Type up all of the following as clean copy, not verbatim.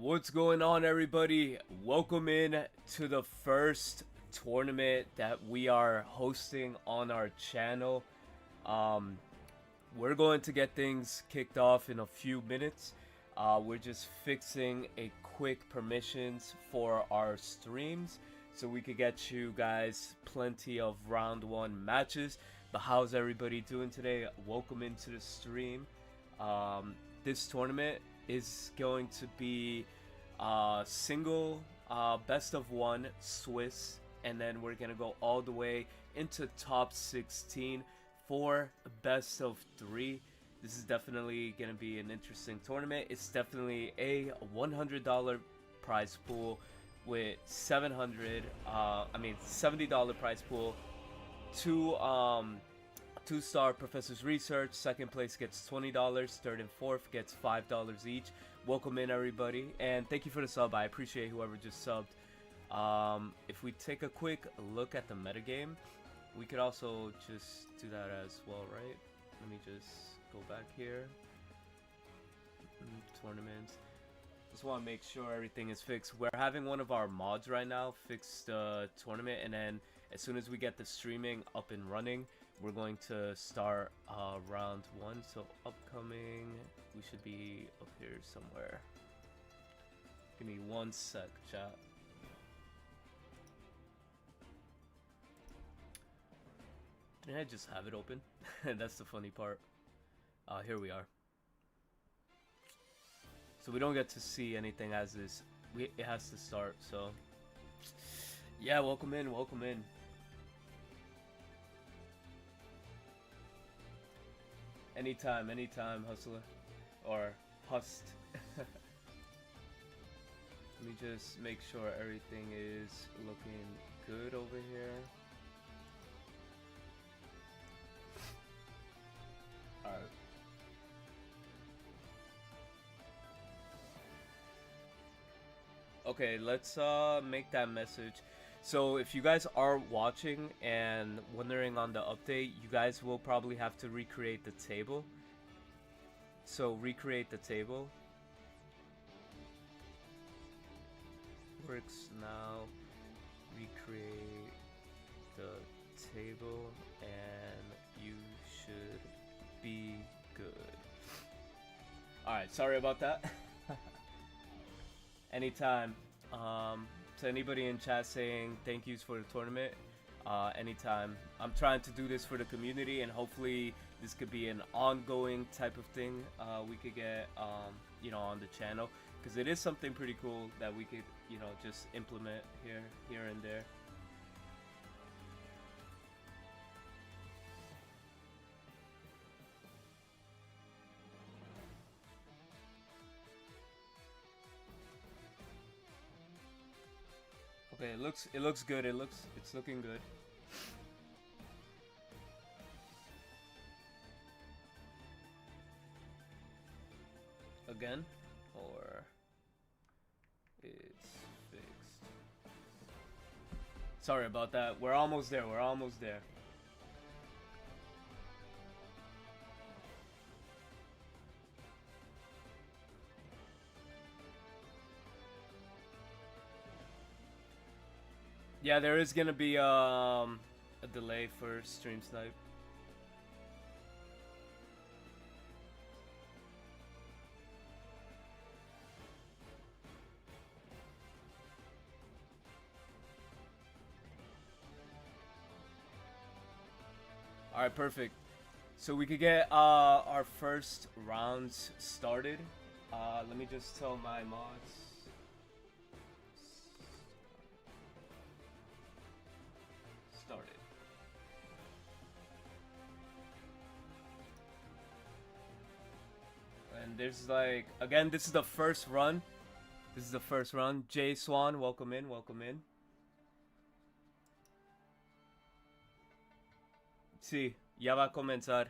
What's going on, everybody? Welcome in to the first tournament that we are hosting on our channel. Um, we're going to get things kicked off in a few minutes. We're just fixing a quick permissions for our streams so we could get you guys plenty of round one matches. But how's everybody doing today? Welcome into the stream. This tournament is going to be single best of one Swiss, and then we're gonna go all the way into top 16 for best of three. This is definitely gonna be an interesting tournament. It's definitely a $100 prize pool with $70 prize pool. Two-star Professor's Research. Second place gets $20. Third and fourth gets $5 each. Welcome in, everybody, and thank you for the sub. I appreciate whoever just subbed. If we take a quick look at the metagame, we could also just do that as well, right? Let me just go back here. Tournaments. Just want to make sure everything is fixed. We're having one of our mods right now fix the tournament, and then as soon as we get the streaming up and running, we're going to start round one. So upcoming, we should be up here somewhere. Give me one sec, chat. Didn't I just have it open? That's the funny part. Here we are. So we don't get to see anything as this. It has to start, so yeah, welcome in, welcome in. Anytime, hustler. Or hust. Let me just make sure everything is looking good over here. Alright. Okay, let's make that message. So if you guys are watching and wondering on the update, you guys will probably have to recreate the table. So recreate the table. Works now. Recreate the table and you should be good. Alright, sorry about that. Anytime. To anybody in chat saying thank yous for the tournament, anytime. I'm trying to do this for the community, and hopefully this could be an ongoing type of thing we could get you know, on the channel, because it is something pretty cool that we could, you know, just implement here and there. Okay, it looks good. It's looking good. Again, or it's fixed. Sorry about that. We're almost there. We're almost there. Yeah, there is gonna be a delay for stream snipe. All right, perfect. So we could get our first rounds started. Let me just tell my mods. Started. And there's like, again, this is the first run. This is the first run. Jay Swan, welcome in, welcome in. Sí, ya va a comenzar.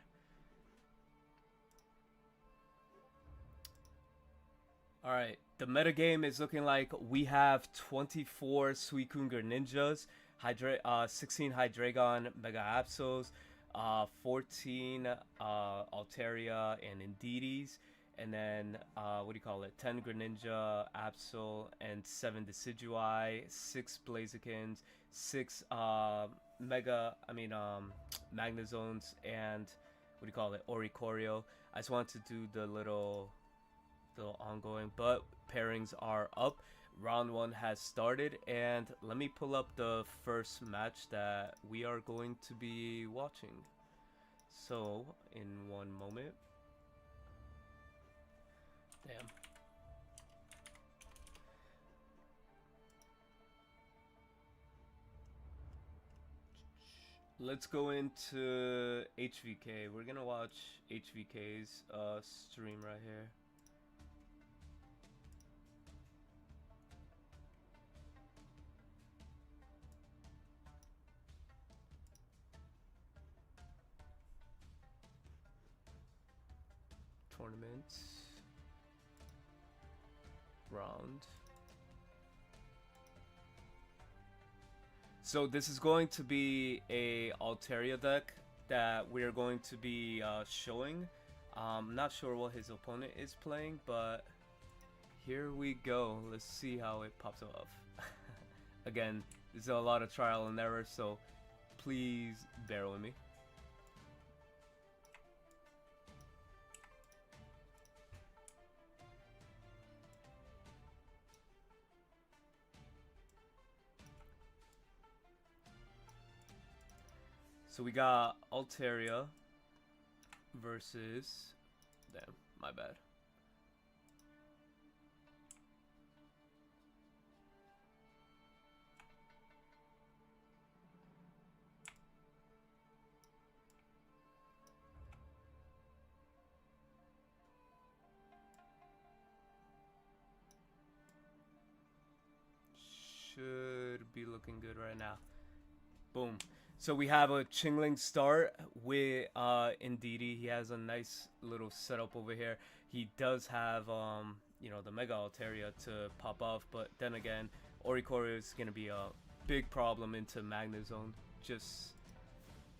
Alright, the metagame is looking like we have 24 Suicune Ninjas, 16 Hydreigon Mega Absols, 14 Altaria and Indeedis, and then what do you call it? 10 Greninja, Absol, and 7 Decidueye, 6 Blazikins, 6 Magnezones, and what do you call it? Oricorio. I just want to do the little ongoing, but pairings are up. Round 1 has started, and let me pull up the first match that we are going to be watching. So, in one moment. Damn. Let's go into HVK. We're gonna watch HVK's stream right here. Tournament round. So this is going to be a Altaria deck that we're going to be showing. Not sure what his opponent is playing, but here we go. Let's see how it pops off. Again, there's a lot of trial and error, so please bear with me. So we got Altaria versus... Damn, my bad. Should be looking good right now. Boom. So we have a Chingling start with Indeedee. He has a nice little setup over here. He does have you know, the Mega Altaria to pop off, but then again, Oricorio is gonna be a big problem into Magnezone. Just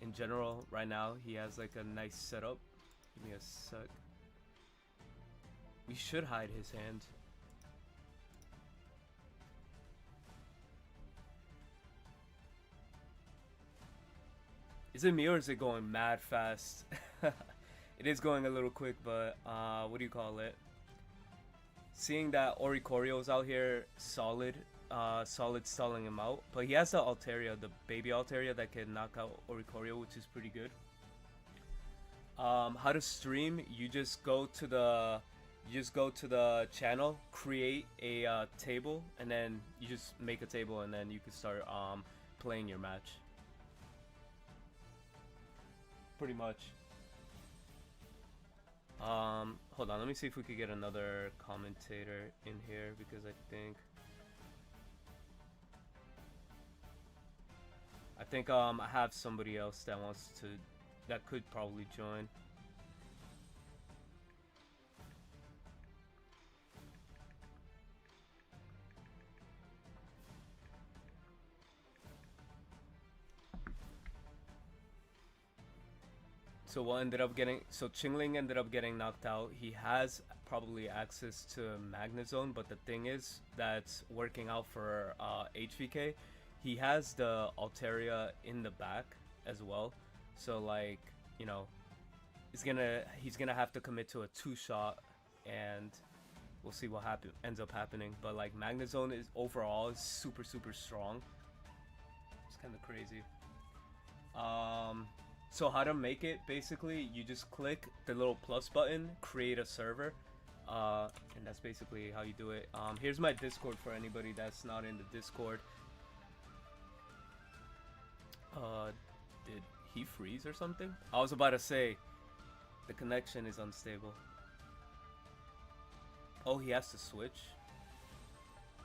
in general, right now he has like a nice setup. Give me a sec. We should hide his hand. Is it me or is it going mad fast? It is going a little quick, but what do you call it? Seeing that Oricorio's out here solid stalling him out, but he has the Altaria, the baby Altaria that can knock out Oricorio, which is pretty good. How to stream? You just go to the channel, create a table, and then you just make a table, and then you can start playing your match. Pretty much. Hold on, let me see if we could get another commentator in here, because I think I have somebody else that could probably join. So what ended up getting, so Chingling ended up getting knocked out. He has probably access to Magnezone, but the thing is that's working out for HVK. He has the Altaria in the back as well. So like, you know, he's gonna have to commit to a 2-shot, and we'll see what ends up happening. But like Magnezone is overall super strong. It's kind of crazy. So how to make it, basically, you just click the little plus button, create a server, and that's basically how you do it. Here's my Discord for anybody that's not in the Discord. Did he freeze or something? I was about to say, the connection is unstable. Oh, he has to switch?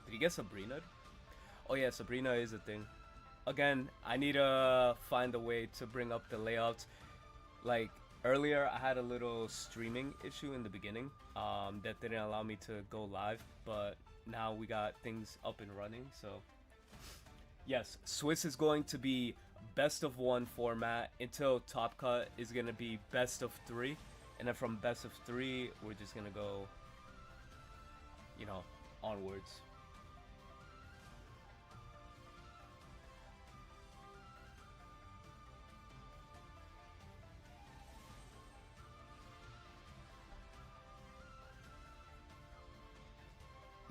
Did he get Sabrina? Oh yeah, Sabrina is a thing. Again, I need to find a way to bring up the layouts. Like earlier, I had a little streaming issue in the beginning that didn't allow me to go live, but now we got things up and running. So yes, Swiss is going to be best of 1 format until Top Cut is going to be best of 3. And then from best of 3, we're just gonna go, you know, onwards.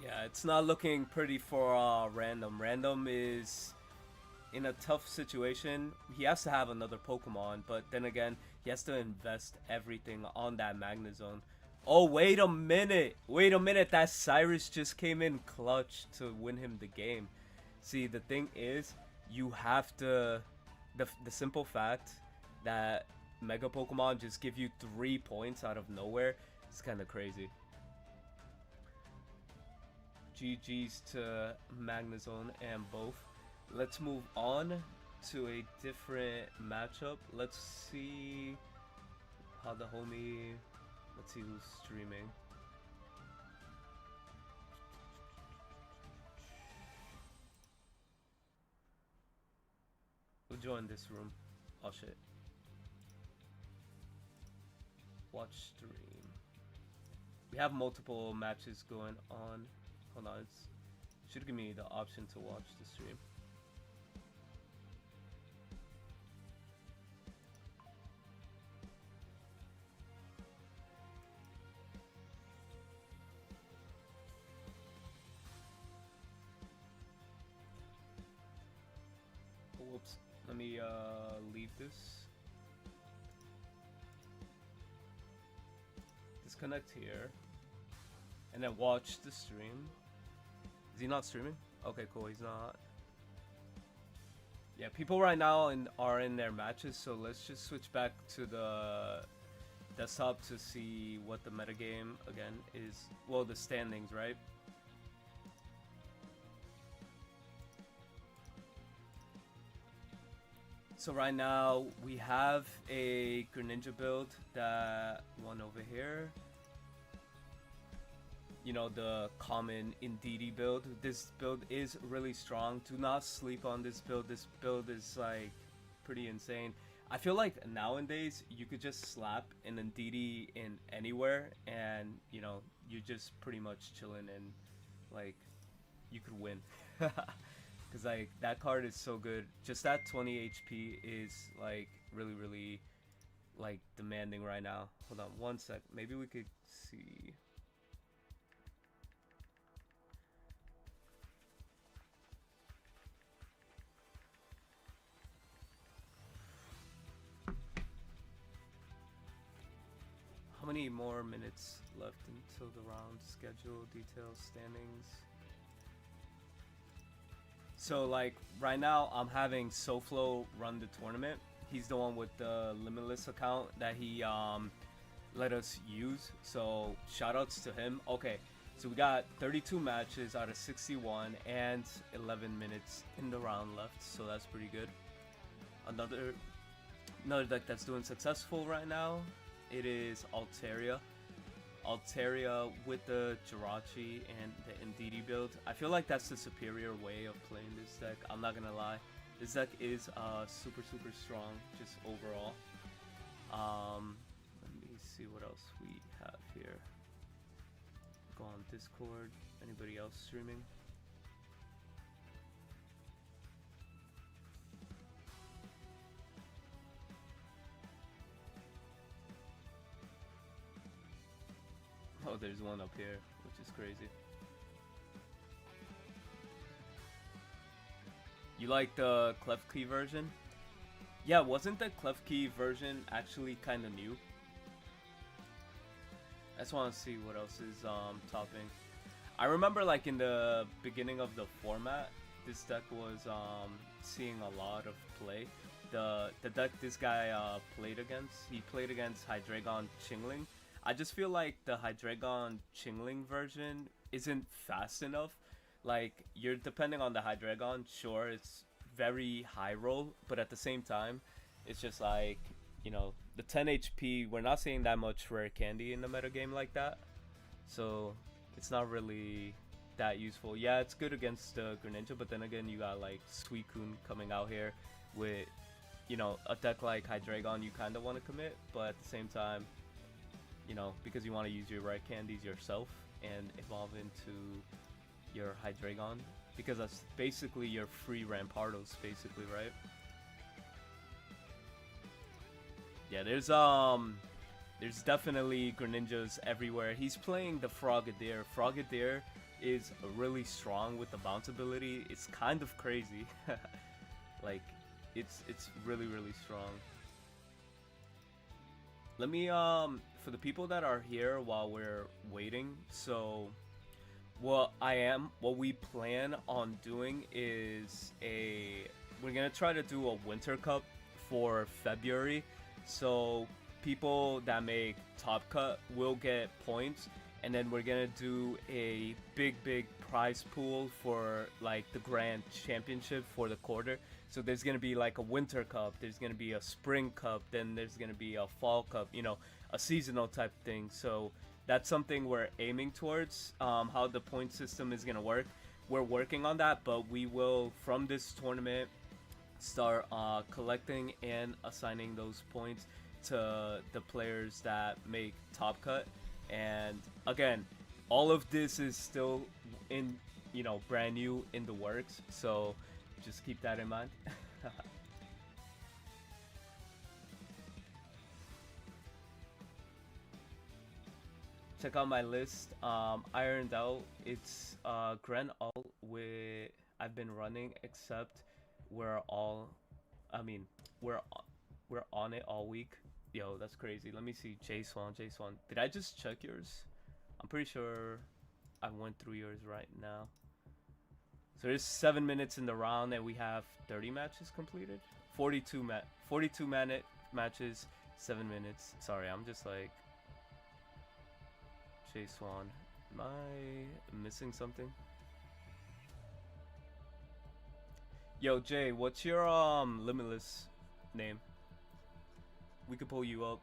Yeah, it's not looking pretty for Random. Random is in a tough situation. He has to have another Pokemon, but then again, he has to invest everything on that Magnezone. Oh, wait a minute. Wait a minute. That Cyrus just came in clutch to win him the game. See, the thing is, you have to... The simple fact that Mega Pokemon just give you 3 points out of nowhere is kind of crazy. GG's to Magnezone and both. Let's move on to a different matchup. Let's see how the homie... Let's see who's streaming. We'll join this room. Oh shit. Watch stream. We have multiple matches going on. Hold on, it should give me the option to watch the stream. Whoops, let me leave this. Disconnect here. And then watch the stream. Is he not streaming? Okay, cool, he's not. Yeah, people right now are in their matches, so let's just switch back to the desktop to see what the metagame again is. Well, the standings, right? So right now we have a Greninja build that won over here. You know, the common Indeedee build. This build is really strong. Do not sleep on this build. This build is like pretty insane. I feel like nowadays you could just slap an Indeedee in anywhere and, you know, you're just pretty much chilling and like you could win. Because like that card is so good. Just that 20 HP is like really like demanding right now. Hold on one sec. Maybe we could see. How many more minutes left until the round? Schedule, details, standings. So like right now I'm having SoFlo run the tournament. He's the one with the Limitless account that he let us use. So shoutouts to him. Okay, so we got 32 matches out of 61 and 11 minutes in the round left. So that's pretty good. Another deck that's doing successful right now. It is Altaria. Altaria with the Jirachi and the Indeedee build. I feel like that's the superior way of playing this deck. I'm not gonna lie. This deck is super strong, just overall. Let me see what else we have here. Go on Discord. Anybody else streaming? Oh, there's one up here, which is crazy. You like the Klefki version? Yeah, wasn't the Klefki version actually kind of new? I just want to see what else is topping. I remember like in the beginning of the format, this deck was seeing a lot of play. The deck this guy played against, he played against Hydreigon Chingling. I just feel like the Hydreigon Chingling version isn't fast enough. Like, you're depending on the Hydreigon, sure, it's very high roll, but at the same time, it's just like, you know, the 10 HP, we're not seeing that much rare candy in the metagame like that. So, it's not really that useful. Yeah, it's good against the Greninja, but then again, you got like Suicune coming out here with, you know, a deck like Hydreigon you kind of want to commit, but at the same time, you know, because you want to use your red candies yourself and evolve into your Hydreigon, because that's basically your free Rampardos, basically, right? Yeah, there's definitely Greninjas everywhere. He's playing the Frogadier. Frogadier is really strong with the bounce ability. It's kind of crazy. Like, it's really strong. Let me for the people that are here while we're waiting, so what we plan on doing is we're gonna try to do a winter cup for February. So people that make top cut will get points, and then we're gonna do a big prize pool for like the grand championship for the quarter. So there's gonna be like a winter cup, there's gonna be a spring cup, then there's gonna be a fall cup, you know, a seasonal type thing. So that's something we're aiming towards. How the point system is gonna work, we're working on that, but we will, from this tournament, start collecting and assigning those points to the players that make top cut. And again, all of this is still in, you know, brand new in the works, so just keep that in mind. Check out my list. Ironed out. It's Grand Alt with I've been running, except we're all, I mean, we're we're on it all week. Yo, that's crazy. Let me see. J Swan. Did I just check yours? I'm pretty sure I went through yours right now. So there's 7 minutes in the round, and we have 30 matches completed. 42 minute matches, 7 minutes. Sorry, I'm just like J Swan. Am I missing something? Yo, Jay, what's your Limitless name? We could pull you up.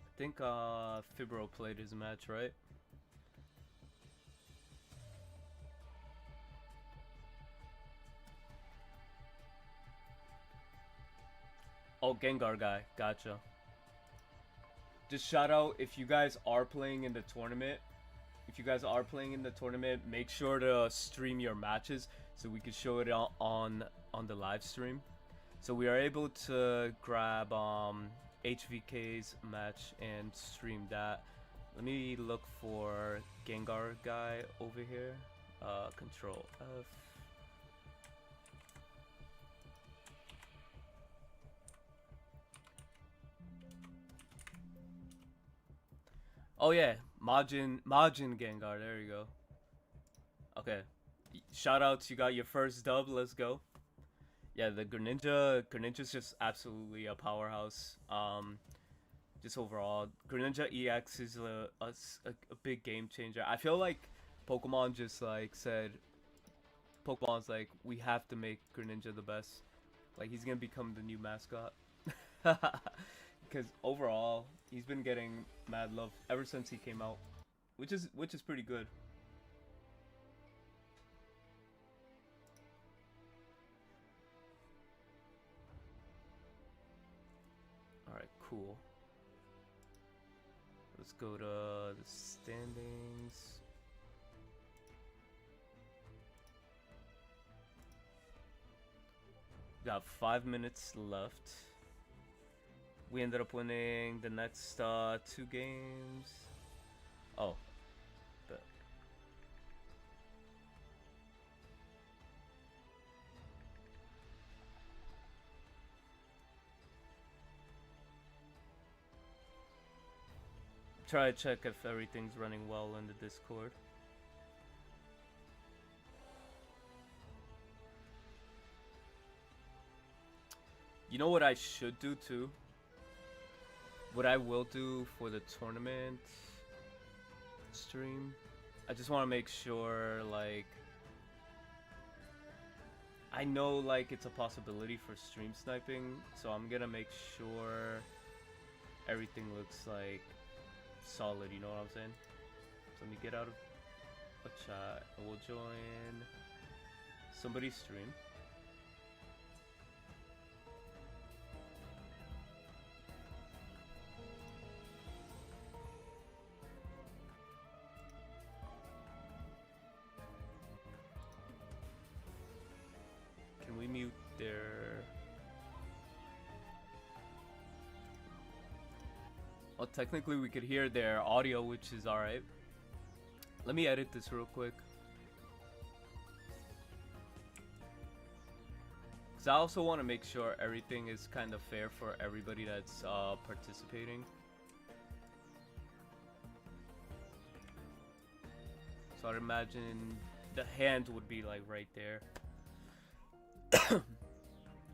I think Fibro played his match, right? Oh, Gengar guy. Gotcha. Just shout out if you guys are playing in the tournament. If you guys are playing in the tournament, make sure to stream your matches so we can show it on the live stream. So we are able to grab HVK's match and stream that. Let me look for Gengar guy over here. Control F. Oh yeah, Majin Gengar. There you go. Okay, shout outs. You got your first dub. Let's go. Yeah, the Greninja's just absolutely a powerhouse. Just overall, Greninja EX is a big game changer. I feel like Pokemon just like said, Pokemon's like, we have to make Greninja the best. Like, he's gonna become the new mascot. Because overall, he's been getting mad love ever since he came out, which is pretty good. All right, cool. Let's go to the standings. Got 5 minutes left. We ended up winning the next 2 games. Oh, but try to check if everything's running well in the Discord. You know what I should do too? What I will do for the tournament stream, I just want to make sure, like, I know like it's a possibility for stream sniping, so I'm gonna make sure everything looks like solid, you know what I'm saying? So let me get out of a chat and we'll join somebody's stream. Can we mute their... Well, technically we could hear their audio, which is alright. Let me edit this real quick. Because I also want to make sure everything is kind of fair for everybody that's participating. So I'd imagine the hand would be like right there.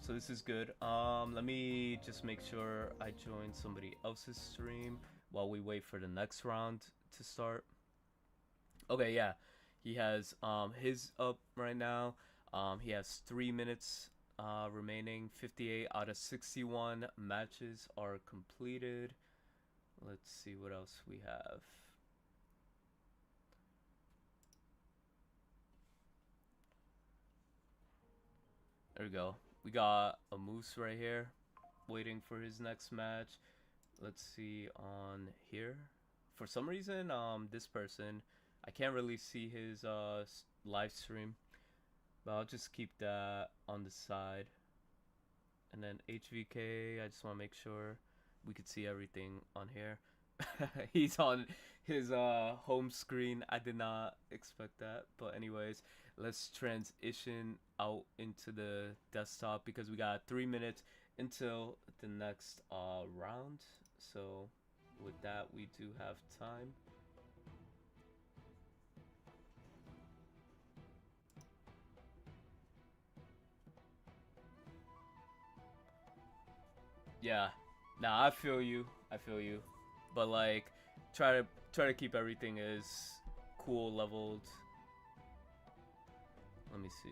So this is good. Let me just make sure I join somebody else's stream while we wait for the next round to start. Okay, yeah. He has his up right now. He has 3 minutes remaining. 58 out of 61 matches are completed. Let's see what else we have. There we go. We got a moose right here waiting for his next match. Let's see on here. For some reason, this person, I can't really see his live stream, but I'll just keep that on the side. And then HVK, I just want to make sure we could see everything on here. He's on his home screen. I did not expect that, but anyways, let's transition out into the desktop because we got 3 minutes until the next round. So with that, we do have time. Yeah, nah, I feel you. But like, try to keep everything as cool leveled. Let me see.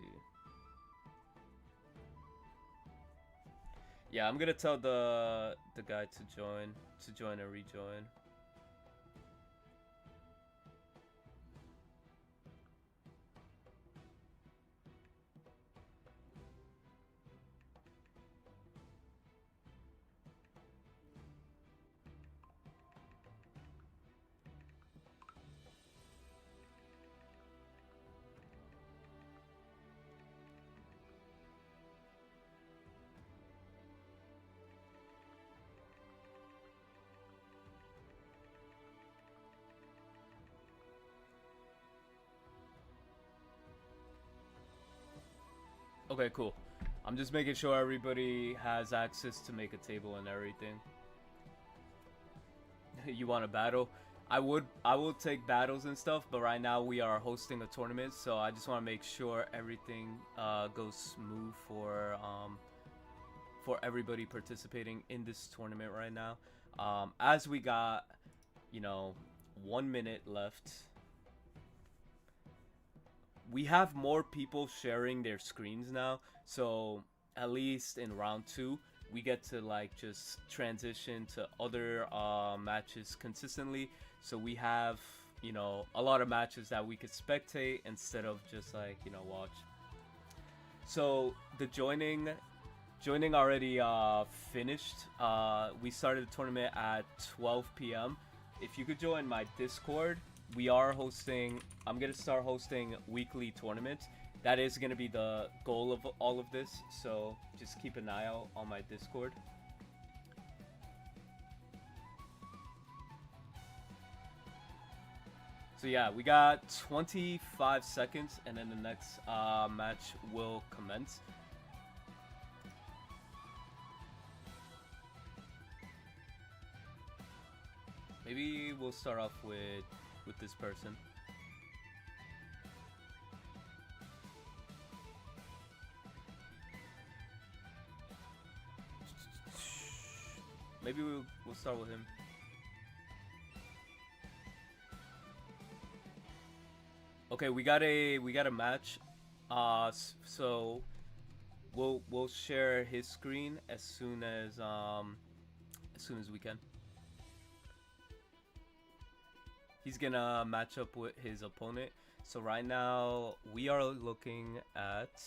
Yeah, I'm gonna tell the guy to join and rejoin. Okay, cool. I'm just making sure everybody has access to make a table and everything. You want a battle? I will take battles and stuff, but right now we are hosting a tournament, so I just want to make sure everything goes smooth for everybody participating in this tournament right now. As we got, 1 minute left. We have more people sharing their screens now, so at least in round 2 we get to like just transition to other matches consistently, so we have a lot of matches that we could spectate instead of just like watch. So the joining already finished. We started the tournament at 12 p.m. If you could join my Discord, I'm gonna start hosting weekly tournaments. That is gonna be the goal of all of this, so just keep an eye out on my Discord. So yeah, we got 25 seconds and then the next match will commence. Maybe we'll start off with this person. Maybe we'll start with him. Okay, we got a match. So we'll share his screen as soon as we can. he's gonna match up with his opponent. So right now we are looking at,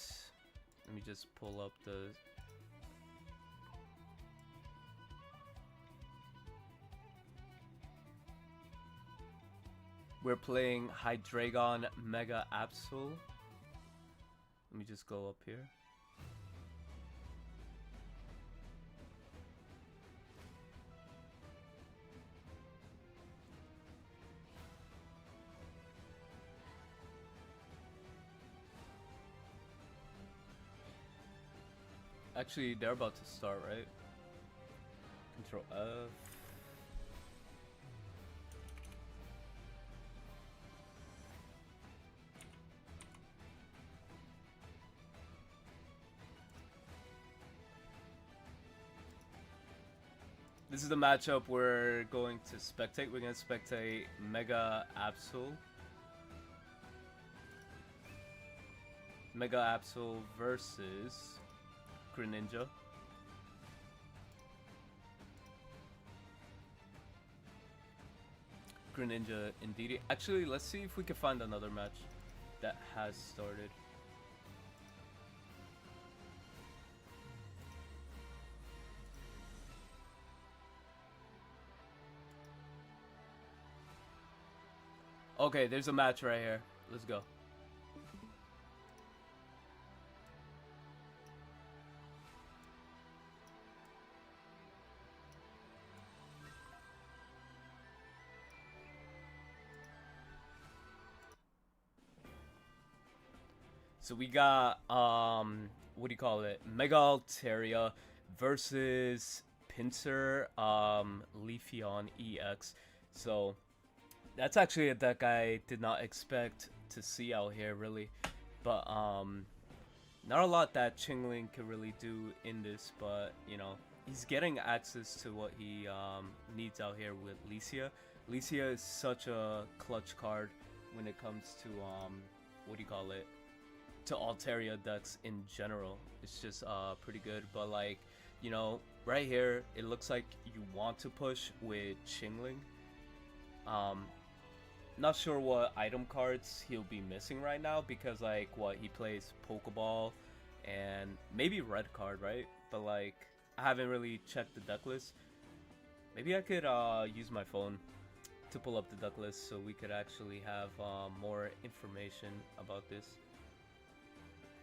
let me just pull up the, we're playing Hydreigon Mega Absol. Let me just go up here. Actually, they're about to start, right? Control F. This is the matchup we're going to spectate. We're going to spectate Mega Absol. Mega Absol versus Greninja. Greninja indeed. Actually, let's see if we can find another match that has started. Okay, there's a match right here. Let's go. So we got what do you call it? Mega Altaria versus Pinsir Leafeon EX. So that's actually a deck I did not expect to see out here, really. But not a lot that Chingling can really do in this, but you know, he's getting access to what he needs out here with Licia. Licia is such a clutch card when it comes to what do you call it? To Altaria decks in general. It's just pretty good, but like, you know, right here it looks like you want to push with Chingling. Not sure what item cards he'll be missing right now, because like what he plays Pokeball and maybe red card, right? But like I haven't really checked the deck list. Maybe I could use my phone to pull up the deck list so we could actually have more information about this.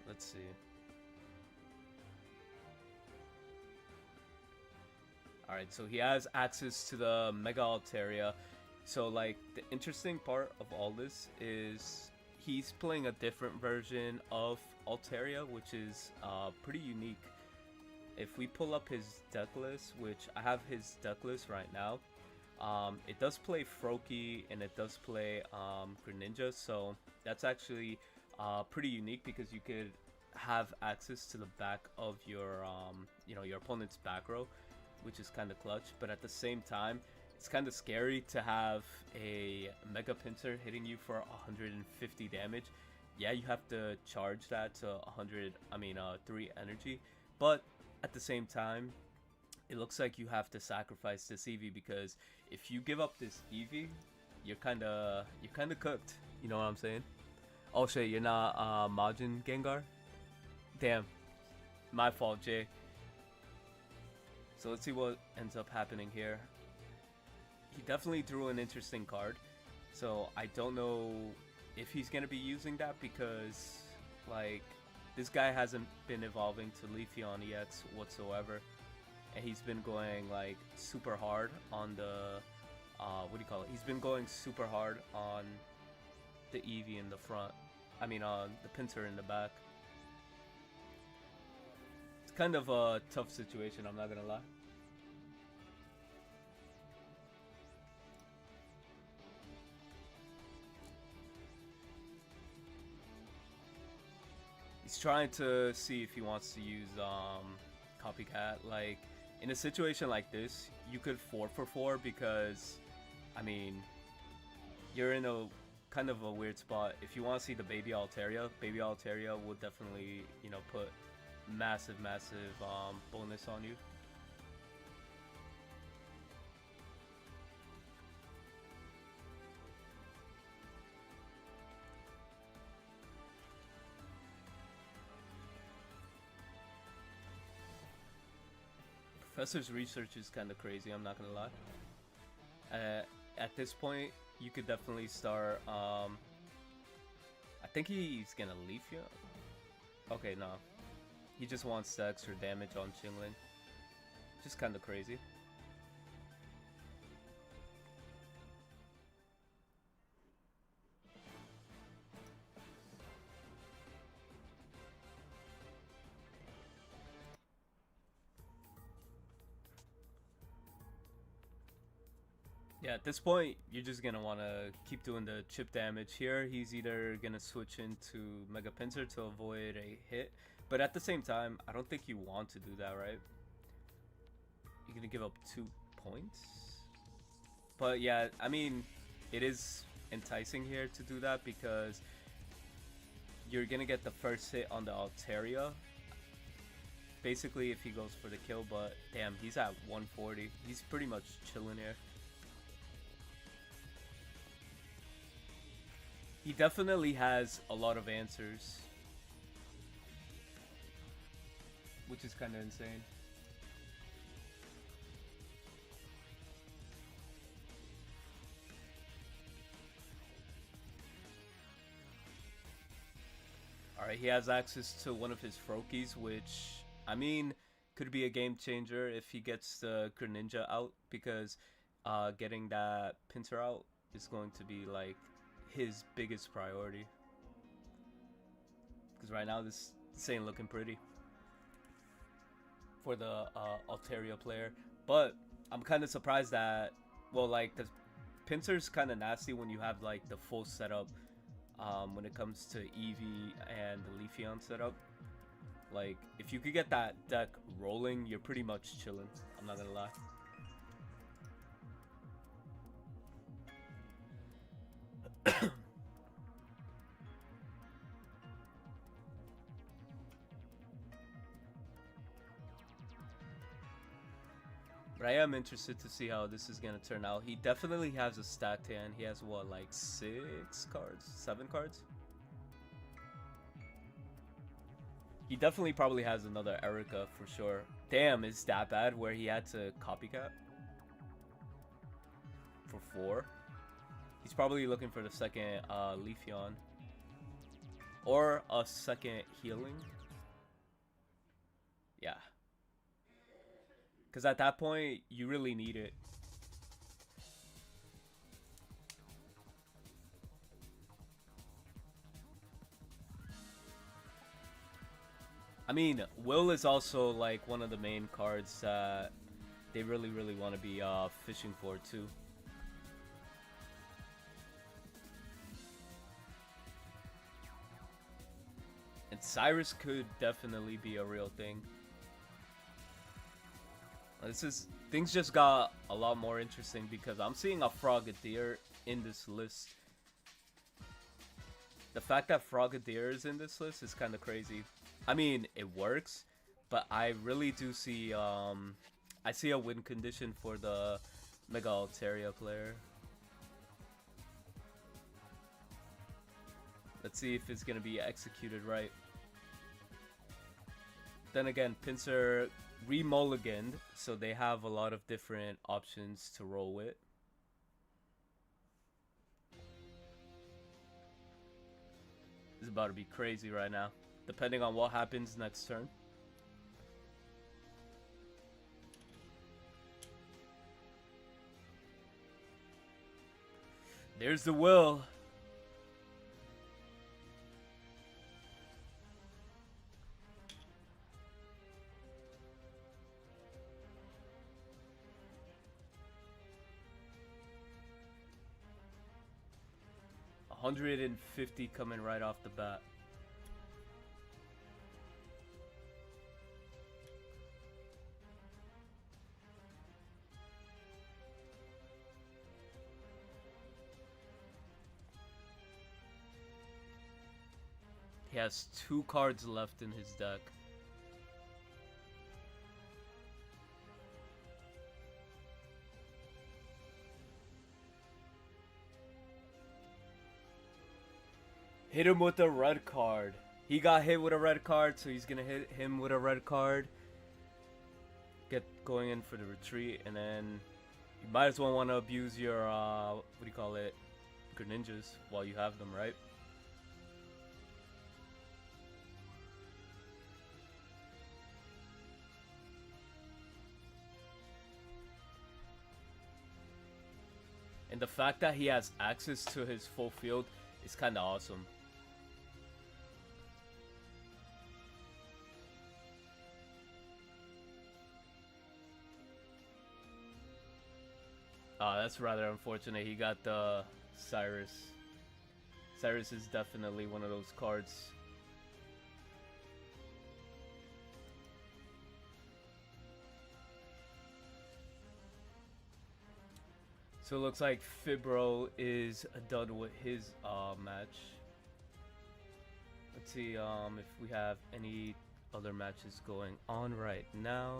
Let's see. Alright, so he has access to the Mega Altaria. So like the interesting part of all this is he's playing a different version of Altaria, which is pretty unique. If we pull up his deck list, which I have his deck list right now, it does play Froakie and it does play Greninja, so that's actually pretty unique because you could have access to the back of your you know, your opponent's back row, which is kind of clutch. But at the same time, it's kind of scary to have a Mega Pinsir hitting you for 150 damage. Yeah, you have to charge that to 3 energy, but at the same time, it looks like you have to sacrifice this Eevee, because if you give up this Eevee, you're kind of cooked. You know what I'm saying? Oh shit, you're not Majin Gengar? Damn, my fault, Jay. So let's see what ends up happening here. He definitely drew an interesting card, so I don't know if he's gonna be using that, because like this guy hasn't been evolving to Leafeon EX whatsoever, and he's been going like super hard on the what do you call it? He's been going super hard on the Eevee in the front. I mean, on the Pinsir in the back. It's kind of a tough situation, I'm not gonna lie. He's trying to see if he wants to use Copycat. Like, in a situation like this, you could 4 for 4, because, I mean, you're in a kind of a weird spot. If you want to see the Baby Altaria will definitely, you know, put massive bonus on you. Professor's research is kind of crazy, I'm not gonna lie. At this point, you could definitely start, I think he's gonna leaf you. Okay, no. He just wants the extra damage on Qingling. Just kind of crazy. Yeah, at this point, you're just gonna want to keep doing the chip damage here. He's either gonna switch into Mega Pincer to avoid a hit, but at the same time, I don't think you want to do that, right? You're gonna give up 2 points? But yeah, I mean, it is enticing here to do that because you're gonna get the first hit on the Altaria. Basically, if he goes for the kill, but damn, he's at 140. He's pretty much chilling here. He definitely has a lot of answers, which is kind of insane. Alright, he has access to one of his Froakies, which, I mean, could be a game changer if he gets the Greninja out, because getting that Pinsir out is going to be, like, his biggest priority. Because right now, this ain't looking pretty for the Altaria player. But I'm kind of surprised that, well, like, the Pinsir's kind of nasty when you have, like, the full setup. When it comes to Eevee and the Leafeon setup, like, if you could get that deck rolling, you're pretty much chilling. I'm not gonna lie. But I am interested to see how this is gonna turn out. He definitely has a stacked hand. He has what, like 6 cards? 7 cards? He definitely probably has another Erica for sure. Damn, is that bad where he had to copycat? For 4? He's probably looking for the second Leafeon. Or a second healing. Yeah. Because at that point, you really need it. I mean, Will is also like one of the main cards that they really want to be fishing for too. And Cyrus could definitely be a real thing. Things just got a lot more interesting because I'm seeing a Frogadier in this list. The fact that Frogadier is in this list is kind of crazy. I mean, it works, but I really do see, I see a win condition for the Mega Altaria player. Let's see if it's going to be executed right. Then again, Pinsir re-mulliganed, so they have a lot of different options to roll with. This is about to be crazy right now, depending on what happens next turn. There's the will. $150 coming right off the bat. He has 2 cards left in his deck. Hit him with a red card. He got hit with a red card, so he's gonna hit him with a red card. get going in for the retreat, and then you might as well want to abuse your what do you call it, Greninjas while you have them, right? And the fact that he has access to his full field is kind of awesome. That's rather unfortunate. He got the Cyrus. Cyrus is definitely one of those cards. So it looks like Fibro is done with his match. Let's see if we have any other matches going on right now.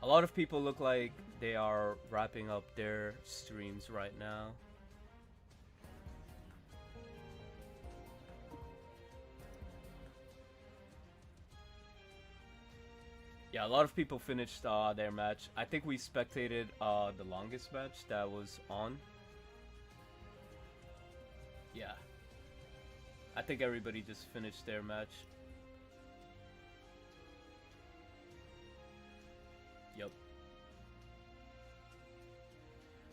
A lot of people look like they are wrapping up their streams right now. Yeah, a lot of people finished their match. I think we spectated the longest match that was on. Yeah. I think everybody just finished their match. Yep.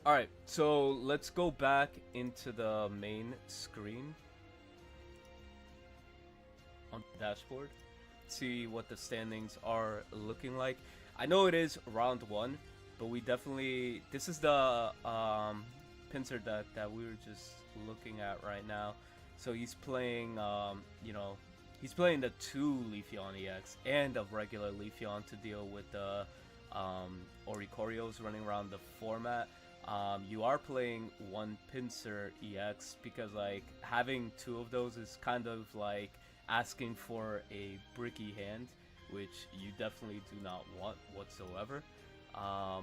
Alright, so let's go back into the main screen on the dashboard. See what the standings are looking like. I know it is round 1, but we definitely... This is the pincer deck that we were just looking at right now. So he's playing, you know, he's playing the 2 Leafeon EX and a regular Leafeon to deal with the Oricorios running around the format. You are playing 1 pincer EX because, like, having 2 of those is kind of like asking for a bricky hand, which you definitely do not want whatsoever. How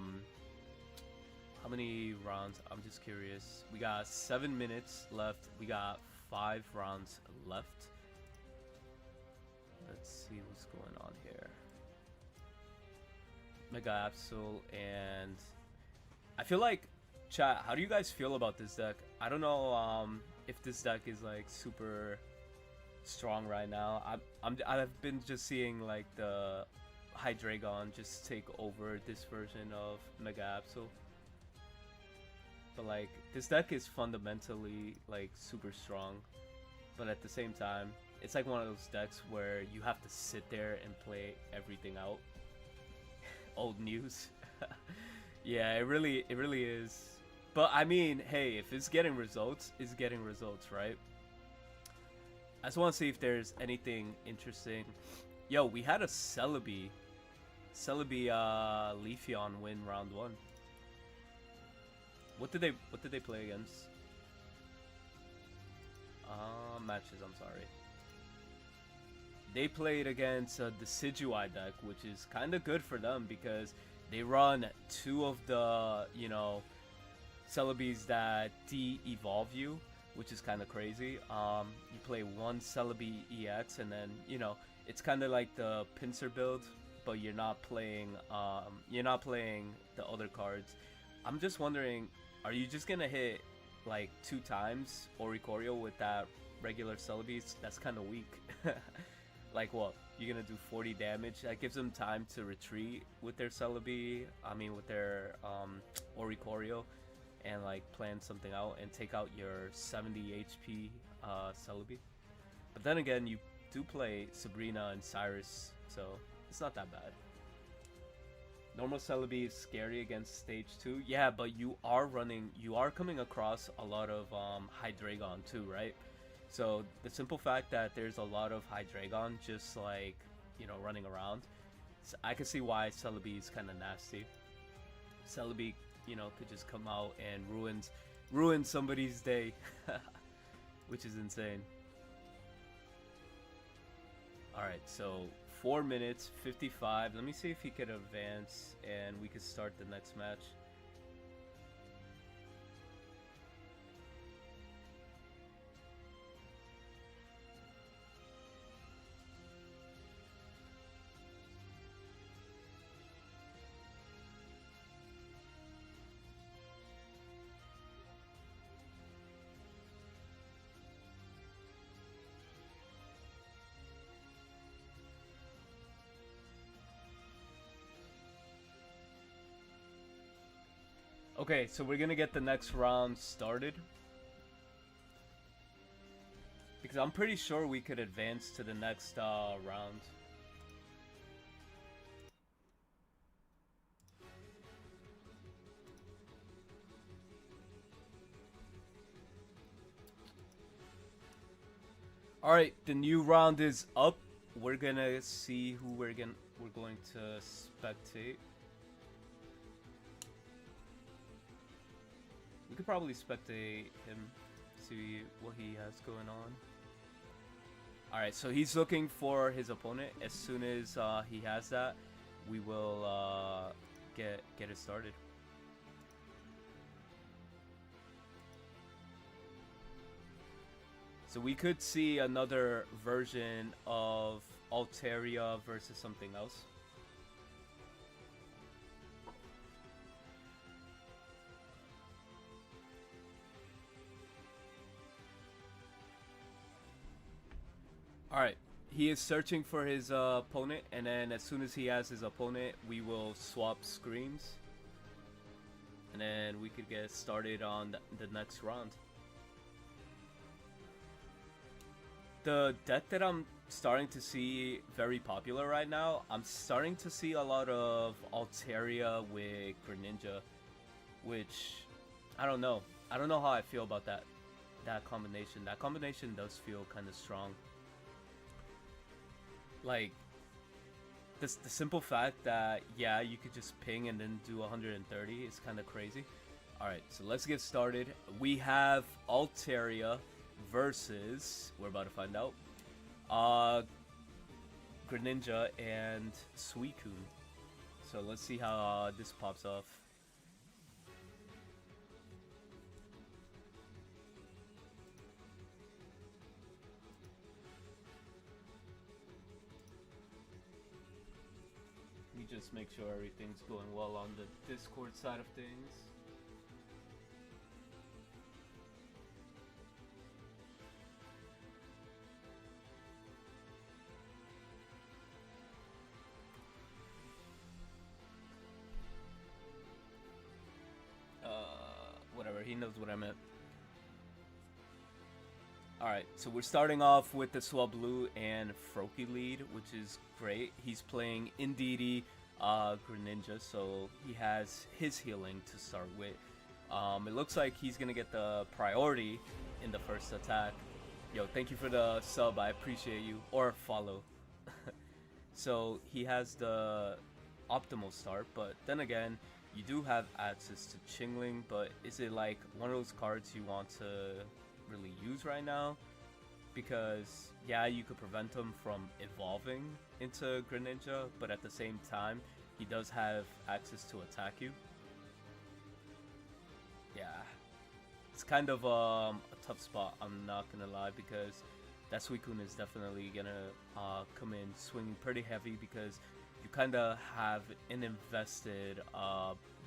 many rounds? I'm just curious. We got 7 minutes left. We got 5 rounds left. Let's see what's going on here. Mega Absol, and I feel like, chat, how do you guys feel about this deck? I don't know if this deck is like super strong right now. I've been just seeing like the Hydreigon just take over this version of Mega Absol. But like, this deck is fundamentally like super strong, but at the same time, it's like one of those decks where you have to sit there and play everything out. Old news. Yeah, it really is. But I mean, hey, if it's getting results, it's getting results, right? I just want to see if there's anything interesting. Yo, we had a Celebi Leafeon win round 1. What did they play against? Matches, I'm sorry. They played against the Decidueye deck, which is kind of good for them because they run 2 of the, you know, Celebis that de-evolve you, which is kind of crazy. You play 1 Celebi EX, and then, you know, it's kind of like the pincer build, but you're not playing the other cards. I'm just wondering, are you just gonna hit like 2 times Oricorio with that regular Celebi? That's kind of weak. Like, what? You're gonna do 40 damage? That gives them time to retreat with their Celebi, with their Oricorio, and like plan something out and take out your 70 HP Celebi. But then again, you do play Sabrina and Cyrus, so it's not that bad. Normal Celebi is scary against stage 2. Yeah, but you are coming across a lot of Hydreigon too, right? So the simple fact that there's a lot of Hydreigon just like, you know, running around, so I can see why Celebi is kind of nasty. Celebi, you know, could just come out and ruin somebody's day, which is insane. Alright, so 4 minutes, 55. Let me see if he could advance and we could start the next match. Okay, so we're gonna get the next round started. Because I'm pretty sure we could advance to the next round. Alright, the new round is up. We're gonna see who we're going to spectate. We could probably spectate him, see what he has going on. Alright, so he's looking for his opponent. As soon as he has that, we will get it started. So we could see another version of Altaria versus something else. Alright, he is searching for his opponent, and then as soon as he has his opponent, we will swap screens. And then we could get started on the next round. The deck that I'm starting to see very popular right now, I'm starting to see a lot of Altaria with Greninja, which I don't know. I don't know how I feel about that combination. That combination does feel kind of strong. Like the simple fact that yeah, you could just ping and then do 130 is kind of crazy. All right, so let's get started. We have Altaria versus, we're about to find out, Greninja and Suicune. So let's see how this pops off. We just make sure everything's going well on the Discord side of things. Whatever, he knows what I meant. Alright, so we're starting off with the Swablu and Froakie lead, which is great. He's playing Indeedee, Greninja, so he has his healing to start with. It looks like he's gonna get the priority in the first attack. Yo, thank you for the sub, I appreciate you. Or follow. So he has the optimal start, but then again, you do have access to Chingling, but is it like one of those cards you want to really use right now? Because yeah, you could prevent him from evolving into Greninja, but at the same time, he does have access to attack you. Yeah, it's kind of a tough spot, I'm not gonna lie, because that Suicune is definitely gonna come in swinging pretty heavy, because you kind of have an invested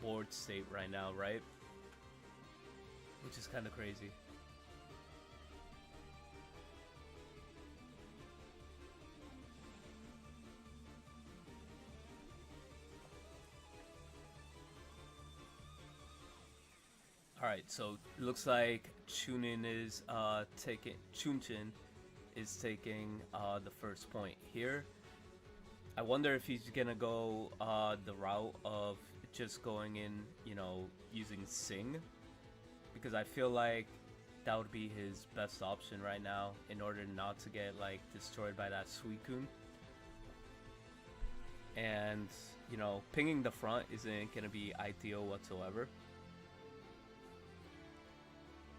board state right now, right? Which is kind of crazy. Alright, so it looks like Chunin is Chunchin is taking the first point here. I wonder if he's gonna go the route of just going in, you know, using Sing, because I feel like that would be his best option right now in order not to get like destroyed by that Suicune. And you know, pinging the front isn't gonna be ideal whatsoever.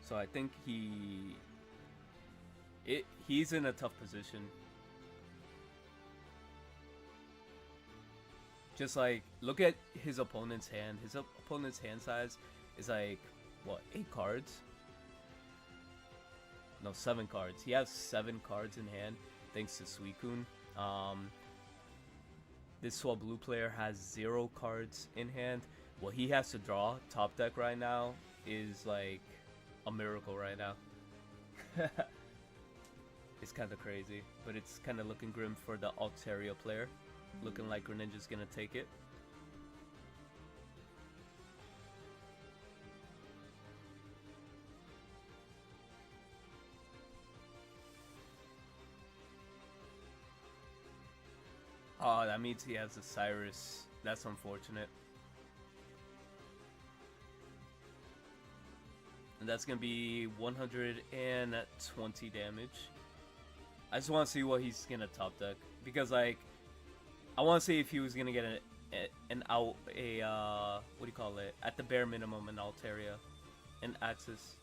So I think he's in a tough position. Just like, look at his opponent's hand. His opponent's hand size is like, what, 8 cards? No, 7 cards. He has 7 cards in hand, thanks to Suicune. This Swablu player has 0 cards in hand. What he has to draw top deck right now is like a miracle right now. It's kind of crazy, but it's kind of looking grim for the Altaria player. Looking like Greninja's gonna take it. Oh, that means he has a Cyrus. That's unfortunate. And that's gonna be 120 damage. I just want to see what he's gonna top deck because, like, I want to see if he was gonna get an out what do you call it? At the bare minimum, an Altaria, an Axis.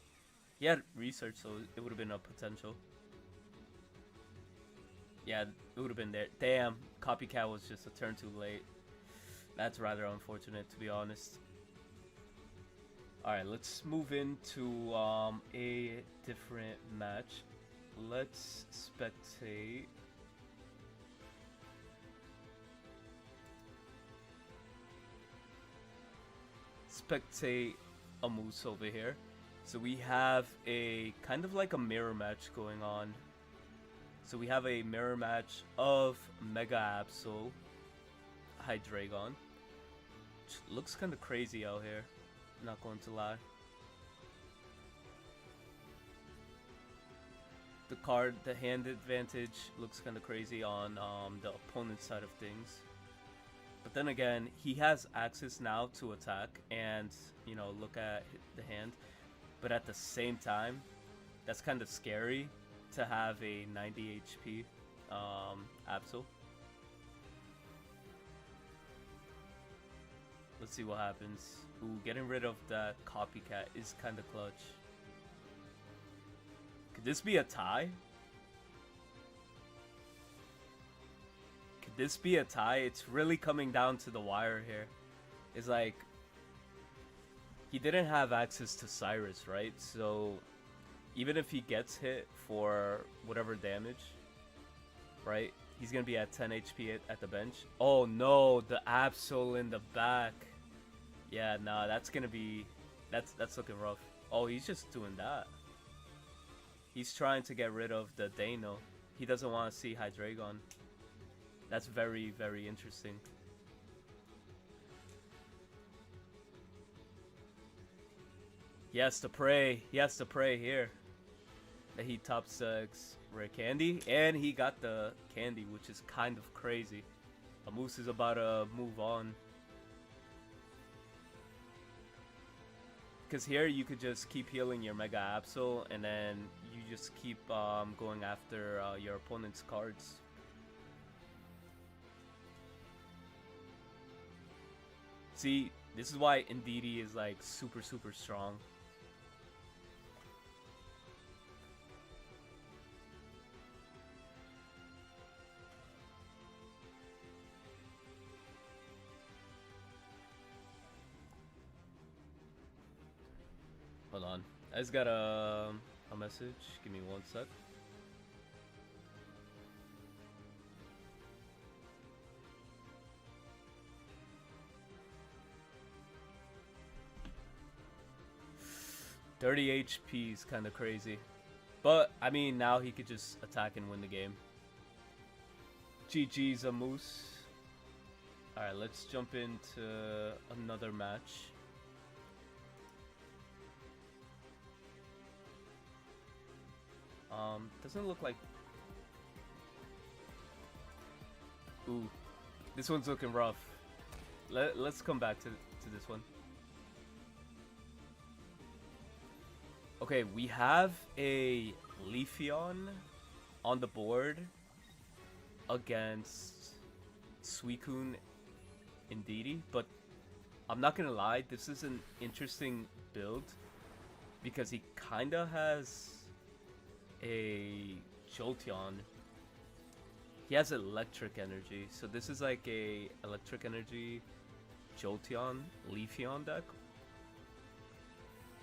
He had research, so it would have been a potential. Yeah, it would have been there. Damn, Copycat was just a turn too late. That's rather unfortunate, to be honest. Alright, let's move into a different match. Let's spectate. Spectate a moose over here. So we have a kind of like a mirror match going on. So we have a mirror match of Mega Absol Hydreigon. Which looks kind of crazy out here, not going to lie. The hand advantage looks kind of crazy on the opponent's side of things. But then again, he has access now to attack and, you know, look at the hand. But at the same time, that's kind of scary to have a 90 HP Absol. Let's see what happens. Ooh, getting rid of that Copycat is kind of clutch. Could this be a tie? Could this be a tie? It's really coming down to the wire here. It's like, he didn't have access to Cyrus, right? So even if he gets hit for whatever damage, right, he's gonna be at 10 HP at the bench. Oh no, the Absol in the back. Yeah, nah, that's gonna be, that's looking rough. Oh, he's just doing that. He's trying to get rid of the Dano. He doesn't want to see Hydreigon. That's very, very interesting. He has to pray. He has to pray here that he top decks Rare Candy, and he got the candy, which is kind of crazy. A moose is about to move on. Because here you could just keep healing your Mega Absol, and then you just keep going after your opponent's cards. See, this is why Indeedee is like super, super strong. Hold on. I just got a message. Give me one sec. $30 HP is kind of crazy. But, I mean, now he could just attack and win the game. GG's a moose. Alright, let's jump into another match. Doesn't look like... Ooh, this one's looking rough. Let's come back to this one. Okay, we have a Leafeon on the board against Suicune Indeedee, but I'm not gonna lie, this is an interesting build because he kinda has a Jolteon. He has electric energy, so this is like a electric energy Jolteon Leafeon deck.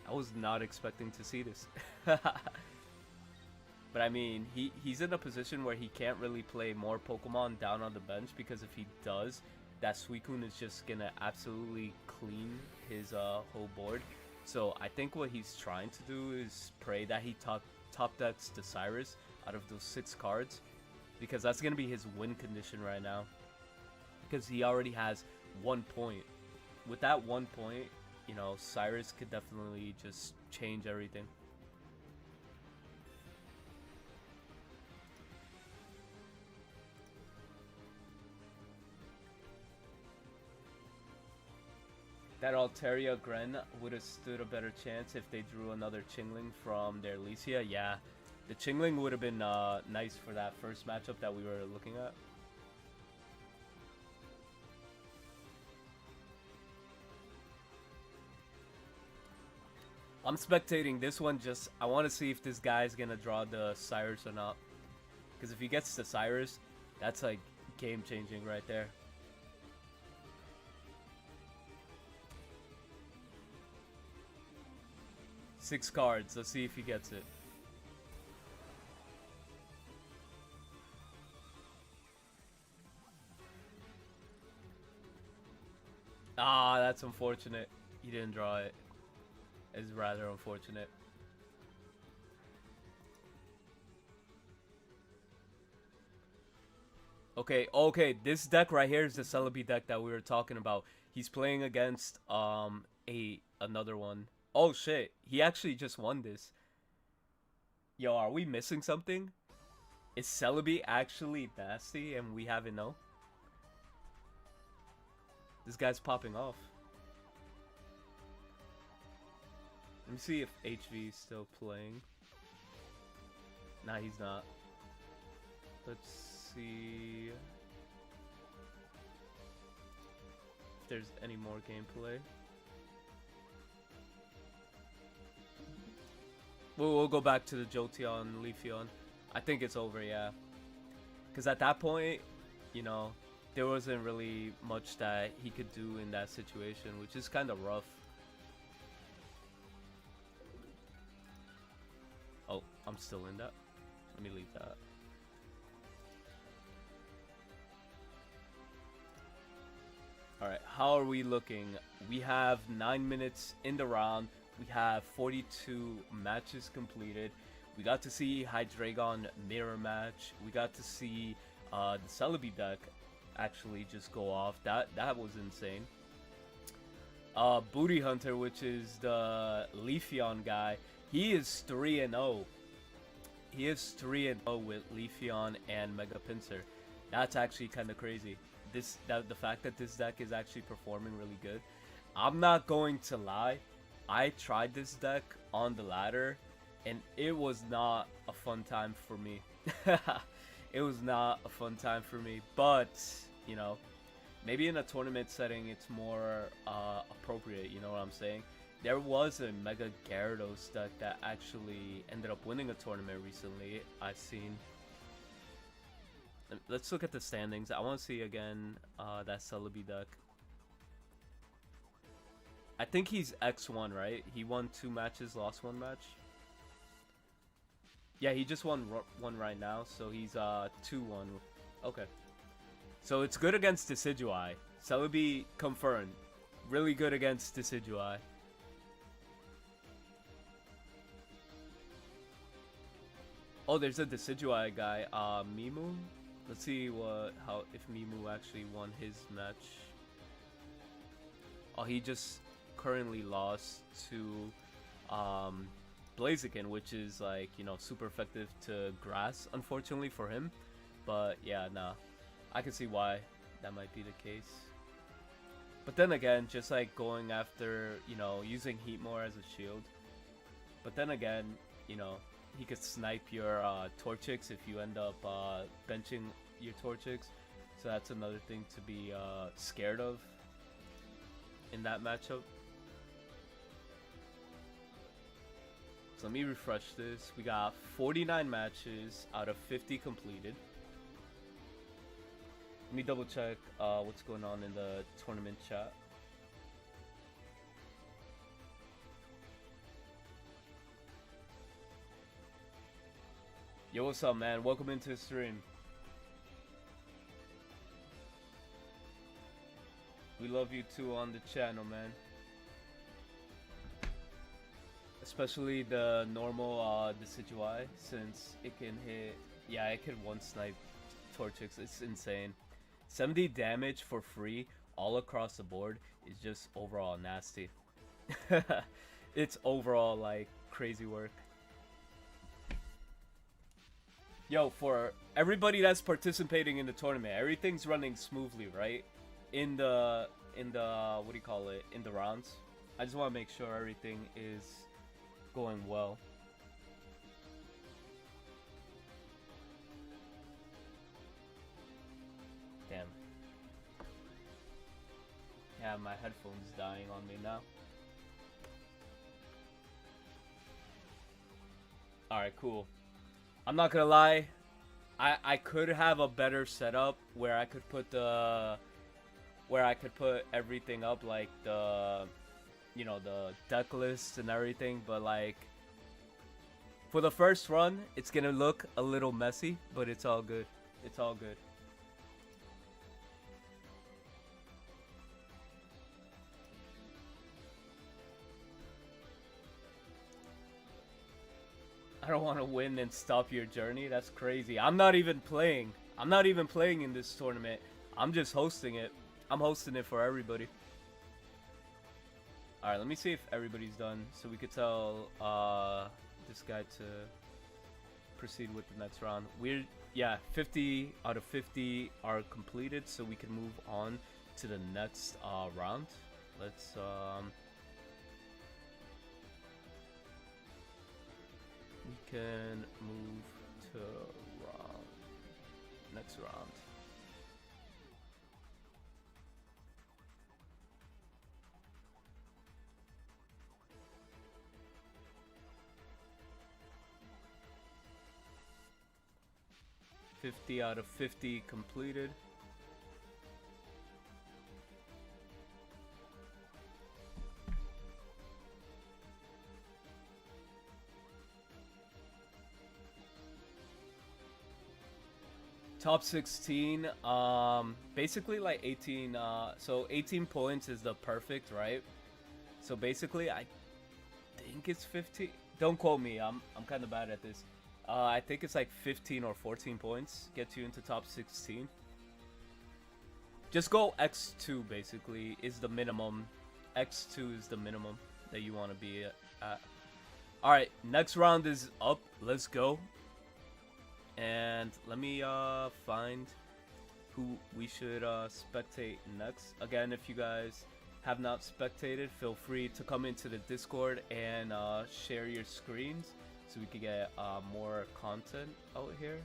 I was not expecting to see this. But I mean, he's in a position where he can't really play more Pokemon down on the bench, because if he does, that Suicune is just gonna absolutely clean his whole board. So I think what he's trying to do is pray that he top decks the Cyrus out of those 6 cards, because that's gonna be his win condition right now. Because he already has 1 point. With that 1 point, you know, Cyrus could definitely just change everything. that Altaria Gren would have stood a better chance if they drew another Chingling from their Lycia. Yeah, the Chingling would have been nice for that first matchup that we were looking at. I'm spectating this one just... I want to see if this guy's going to draw the Cyrus or not. Because if he gets the Cyrus, that's like game-changing right there. Six cards. Let's see if he gets it. Ah, that's unfortunate. He didn't draw it. It's rather unfortunate. Okay, this deck right here is the Celebi deck that we were talking about. He's playing against another one. Oh shit, he actually just won this. Yo, are we missing something? Is Celebi actually nasty and we haven't known? This guy's popping off. Let me see if HV is still playing. Nah, he's not. Let's see if there's any more gameplay. We'll go back to the Jolteon, Leafeon. I think it's over, yeah. Because at that point, you know, there wasn't really much that he could do in that situation, which is kind of rough. Oh, I'm still in that. Let me leave that. Alright, how are we looking? We have 9 minutes in the round. We have 42 matches completed. We got to see Hydreigon mirror match. We got to see the Celebi deck actually just go off. That was insane. Booty Hunter, which is the Leafeon guy, he is 3-0. He is 3-0 with Leafeon and Mega Pinsir. That's actually kind of crazy. The fact that this deck is actually performing really good. I'm not going to lie. I tried this deck on the ladder, and it was not a fun time for me. It was not a fun time for me, but, you know, maybe in a tournament setting it's more appropriate, you know what I'm saying? There was a Mega Gyarados deck that actually ended up winning a tournament recently, I've seen. Let's look at the standings. I want to see again that Celebi deck. I think he's X1, right? He won 2 matches, lost 1 match. Yeah, he just won one right now, so he's 2-1. Okay. So it's good against Decidueye. Celebi confirmed. Really good against Decidueye. Oh, there's a Decidueye guy. Mimu? Let's see if Mimu actually won his match. Oh, he just currently lost to Blaziken, which is like, you know, super effective to grass, unfortunately for him. But yeah, nah, I can see why that might be the case. But then again, just like going after, you know, using Heat more as a shield. But then again, you know, he could snipe your Torchics if you end up benching your Torchics. So that's another thing to be scared of in that matchup. So let me refresh this. We got 49 matches out of 50 completed. Let me double check what's going on in the tournament chat. Yo, what's up, man? Welcome into the stream. We love you too on the channel, man. Especially the normal Decidueye, since it can hit... Yeah, it can one-snipe Torchics. It's insane. 70 damage for free all across the board is just overall nasty. It's overall, like, crazy work. Yo, for everybody that's participating in the tournament, everything's running smoothly, right? In the in the what do you call it, in the rounds. I just want to make sure everything is going well. Damn. Yeah, my headphone's dying on me now. Alright, cool. I'm not gonna lie, I could have a better setup where I could put everything up, like the, you know, the deck list and everything, but like for the first run it's gonna look a little messy, but it's all good. It's all good. I don't want to win and stop your journey. That's crazy. I'm not even playing. I'm not even playing in this tournament. I'm just hosting it. I'm hosting it for everybody. Alright, let me see if everybody's done so we could tell this guy to proceed with the next round. Yeah, 50 out of 50 are completed, so we can move on to the next round. Let's we can move to next round. $50 out of 50 completed. Top 16, basically like 18, so 18 points is the perfect, right? So basically, I think it's 15. Don't quote me, I'm kind of bad at this. I think it's like 15 or 14 points gets you into top 16. Just go X2 basically is the minimum. X2 is the minimum that you want to be at. Alright, next round is up. Let's go. And let me find who we should spectate next. Again, if you guys have not spectated, feel free to come into the Discord and share your screens so we can get more content out here.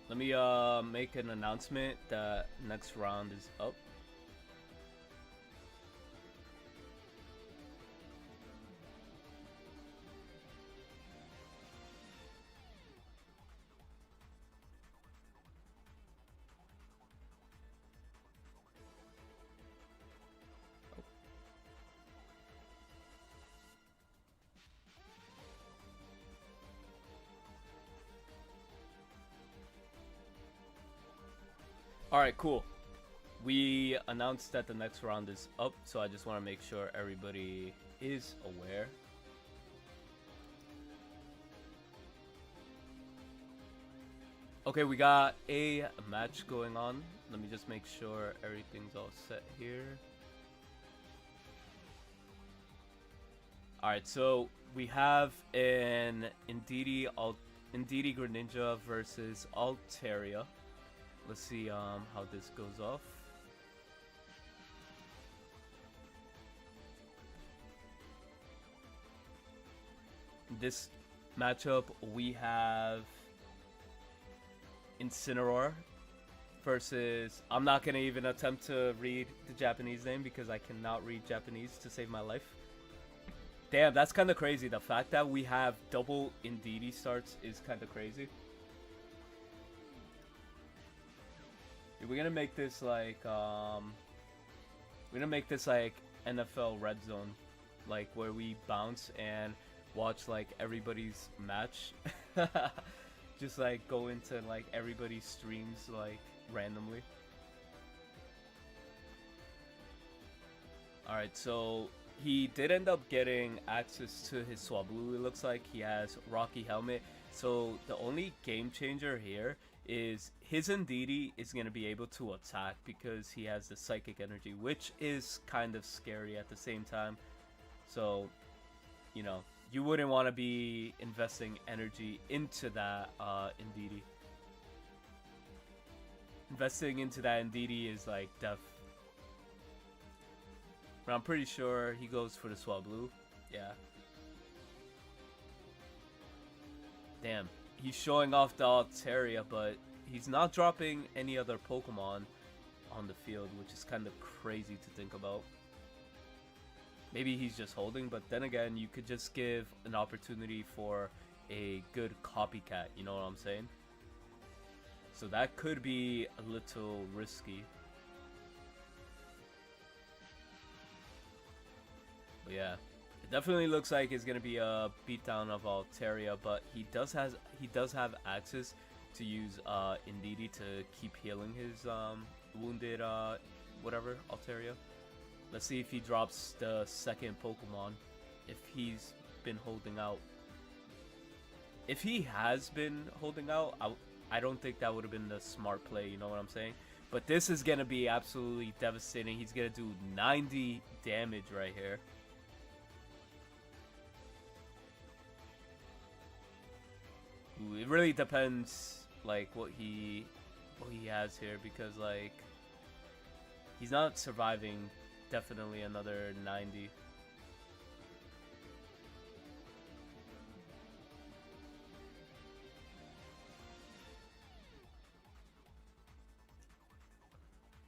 Let me make an announcement that next round is up. Alright, cool. We announced that the next round is up, so I just want to make sure everybody is aware. Okay, we got a match going on. Let me just make sure everything's all set here. Alright, so we have an Indeedee Greninja versus Altaria. Let's see how this goes off. This matchup, we have Incineroar versus... I'm not going to even attempt to read the Japanese name because I cannot read Japanese to save my life. Damn, that's kind of crazy. The fact that we have double Indeedee starts is kind of crazy. We're gonna make this like NFL Red Zone, like where we bounce and watch like everybody's match. Just like go into like everybody's streams like randomly. Alright, so he did end up getting access to his Swablu. It looks like he has Rocky Helmet. So the only game changer here is his Ndidi is going to be able to attack because he has the psychic energy, which is kind of scary at the same time. So, you know, you wouldn't want to be investing energy into that Ndidi. Investing into that Ndidi is like death. But I'm pretty sure he goes for the Swablu. Yeah. Damn. He's showing off the Altaria, but he's not dropping any other Pokemon on the field, which is kind of crazy to think about. Maybe he's just holding, but then again, you could just give an opportunity for a good copycat, you know what I'm saying? So that could be a little risky. But yeah, it definitely looks like it's gonna be a beatdown of Altaria, but he does have access to use Indeedee to keep healing his wounded whatever Altaria. Let's see if he drops the second Pokemon, if he's been holding out. If he has been holding out, I don't think that would have been the smart play, you know what I'm saying? But this is gonna be absolutely devastating. He's gonna do 90 damage right here. Ooh, it really depends like what he has here, because like he's not surviving definitely another 90.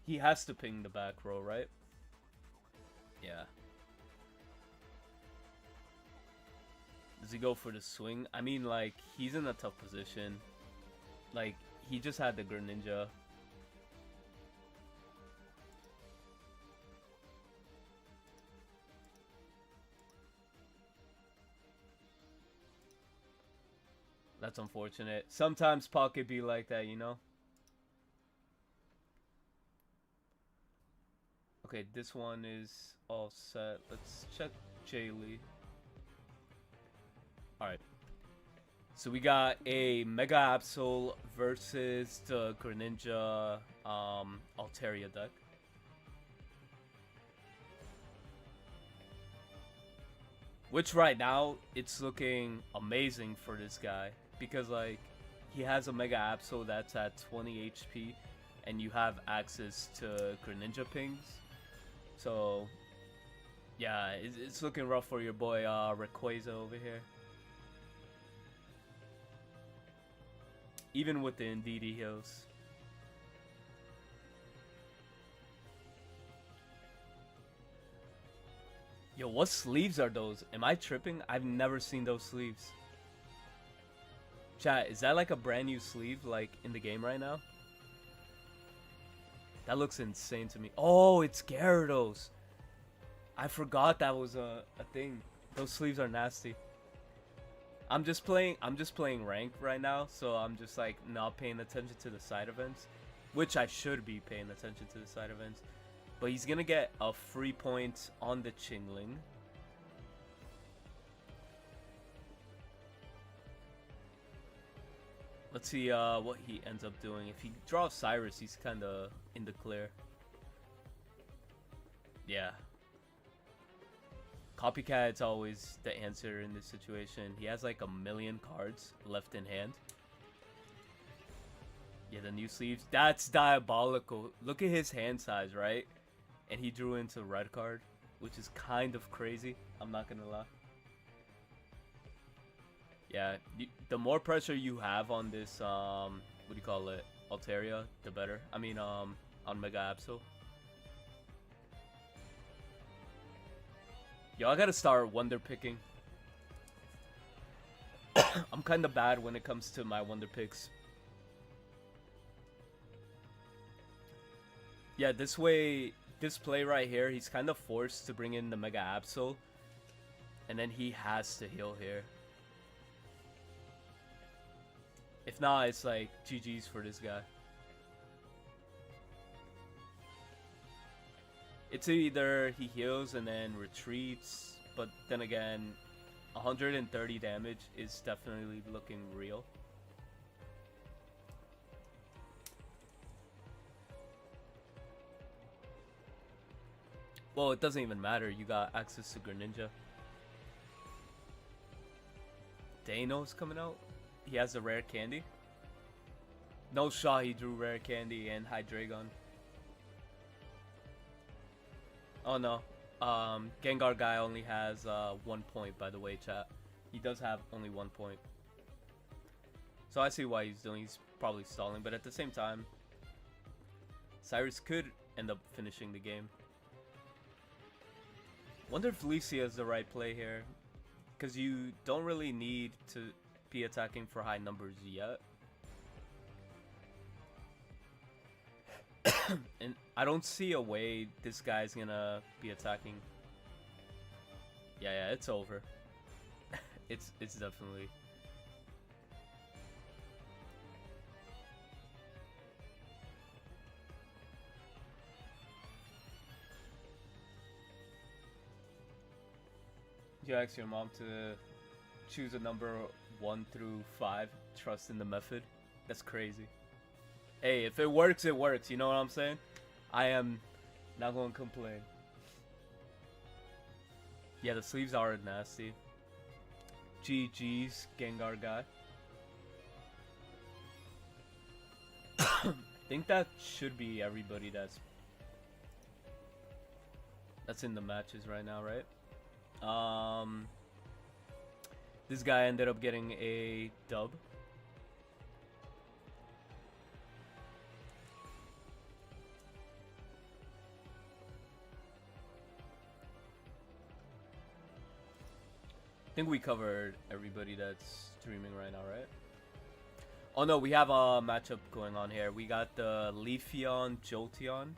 He has to ping the back row, right? Yeah. Does he go for the swing? I mean, like, he's in a tough position. Like, he just had the Greninja. That's unfortunate. Sometimes Pocket be like that, you know? Okay, this one is all set. Let's check Jaylee. Alright. So we got a Mega Absol versus the Greninja Altaria deck. Which right now, it's looking amazing for this guy. Because like, he has a Mega Absol that's at 20 HP. And you have access to Greninja pings. So, yeah, it's looking rough for your boy Rayquaza over here. Even with the Indeedee heals. Yo, what sleeves are those? Am I tripping? I've never seen those sleeves. Chat, is that like a brand new sleeve like in the game right now? That looks insane to me. Oh, it's Gyarados. I forgot that was a thing. Those sleeves are nasty. I'm just playing rank right now, so I'm just like not paying attention to the side events, which I should be paying attention to the side events. But he's gonna get a free point on the Chingling. Let's see what he ends up doing. If he draws Cyrus, he's kind of in the clear. Yeah. Copycat's always the answer in this situation. He has like 1,000,000 cards left in hand. Yeah, the new sleeves. That's diabolical. Look at his hand size, right? And he drew into red card, which is kind of crazy. I'm not gonna lie. Yeah, the more pressure you have on this, what do you call it, Altaria, the better. I mean, on Mega Absol. Yo, I gotta start wonder picking. I'm kind of bad when it comes to my wonder picks. Yeah, this way, this play right here, he's kind of forced to bring in the Mega Absol. And then he has to heal here. If not, it's like GG's for this guy. It's either he heals and then retreats, but then again, 130 damage is definitely looking real. Well, it doesn't even matter. You got access to Greninja. Dano's coming out. He has a rare candy. No shot he drew rare candy and Hydreigon. Oh no. Gengar guy only has 1 point, by the way, chat. He does have only 1 point. So I see why he's doing. He's probably stalling, but at the same time, Cyrus could end up finishing the game. Wonder if Lucia is the right play here, because you don't really need to be attacking for high numbers yet. And I don't see a way this guy's gonna be attacking. Yeah, it's over. it's definitely. You ask your mom to choose a number 1 through 5. Trust in the method. That's crazy. Hey, if it works, it works. You know what I'm saying? I am not going to complain. Yeah, the sleeves are nasty. GG's, Gengar guy. I think that should be everybody that's in the matches right now, right? This guy ended up getting a dub. I think we covered everybody that's streaming right now, right? Oh no, we have a matchup going on here. We got the Leafeon Jolteon.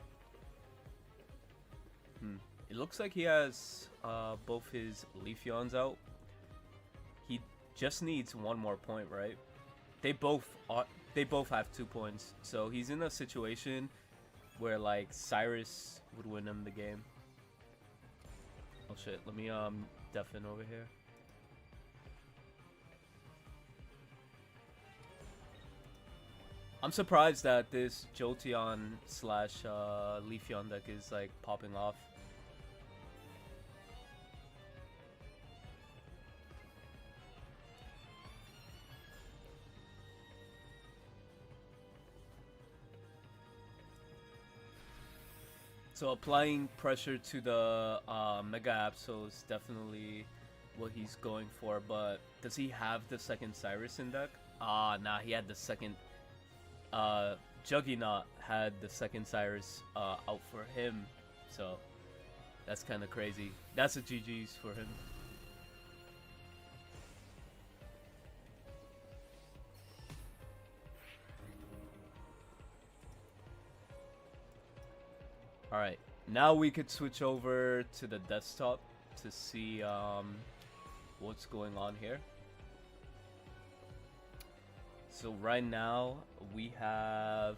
It looks like he has both his Leafeons out. He just needs 1 more point, right? They both have 2 points, so he's in a situation where like Cyrus would win him the game. Oh shit! Let me deafen over here. I'm surprised that this Jolteon slash Leafeon deck is like popping off. So applying pressure to the Mega Absol is definitely what he's going for, but does he have the second Cyrus in deck? Nah, he had the second. Juggernaut had the second Cyrus out for him, so that's kind of crazy. That's a GG's for him. Alright, now we could switch over to the desktop to see what's going on here. So right now we have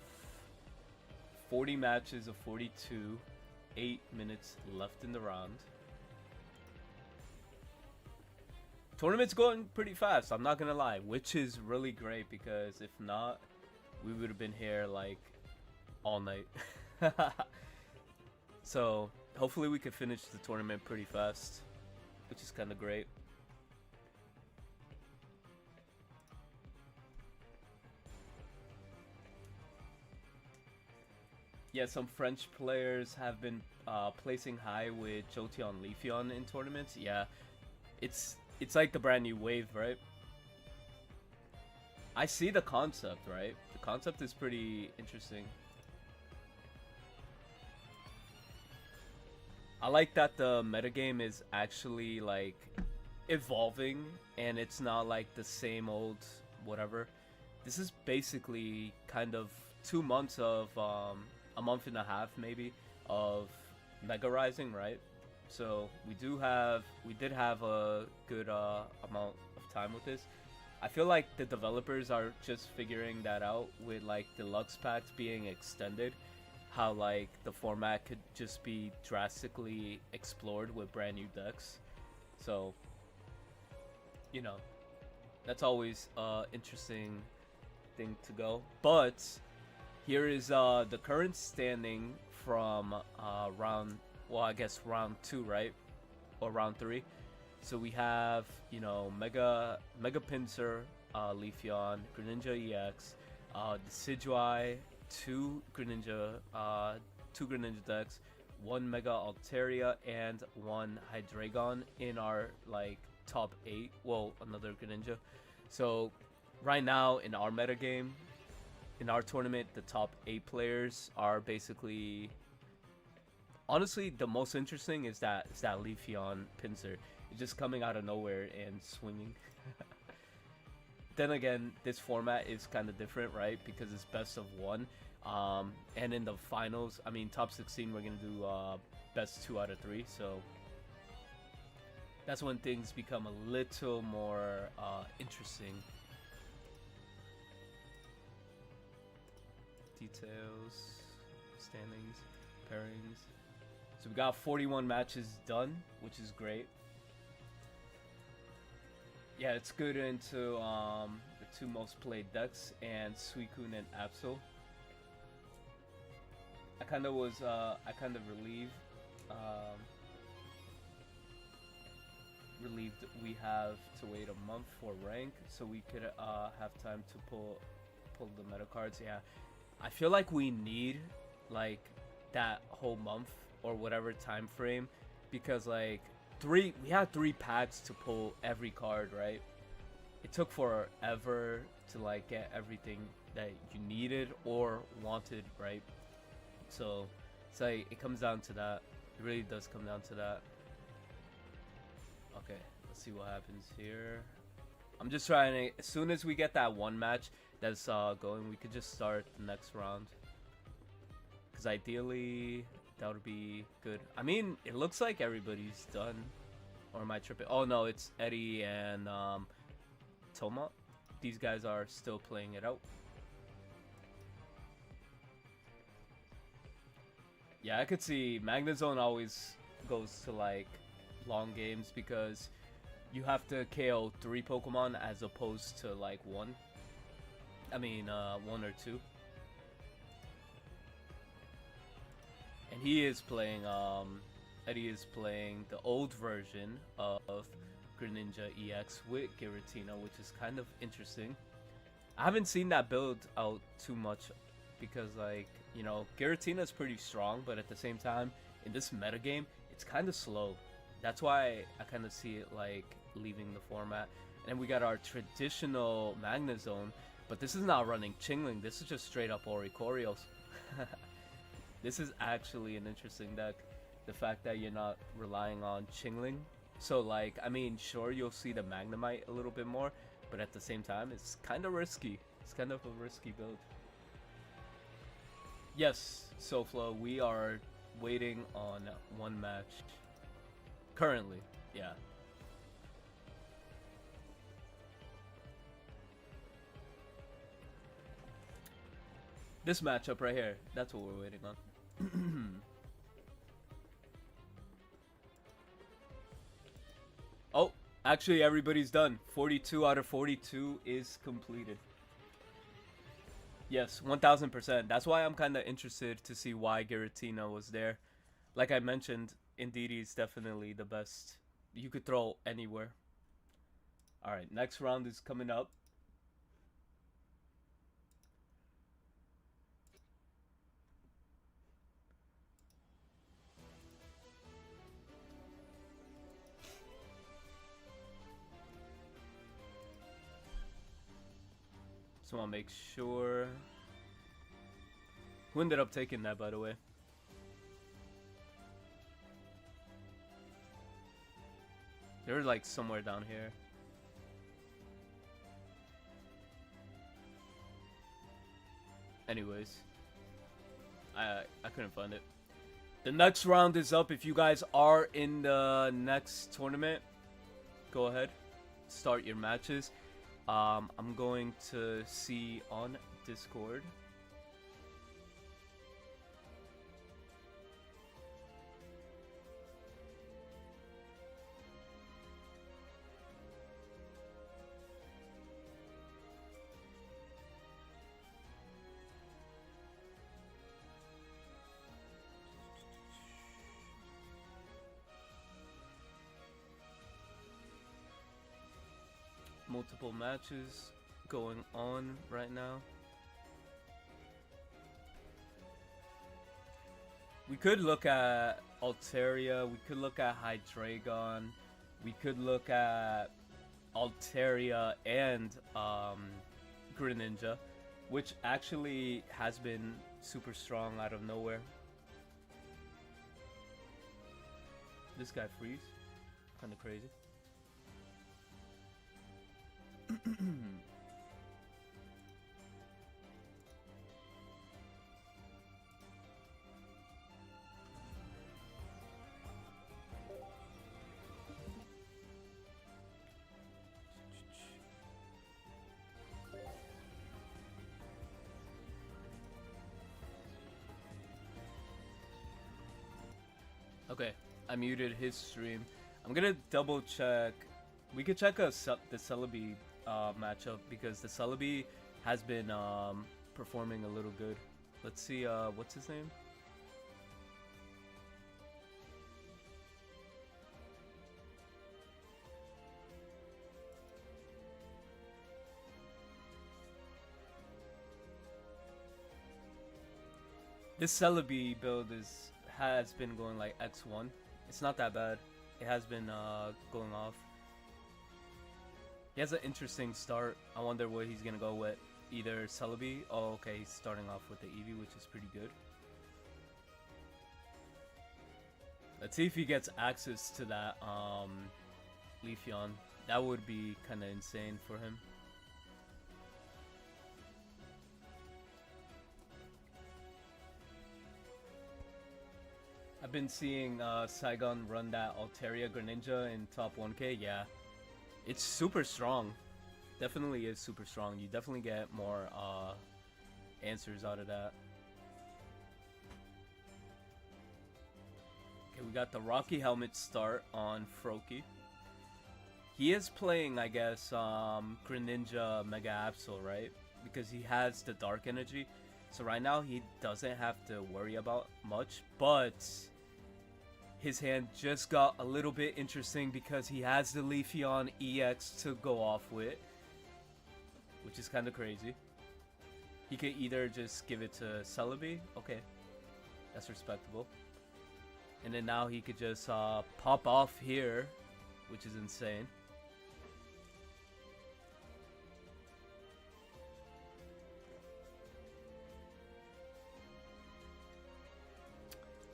40 matches of 42, 8 minutes left in the round. Tournament's going pretty fast, I'm not gonna lie, which is really great because if not, we would have been here like all night. So hopefully we can finish the tournament pretty fast, which is kind of great. Yeah, some French players have been placing high with Jolteon Leafeon in tournaments. Yeah, it's like the brand new wave, right? I see the concept, right? The concept is pretty interesting. I like that the metagame is actually like evolving and it's not like the same old whatever. This is basically kind of 2 months of a month and a half maybe of Mega Rising, right? So we did have a good amount of time with this. I feel like the developers are just figuring that out with like deluxe packs being extended. How like the format could just be drastically explored with brand new decks. So you know, that's always interesting thing to go. But here is the current standing from round, well, I guess round 2, right? Or round 3. So we have, you know, Mega Pinsir, Leafeon, Greninja EX, Decidueye, 2 Greninja decks, 1 Mega Altaria, and 1 Hydreigon in our like top 8. Well, another Greninja. So right now in our metagame, in our tournament, the top 8 players are basically, honestly, the most interesting is that Leafeon Pinsir. It's just coming out of nowhere and swinging. Then again, this format is kind of different, right? Because it's best of 1. And in the finals, I mean, top 16, we're going to do best 2 out of 3. So that's when things become a little more interesting. Details, standings, pairings. So we got 41 matches done, which is great. Yeah, it's good into the 2 most played decks, and Suicune and Absol. I kind of relieved we have to wait a month for rank, so we could have time to pull the meta cards. Yeah, I feel like we need like that whole month or whatever time frame, because like we had 3 packs to pull every card, right? It took forever to like get everything that you needed or wanted, right? So it's like it comes down to that. It really does come down to that. Okay, let's see what happens here. I'm just trying to, as soon as we get that 1 match that's going, we could just start the next round, because ideally that would be good. I mean, it looks like everybody's done. Or am I tripping? Oh no, it's Eddie and Toma. These guys are still playing it out. Yeah, I could see Magnezone always goes to like long games because you have to KO 3 Pokemon as opposed to like 1. I mean, 1 or 2. And he is playing, Eddie is playing the old version of Greninja EX with Giratina, which is kind of interesting. I haven't seen that build out too much because, like, you know, Giratina is pretty strong, but at the same time, in this metagame, it's kind of slow. That's why I kind of see it, like, leaving the format. And we got our traditional Magnezone, but this is not running Chingling. This is just straight up Oricorios. This is actually an interesting deck. The fact that you're not relying on Chingling. So, like, I mean, sure, you'll see the Magnemite a little bit more, but at the same time, it's kind of risky. It's kind of a risky build. Yes, SoFlo, we are waiting on 1 match. Currently, yeah. This matchup right here, that's what we're waiting on. Oh, actually everybody's done. 42 out of 42 is completed. Yes, 1000%. That's why I'm kind of interested to see why Giratina was there. Like I mentioned, Indeedee is definitely the best. You could throw anywhere. Alright, next round is coming up. So I'll make sure. Who ended up taking that, by the way? They're like somewhere down here. Anyways, I couldn't find it. The next round is up. If you guys are in the next tournament, go ahead, start your matches. I'm going to see on Discord. multiple matches going on right now. We could look at Altaria, we could look at Hydreigon, we could look at Altaria and Greninja, which actually has been super strong out of nowhere. This guy freeze, kind of crazy. Okay, I muted his stream. I'm gonna double check. We could check the Celebi matchup because the Celebi has been performing a little good. Let's see, what's his name? This Celebi build has been going like X1. It's not that bad. It has been going off. He has an interesting start. I wonder what he's gonna go with. Either Celebi. Oh, okay, he's starting off with the Eevee, which is pretty good. Let's see if he gets access to that Leafeon. That would be kind of insane for him. I've been seeing Saigon run that Altaria Greninja in top 1K. Yeah, it's super strong. Definitely is super strong. You definitely get more answers out of that. Okay, we got the Rocky Helmet start on Froakie. He is playing, I guess, Greninja Mega Absol, right? Because he has the Dark Energy. So right now he doesn't have to worry about much, but his hand just got a little bit interesting because he has the Leafeon EX to go off with, which is kind of crazy. He could either just give it to Celebi, okay, that's respectable. And then now he could just pop off here, which is insane.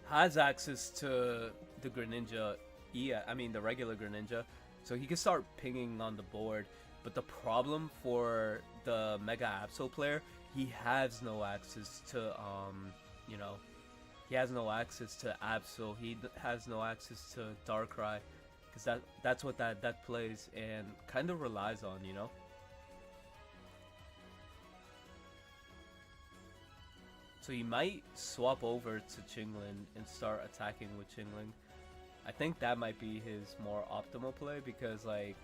Has access to the Greninja, the regular Greninja, so he can start pinging on the board. But the problem for the Mega Absol player, he has no access to, he has no access to Absol. He has no access to Darkrai, because that's what that deck plays and kind of relies on, you know. So you might swap over to Chingling and start attacking with Chingling. I think that might be his more optimal play because like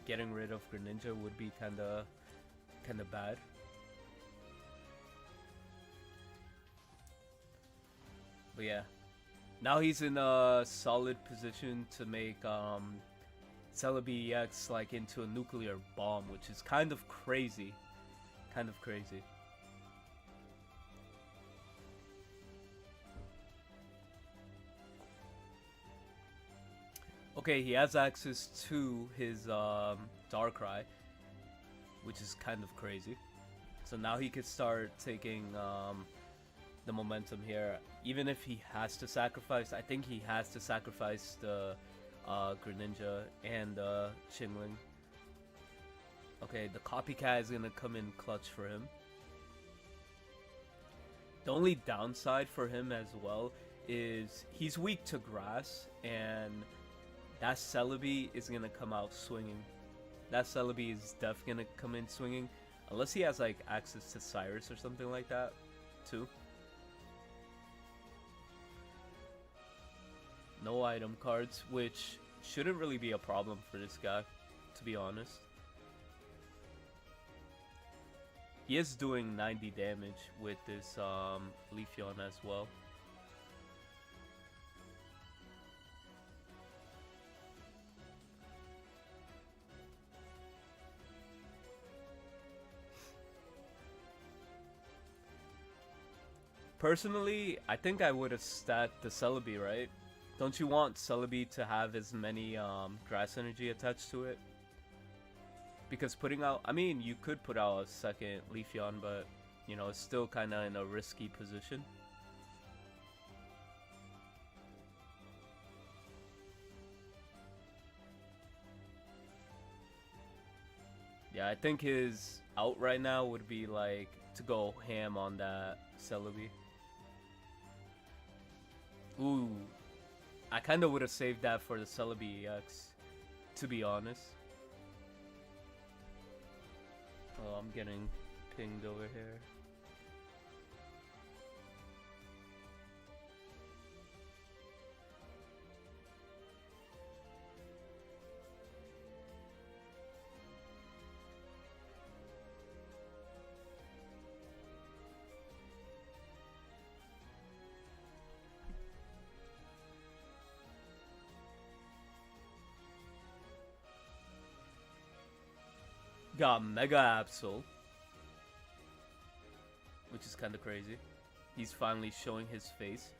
getting rid of Greninja would be kinda bad. But yeah, now he's in a solid position to make Celebi EX like into a nuclear bomb, which is kind of crazy. Kind of crazy. Okay, he has access to his Darkrai, which is kind of crazy. So now he could start taking the momentum here. Even if he has to sacrifice, I think he has to sacrifice the Greninja and Chingling. Okay, the Copycat is going to come in clutch for him. The only downside for him as well is he's weak to grass, and that Celebi is going to come out swinging. That Celebi is def going to come in swinging. Unless he has like access to Cyrus or something like that too. No item cards, which shouldn't really be a problem for this guy, to be honest. He is doing 90 damage with this Leafeon as well. personally, I think I would have stacked the Celebi, right? Don't you want Celebi to have as many grass energy attached to it? Because putting out, I mean, you could put out a second Leafeon, but you know, it's still kind of in a risky position. Yeah, I think his out right now would be like to go ham on that Celebi. Ooh, I kind of would have saved that for the Celebi EX, to be honest. Oh, I'm getting pinged over here. Got Mega Absol, which is kind of crazy. He's finally showing his face.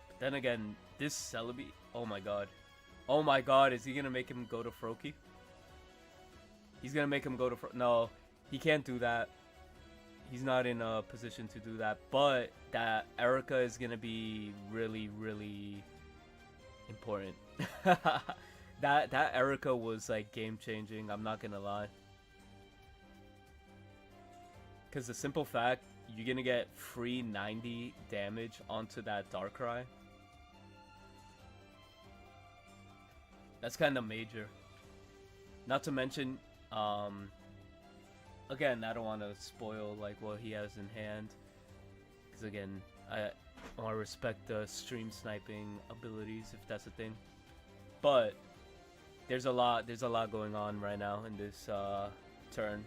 But then again, this Celebi, oh my god. Oh my god, is he gonna make him go to Froakie? He's gonna make him go to no, he can't do that. He's not in a position to do that. But that Erica is gonna be really, really important. That Erica was like game changing, I'm not gonna lie. Cause the simple fact, you're gonna get free 90 damage onto that Darkrai. That's kinda major. Not to mention, again, I don't wanna spoil like what he has in hand. Cause again, I wanna respect the stream sniping abilities if that's a thing. But there's a lot going on right now in this turn.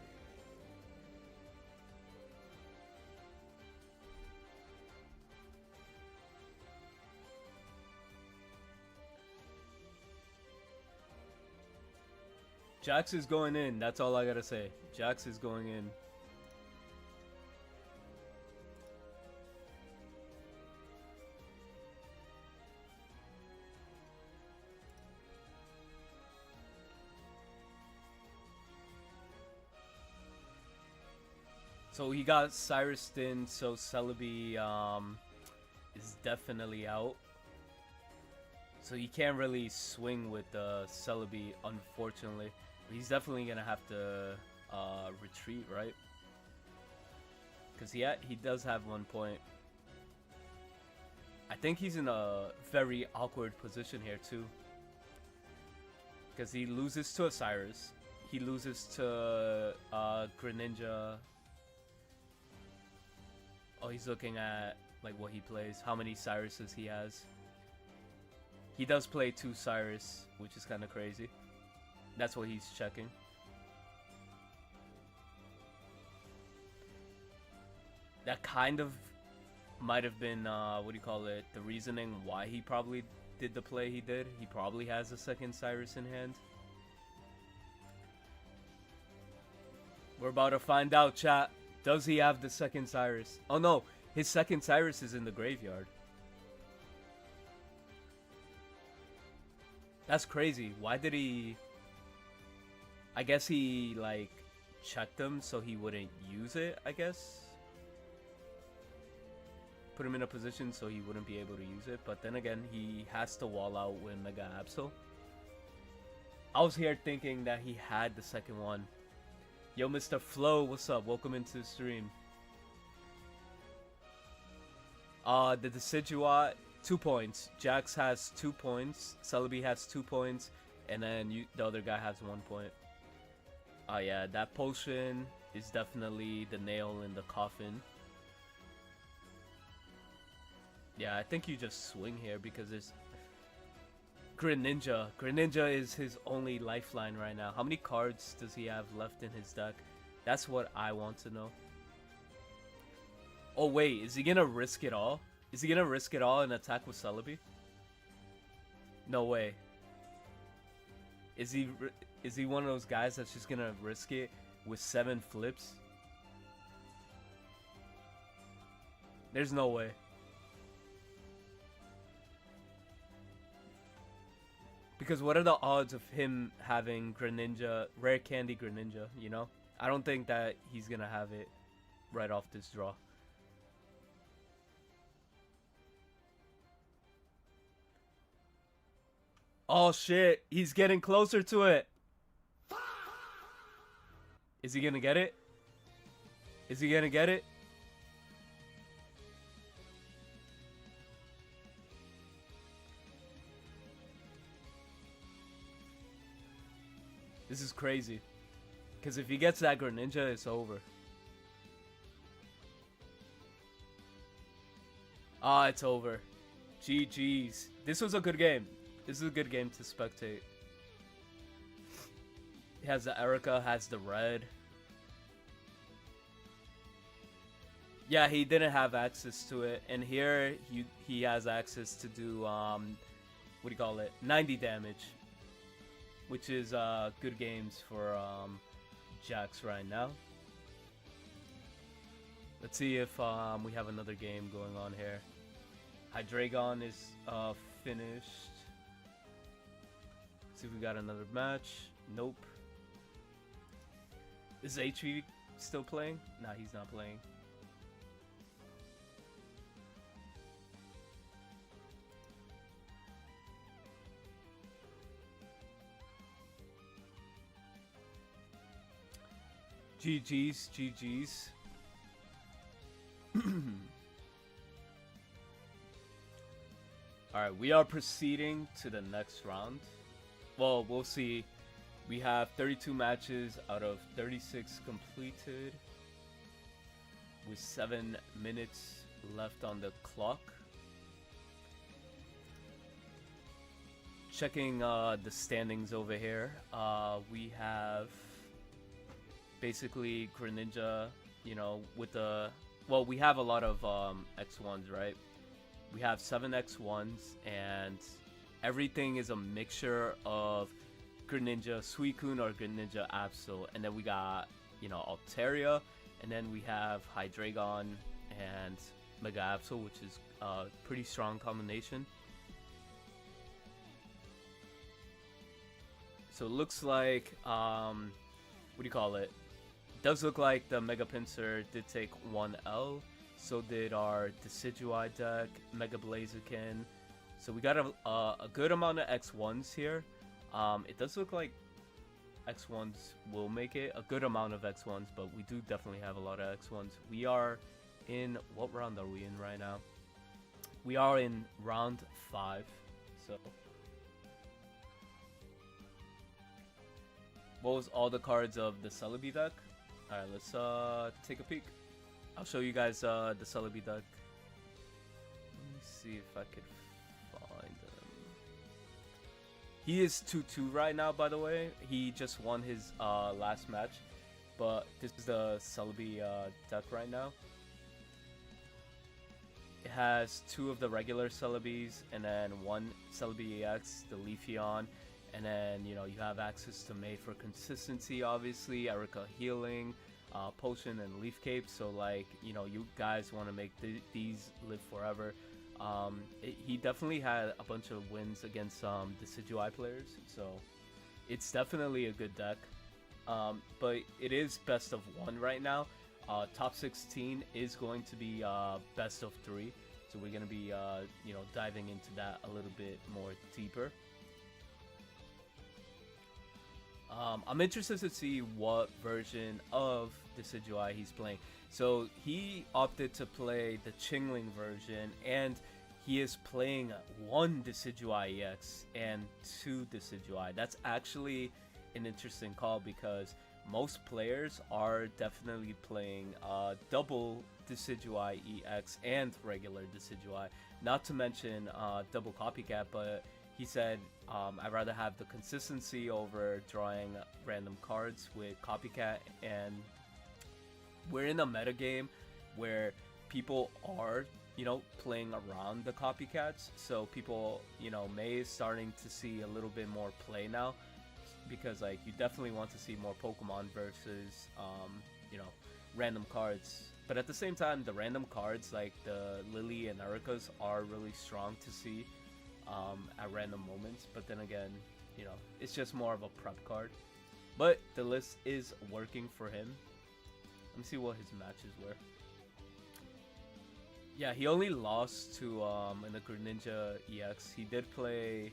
Jax is going in, that's all I gotta say. Jax is going in. So he got Cyrus in, so Celebi is definitely out. So you can't really swing with Celebi, unfortunately. But he's definitely gonna have to retreat, right? Because he does have 1 point. I think he's in a very awkward position here too. Because he loses to a Cyrus. He loses to Greninja. Oh, he's looking at like what he plays, how many Cyruses he has. He does play 2 Cyrus, which is kind of crazy. That's what he's checking. That kind of might have been, what do you call it, the reasoning why he probably did the play he did. He probably has a second Cyrus in hand. We're about to find out, chat. Does he have the second Cyrus? Oh no, his second Cyrus is in the graveyard. That's crazy. Why did he... I guess he, like, checked him so he wouldn't use it, I guess. Put him in a position so he wouldn't be able to use it. But then again, he has to wall out with Mega Absol. I was here thinking that he had the second one. Yo, Mr. Flo, what's up? Welcome into the stream. The Decidueye, 2 points. Jax has 2 points. Celebi has 2 points. And then the other guy has 1 point. Oh yeah, that potion is definitely the nail in the coffin. Yeah, I think you just swing here because there's... Greninja. Greninja is his only lifeline right now. How many cards does he have left in his deck? That's what I want to know. Oh wait, is he gonna risk it all? Is he gonna risk it all and attack with Celebi? No way. Is he one of those guys that's just gonna risk it with 7 flips? There's no way. Because what are the odds of him having Greninja, Rare Candy Greninja, you know? I don't think that he's gonna have it right off this draw. Oh shit, he's getting closer to it. Is he gonna get it? Is he gonna get it? This is crazy. Because if he gets that Greninja, it's over. Ah, it's over. GG's. This was a good game. This is a good game to spectate. He has the Erica, has the red. Yeah, he didn't have access to it. And here, he has access to do, what do you call it? 90 damage. Which is good games for Jax right now. Let's see if we have another game going on here. Hydreigon is finished. See if we got another match. Nope. Is HV still playing? Nah, he's not playing. GG's, GG's. Alright, we are proceeding to the next round. Well, we'll see. We have 32 matches out of 36 completed, with 7 minutes left on the clock. Checking the standings over here. We have basically Greninja, you know, with the... Well, we have a lot of X1s, right? We have 7 X1s, and everything is a mixture of Greninja Suicune or Greninja Absol. And then we got, you know, Altaria, and then we have Hydreigon and Mega Absol, which is a pretty strong combination. So it looks like, what do you call it? Does look like the Mega Pinsir did take 1L. So did our Decidueye deck, Mega Blaziken. So we got a good amount of X1s here. It does look like X1s will make it. A good amount of X1s, but we do definitely have a lot of X1s. We are in... What round are we in right now? We are in round 5. So... What was all the cards of the Celebi deck? Alright, let's take a peek. I'll show you guys the Celebi deck. Let me see if I could find him. He is 2-2 right now, by the way. He just won his last match. But this is the Celebi deck right now. It has 2 of the regular Celebis, and then 1 Celebi EX, the Leafeon. And then, you know, you have access to May for consistency, obviously, Erica Healing, Potion, and Leaf Cape. So, like, you know, you guys want to make these live forever. He definitely had a bunch of wins against Decidueye players. So, it's definitely a good deck. But it is best of 1 right now. Top 16 is going to be best of 3. So, we're going to be, you know, diving into that a little bit more deeper. I'm interested to see what version of Decidueye he's playing. So he opted to play the Chingling version, and he is playing 1 Decidueye EX and 2 Decidueye. That's actually an interesting call because most players are definitely playing double Decidueye EX and regular Decidueye. Not to mention double Copycat, but he said, I'd rather have the consistency over drawing random cards with Copycat, and we're in a meta game where people are, you know, playing around the Copycats, so people, you know, May is starting to see a little bit more play now, because, like, you definitely want to see more Pokemon versus, you know, random cards But at the same time, the random cards like the Lily and Erica's are really strong to see at random moments. But then again, you know, it's just more of a prep card. But the list is working for him. Let me see what his matches were. Yeah, he only lost to in the Greninja EX. He did play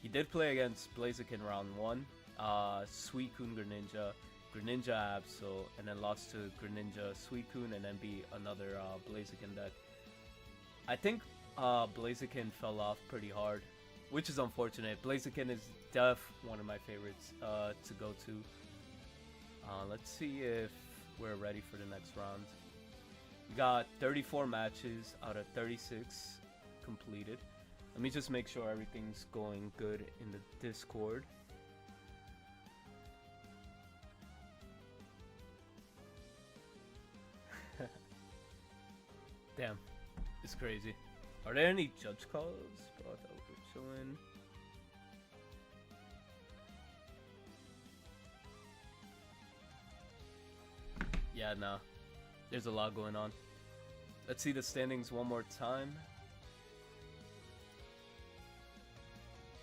against Blaziken round 1. Suicune Greninja, Greninja Absol, and then lost to Greninja Suicune, and then beat another Blaziken deck. I think Blaziken fell off pretty hard, which is unfortunate. Blaziken is one of my favorites to go to. Let's see if we're ready for the next round. We got 34 matches out of 36 completed. Let me just make sure everything's going good in the Discord. Damn, it's crazy. Are there any judge calls? Bro, I thought we were chilling. Yeah, nah. There's a lot going on. Let's see the standings one more time.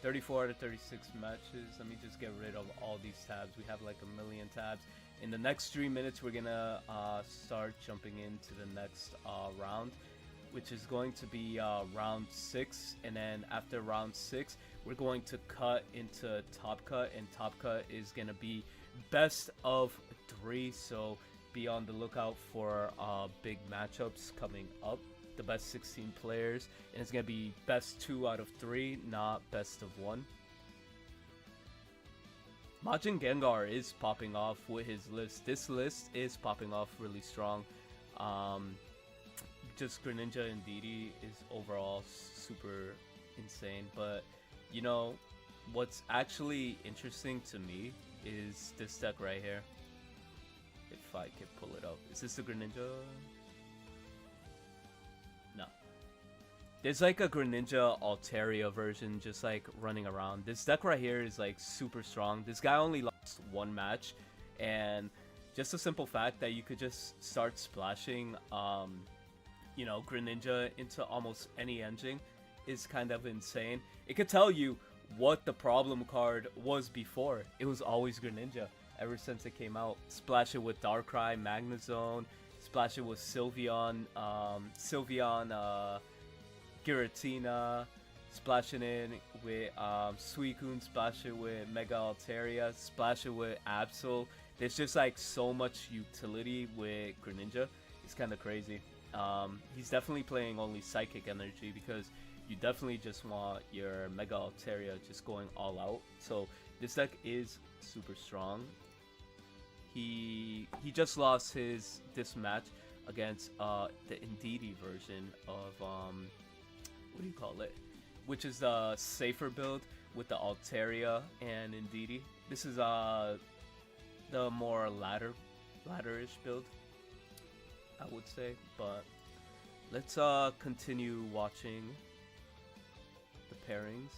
34 out of 36 matches. Let me just get rid of all these tabs. We have like a million tabs. In the next 3 minutes, we're gonna start jumping into the next round, which is going to be round 6. And then after round 6, we're going to cut into Top Cut, and Top Cut is gonna be best of 3. So be on the lookout for big matchups coming up. The best 16 players, and it's gonna be best 2 out of 3, not best of 1. Majin Gengar is popping off with his list. This list is popping off really strong. Just Greninja and Didi is overall super insane. But you know what's actually interesting to me is this deck right here. If I can pull it up, is this the Greninja? No. There's like a Greninja Altaria version just like running around. This deck right here is like super strong. This guy only lost 1 match, and just a simple fact that you could just start splashing you know, Greninja into almost any engine is kind of insane. It could tell you what the problem card was before. It was always Greninja ever since it came out. Splash it with Darkrai, Magnezone, splash it with Sylveon, Giratina, splashing in with Suicune, splash it with Mega Altaria, splash it with Absol. There's just like so much utility with Greninja. It's kind of crazy. He's definitely playing only Psychic Energy because you definitely just want your Mega Altaria just going all out. So this deck is super strong. He just lost this match against the Indeedee version of what do you call it? Which is the safer build with the Altaria and Indeedee. This is the more ladder-ish build, I would say. But let's continue watching the pairings,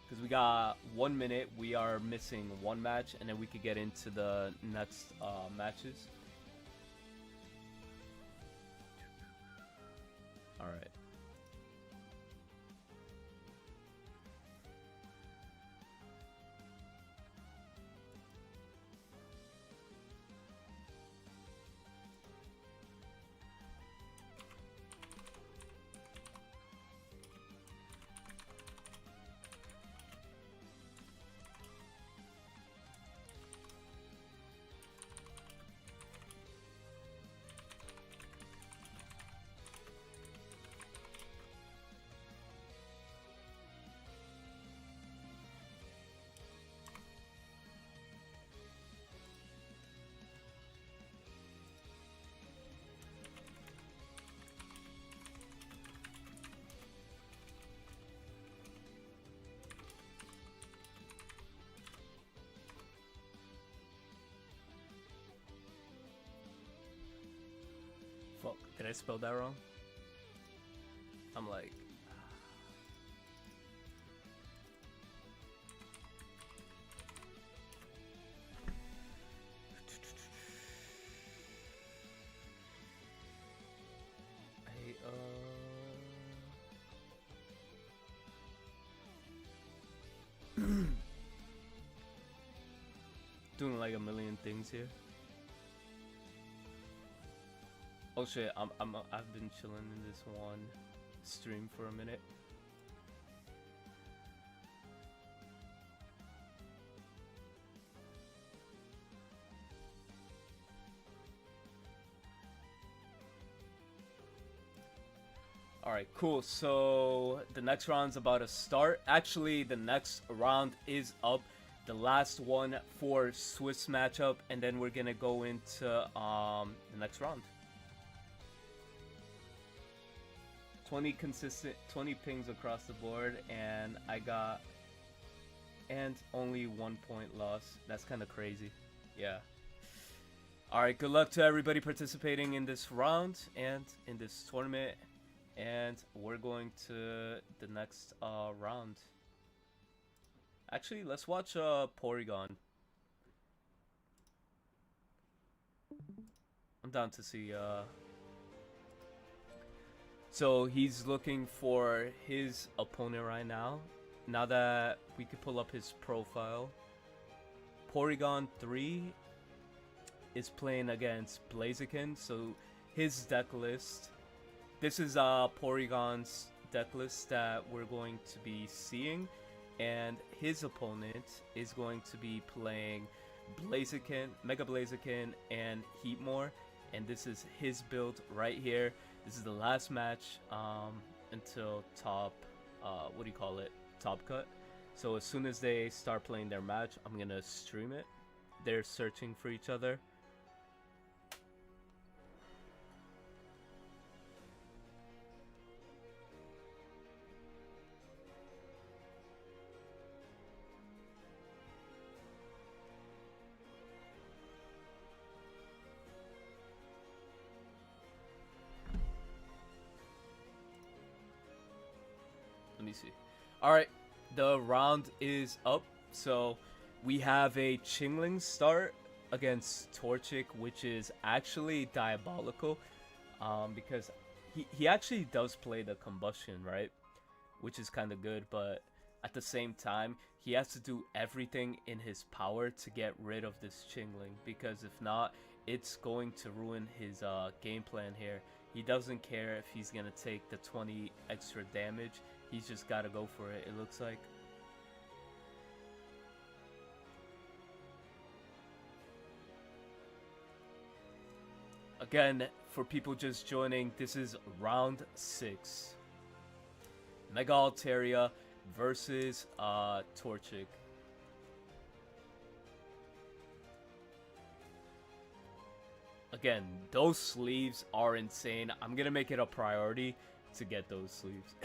because we got 1 minute. We are missing 1 match, and then we could get into the next matches. All right. Fuck, did I spell that wrong? I'm like... Doing like a million things here. Oh shit, I've been chilling in this one stream for a minute. Alright, cool. So the next round's about to start. Actually, the next round is up. The last one for Swiss matchup, and then we're gonna go into the next round. 20 consistent, 20 pings across the board, and and only 1 point loss. That's kind of crazy. Yeah. Alright, good luck to everybody participating in this round and in this tournament. And we're going to the next round. Actually, let's watch Porygon. I'm down to see. So he's looking for his opponent right now. Now that we could pull up his profile, Porygon 3 is playing against Blaziken. So his deck list. This is Porygon's deck list that we're going to be seeing, and his opponent is going to be playing Blaziken, Mega Blaziken, and Heatmore, and this is his build right here. This is the last match until top, top cut. So as soon as they start playing their match, I'm gonna stream it. They're searching for each other. Let me see. Alright, the round is up. So we have a Chingling start against Torchic, which is actually diabolical. Because he actually does play the combustion, right? Which is kind of good, but at the same time, he has to do everything in his power to get rid of this Chingling. Because if not, it's going to ruin his game plan here. He doesn't care if he's going to take the 20 extra damage. He's just got to go for it, it looks like. Again, for people just joining, this is round 6. Mega Altaria versus Torchic. Again, those sleeves are insane. I'm gonna make it a priority to get those sleeves.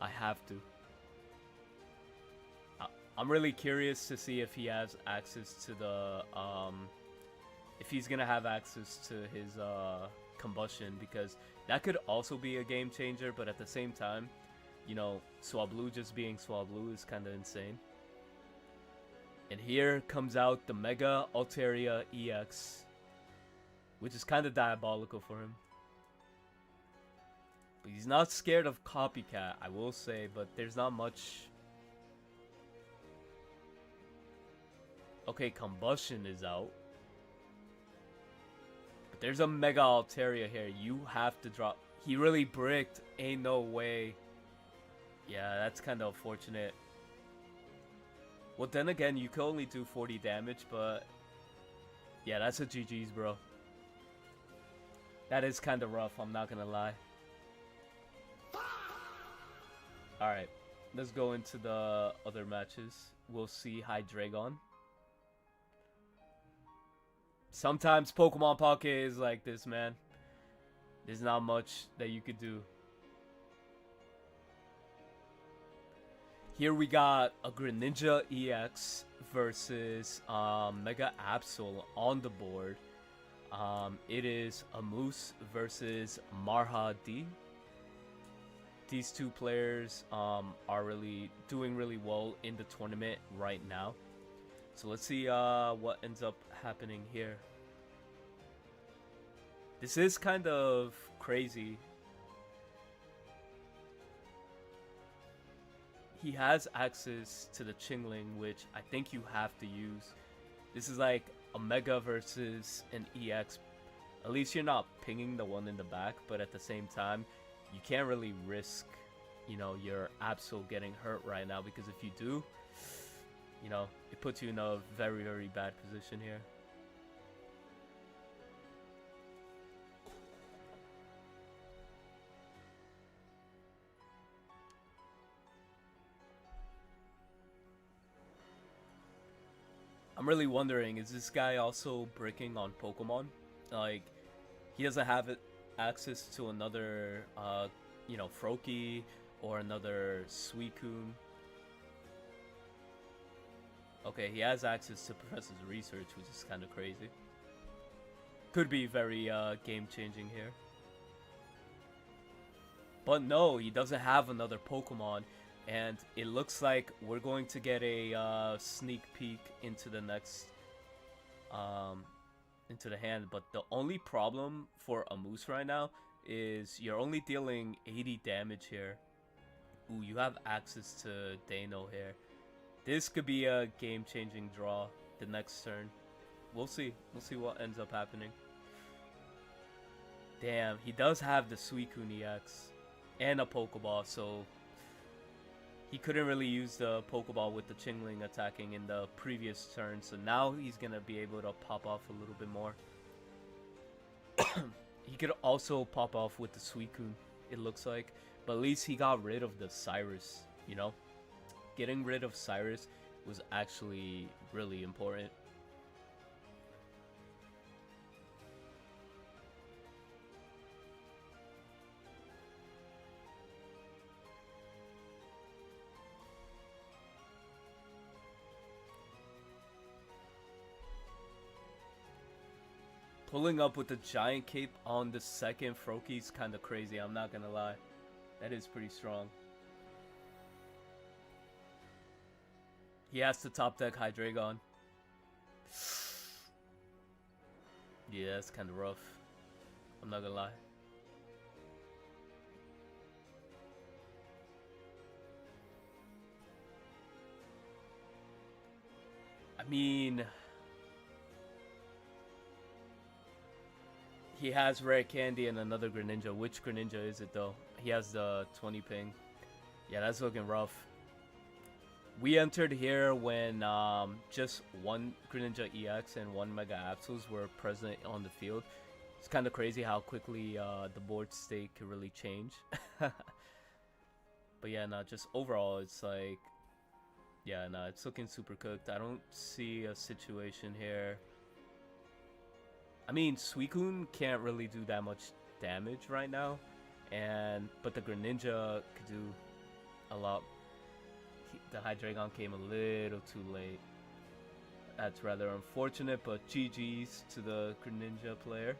I have to. I'm really curious to see if he has access to the if he's gonna have access to his combustion, because that could also be a game changer, but at the same time, you know, Swablu just being Swablu is kind of insane. And here comes out the Mega Altaria EX, which is kind of diabolical for him. But he's not scared of Copycat, I will say, but there's not much. Okay, Combustion is out. But there's a Mega Altaria here. You have to drop. He really bricked. Ain't no way. Yeah, that's kind of unfortunate. Well, then again, you can only do 40 damage, but yeah, that's a GG's, bro. That is kind of rough, I'm not gonna lie. Alright, let's go into the other matches. We'll see Hydreigon. Sometimes Pokemon Pocket is like this, man. There's not much that you could do. Here we got a Greninja EX versus Mega Absol on the board. It is a Moose versus Marha D. These two players are really doing really well in the tournament right now. So let's see what ends up happening here. This is kind of crazy. He has access to the Chingling, which I think you have to use. This is like a Mega versus an EX. At least you're not pinging the one in the back, but at the same time, you can't really risk, your Absol getting hurt right now, because if you do, it puts you in a very, very bad position here. I'm really wondering, is this guy also bricking on Pokemon? Like, he doesn't have access to another, Froakie or another Suicune. Okay, he has access to Professor's Research, which is kind of crazy. Could be very game-changing here. But no, he doesn't have another Pokemon. And it looks like we're going to get a sneak peek into the next, into the hand. But the only problem for a Moose right now is you're only dealing 80 damage here. Ooh, you have access to Dano here. This could be a game-changing draw the next turn. We'll see. We'll see what ends up happening. Damn, he does have the Suicune EX and a Pokeball, so he couldn't really use the Pokeball with the Chingling attacking in the previous turn, so now he's going to be able to pop off a little bit more. He could also pop off with the Suicune, it looks like. But at least he got rid of the Cyrus, Getting rid of Cyrus was actually really important. Pulling up with the Giant Cape on the second Froakie is kind of crazy, I'm not gonna lie. That is pretty strong. He has to top deck Hydreigon. Yeah, that's kind of rough. I'm not gonna lie. I mean, he has Rare Candy and another Greninja. Which Greninja is it though? He has the 20 ping. Yeah, that's looking rough. We entered here when just one Greninja EX and one Mega Absols were present on the field. It's kind of crazy how quickly the board state can really change. But yeah, no, just overall, it's like, yeah, no, it's looking super cooked. I don't see a situation here. I mean, Suicune can't really do that much damage right now, but the Greninja could do a lot. The Hydreigon came a little too late. That's rather unfortunate, but GG's to the Greninja player.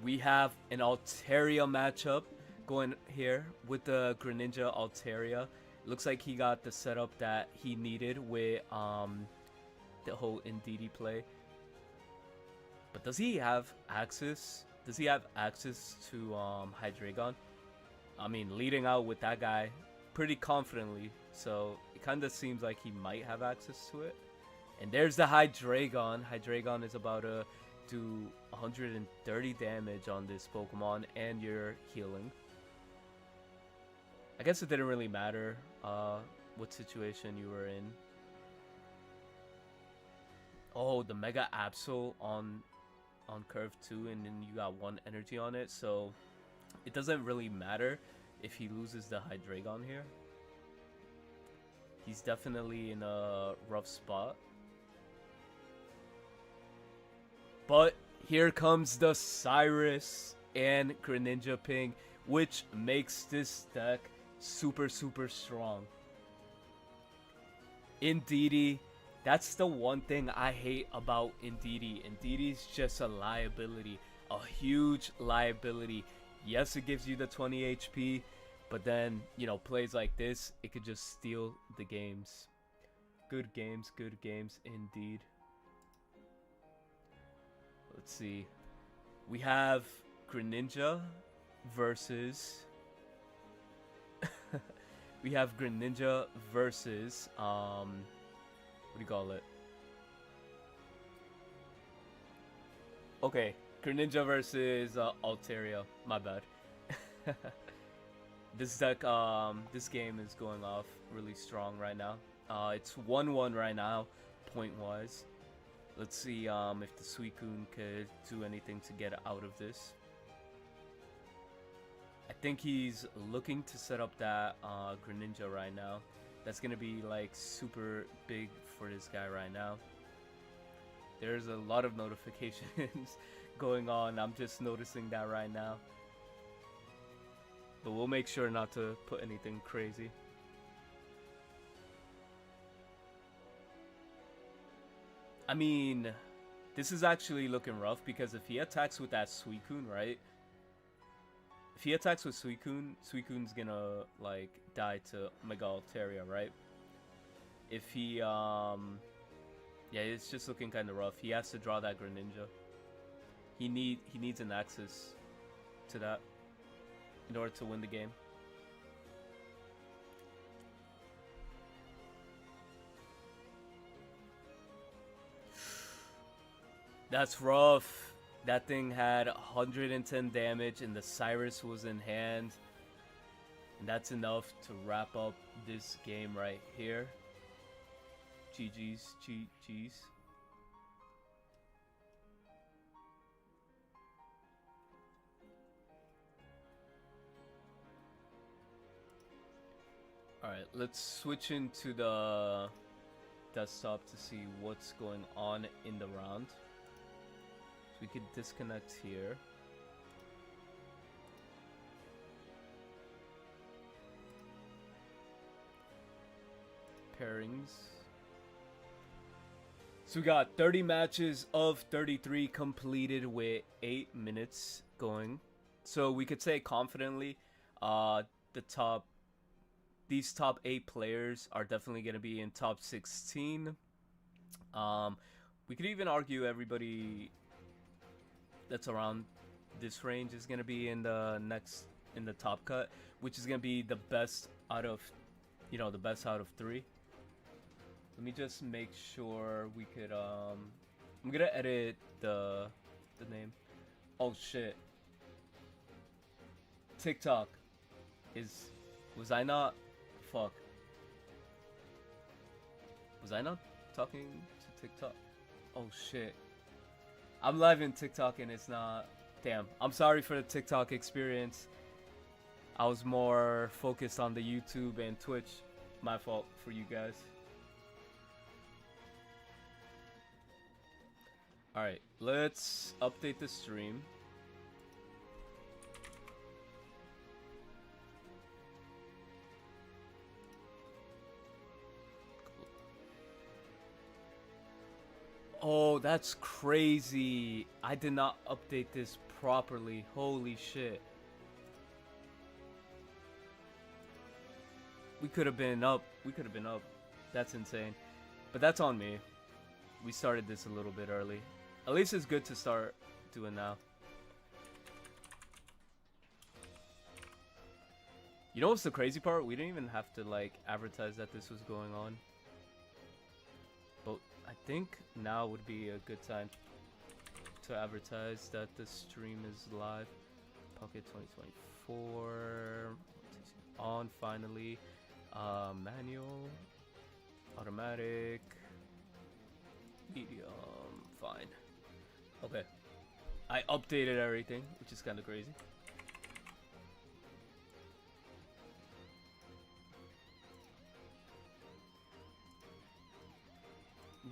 We have an Altaria matchup going here with the Greninja Altaria. Looks like he got the setup that he needed with the whole Indeedee play. But does he have access? Does he have access to Hydreigon? I mean, leading out with that guy pretty confidently, so it kind of seems like he might have access to it. And there's the Hydreigon. Hydreigon is about to do 130 damage on this Pokemon, and you're healing. I guess it didn't really matter what situation you were in. Oh, the Mega Absol on curve 2, and then you got 1 energy on it, so it doesn't really matter if he loses the Hydreigon here. He's definitely in a rough spot. But here comes the Cyrus and Greninja Ping, which makes this deck super, super strong. Indeedee, that's the one thing I hate about Indeedee. Indeedee's just a liability, a huge liability. Yes, it gives you the 20 HP, but then, plays like this, it could just steal the games. Good games indeed. Let's see. We have Greninja versus... we have Greninja versus, what do you call it? Okay, Greninja versus Altaria. My bad. This deck, this game is going off really strong right now. It's 1-1 right now, point-wise. Let's see if the Suicune could do anything to get out of this. I think he's looking to set up that Greninja right now. That's gonna be like super big for this guy right now. There's a lot of notifications going on. I'm just noticing that right now. But we'll make sure not to put anything crazy. I mean, this is actually looking rough because if he attacks with that Suicune, right? If he attacks with Suicune, Suicune's gonna like die to Mega Altaria, right? If he yeah, it's just looking kind of rough. He has to draw that Greninja. He needs an access to that in order to win the game. That's rough. That thing had 110 damage and the Cyrus was in hand. And that's enough to wrap up this game right here. GG's, GG's. Alright, let's switch into the desktop to see what's going on in the round. So we could disconnect here. Pairings. So we got 30 matches of 33 completed with 8 minutes going. So we could say confidently, these top 8 players are definitely going to be in top 16. We could even argue everybody that's around this range is going to be in the top cut, which is going to be the best out of, the best out of 3. Let me just make sure we could, I'm going to edit the name. Oh shit. TikTok was I not? Fuck. Was I not talking to TikTok? Oh shit. I'm live in TikTok and it's not. Damn. I'm sorry for the TikTok experience. I was more focused on the YouTube and Twitch. My fault for you guys. Alright, let's update the stream. Oh, that's crazy. I did not update this properly. Holy shit. We could have been up. That's insane. But that's on me. We started this a little bit early. At least it's good to start doing now. You know what's the crazy part? We didn't even have to like advertise that this was going on. But I think now would be a good time to advertise that the stream is live. Pocket 2024 on finally. Manual, automatic, medium, fine. Okay, I updated everything, which is kind of crazy.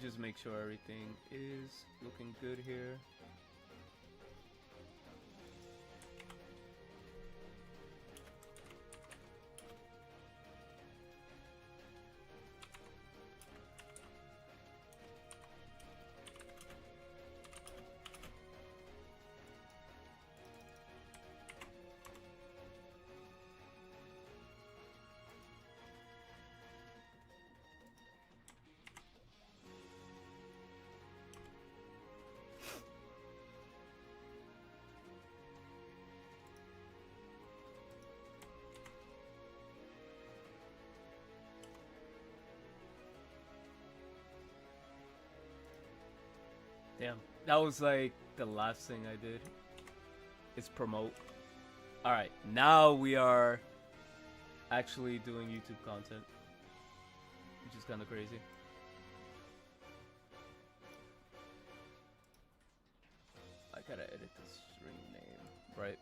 Just make sure everything is looking good here. Damn, that was like the last thing I did is promote. Alright, now we are actually doing YouTube content, which is kind of crazy. I gotta edit the string name, right?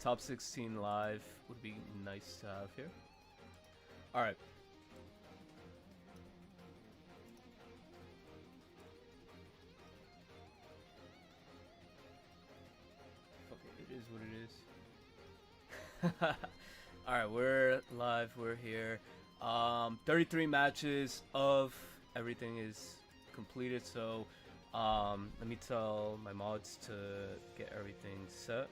Top 16 live would be nice to have here. Alright. Okay, it is what it is. Alright, we're live, we're here. 33 matches of everything is completed, so let me tell my mods to get everything set.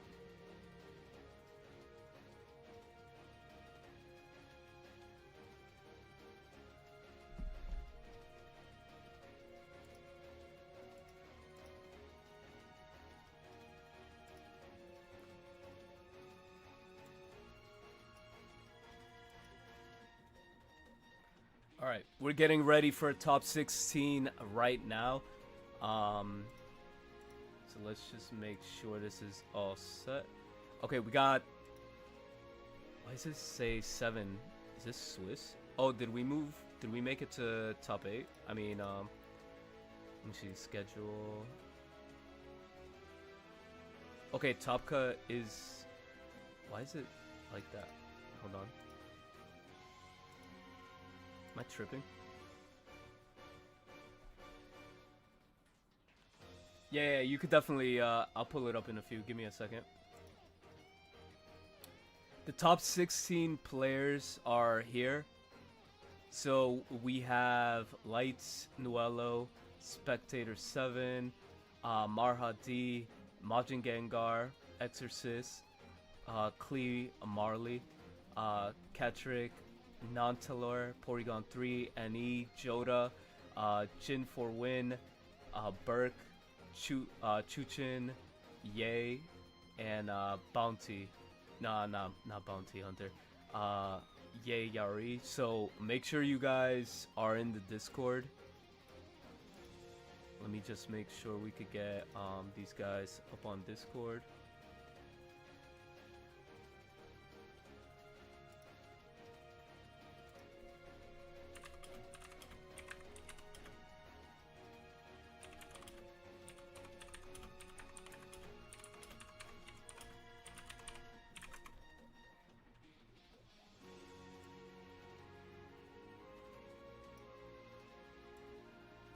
Alright, we're getting ready for top 16 right now. So let's just make sure this is all set. Okay, we got... Why does this say 7? Is this Swiss? Oh, did we move? Did we make it to top 8? I mean, let me see, schedule... Okay, top cut is... Why is it like that? Hold on. Am I tripping? Yeah, you could definitely, I'll pull it up in a few. Give me a second. The top 16 players are here. So we have Lights, Nuelo, Spectator 7, Marha D, Majin Gengar, Exorcist, Klee Marley, Catrick, Nantalor, Porygon 3, NE, Joda, Jin for Win, Burke, Chuchin, Yay, and Bounty. Not Bounty Hunter. Yay Yari. So make sure you guys are in the Discord. Let me just make sure we could get these guys up on Discord.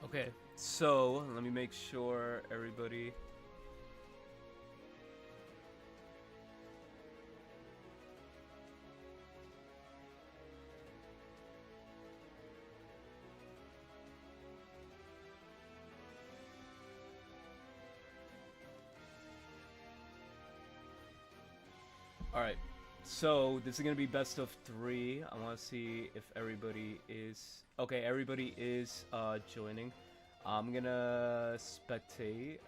Okay, so let me make sure everybody... Alright, so this is going to be best of 3. I want to see if everybody is... Okay, everybody is joining. I'm going to spectate.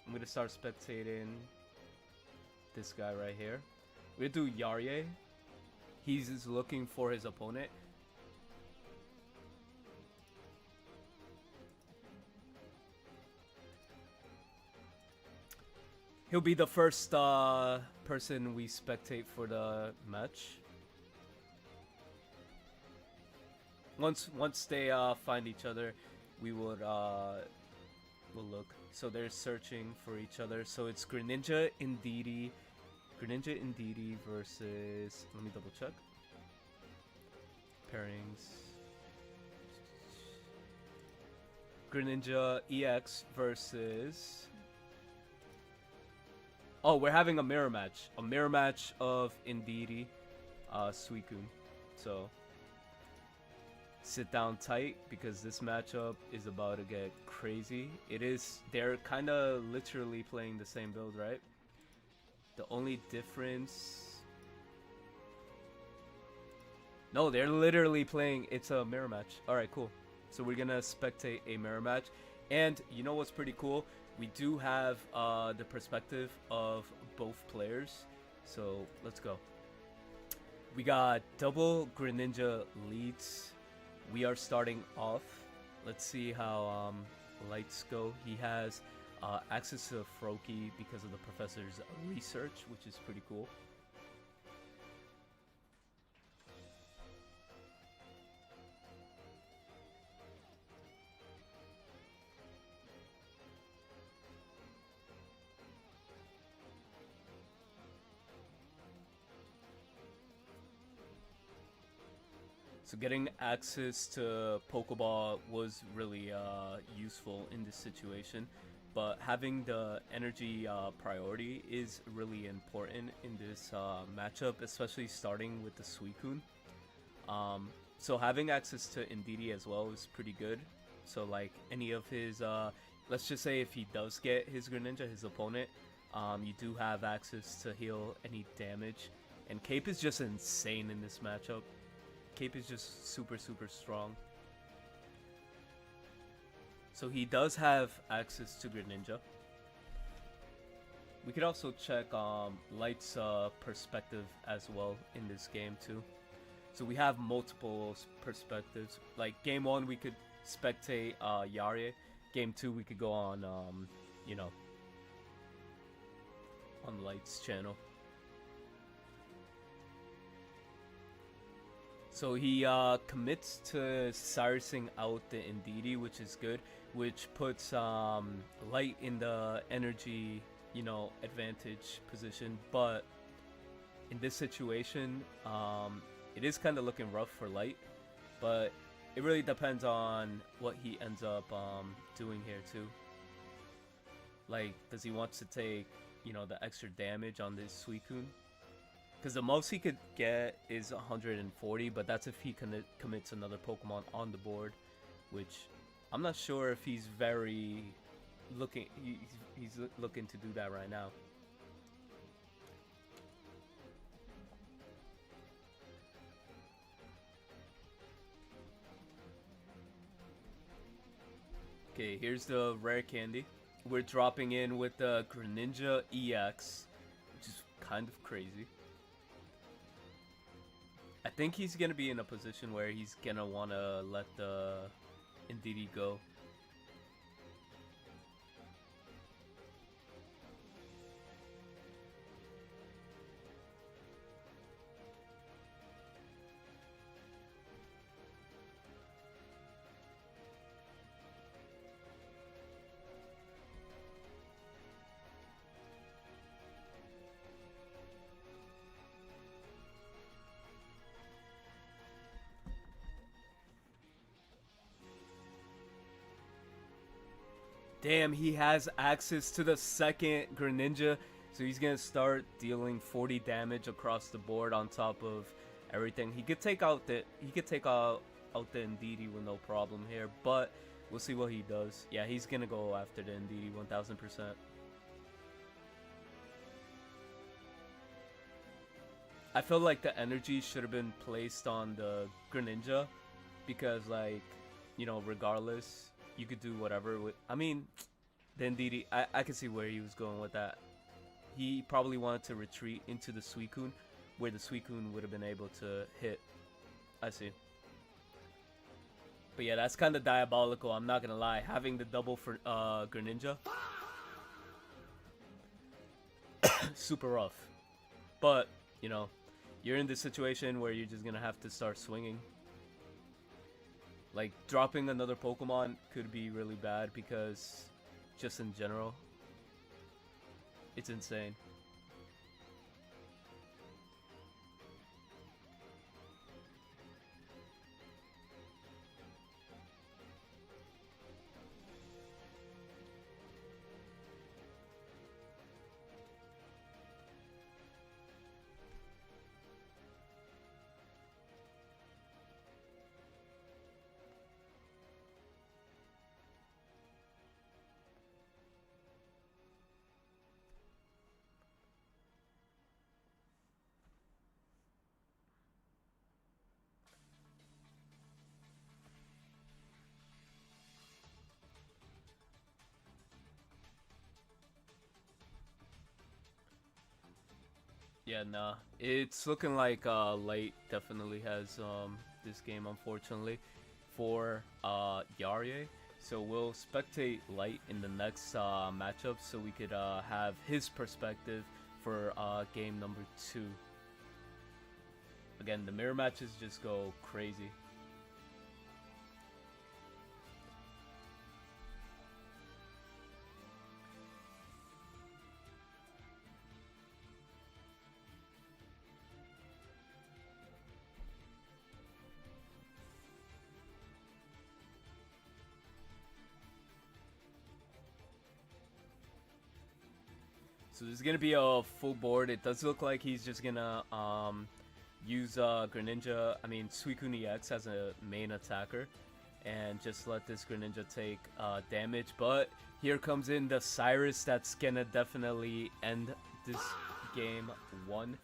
I'm going to start spectating this guy right here. We're going to do Yarye. He's just looking for his opponent. He'll be the first person we spectate for the match. Once they find each other, we would we'll look. So they're searching for each other. So it's Greninja Indeedee versus, let me double check. Pairings. Greninja EX versus... Oh, we're having a mirror match. A mirror match of Indeedee, Suicune. So, sit down tight because this matchup is about to get crazy. It is, they're kind of literally playing the same build, right? The only difference... No, they're literally playing, it's a mirror match. Alright, cool. So we're gonna spectate a mirror match. And you know what's pretty cool? We do have the perspective of both players. So let's go. We got double Greninja leads. We are starting off. Let's see how lights go. He has access to Froakie because of the professor's research, which is pretty cool. So getting access to Pokeball was really useful in this situation, but having the energy priority is really important in this matchup, especially starting with the Suicune. So having access to Indeedee as well is pretty good. So like any of his, let's just say if he does get his Greninja, his opponent, you do have access to heal any damage. And Cape is just insane in this matchup. Cape is just super strong. So he does have access to Greninja. We could also check Light's perspective as well in this game too. So we have multiple perspectives. Like game 1 we could spectate Yari. Game 2 we could go on you know, on Light's channel. So he commits to Cyrusing out the Indeedee, which is good, which puts Light in the energy, you know, advantage position. But in this situation, it is kind of looking rough for Light, but it really depends on what he ends up doing here too. Like, does he want to take, you know, the extra damage on this Suicune? Because the most he could get is 140, but that's if he commits another Pokemon on the board, which I'm not sure if he's very looking. He's looking to do that right now. Okay, here's the rare candy. We're dropping in with the Greninja EX, which is kind of crazy. I think he's gonna be in a position where he's gonna wanna let the Indeedee go. Damn, he has access to the second Greninja, so he's gonna start dealing 40 damage across the board on top of everything. He could take out the Indeedee with no problem here, but we'll see what he does. Yeah, he's gonna go after the Indeedee 1000%. I feel like the energy should have been placed on the Greninja because, like, you know, regardless, you could do whatever with. I mean, the Indeedee, I can see where he was going with that. He probably wanted to retreat into the Suicune, where the Suicune would have been able to hit. I see. But yeah, that's kind of diabolical, I'm not gonna lie. Having the double for Greninja. Super rough. But, you know, you're in this situation where you're just gonna have to start swinging. Like, dropping another Pokemon could be really bad because, just in general, it's insane. Yeah, nah. It's looking like Light definitely has this game, unfortunately, for Yarye. So we'll spectate Light in the next matchup so we could have his perspective for game number 2. Again, the mirror matches just go crazy. So there's gonna be a full board. It does look like he's just gonna use Greninja, I mean Suicune EX as a main attacker, and just let this Greninja take damage. But here comes in the Cyrus that's gonna definitely end this game 1.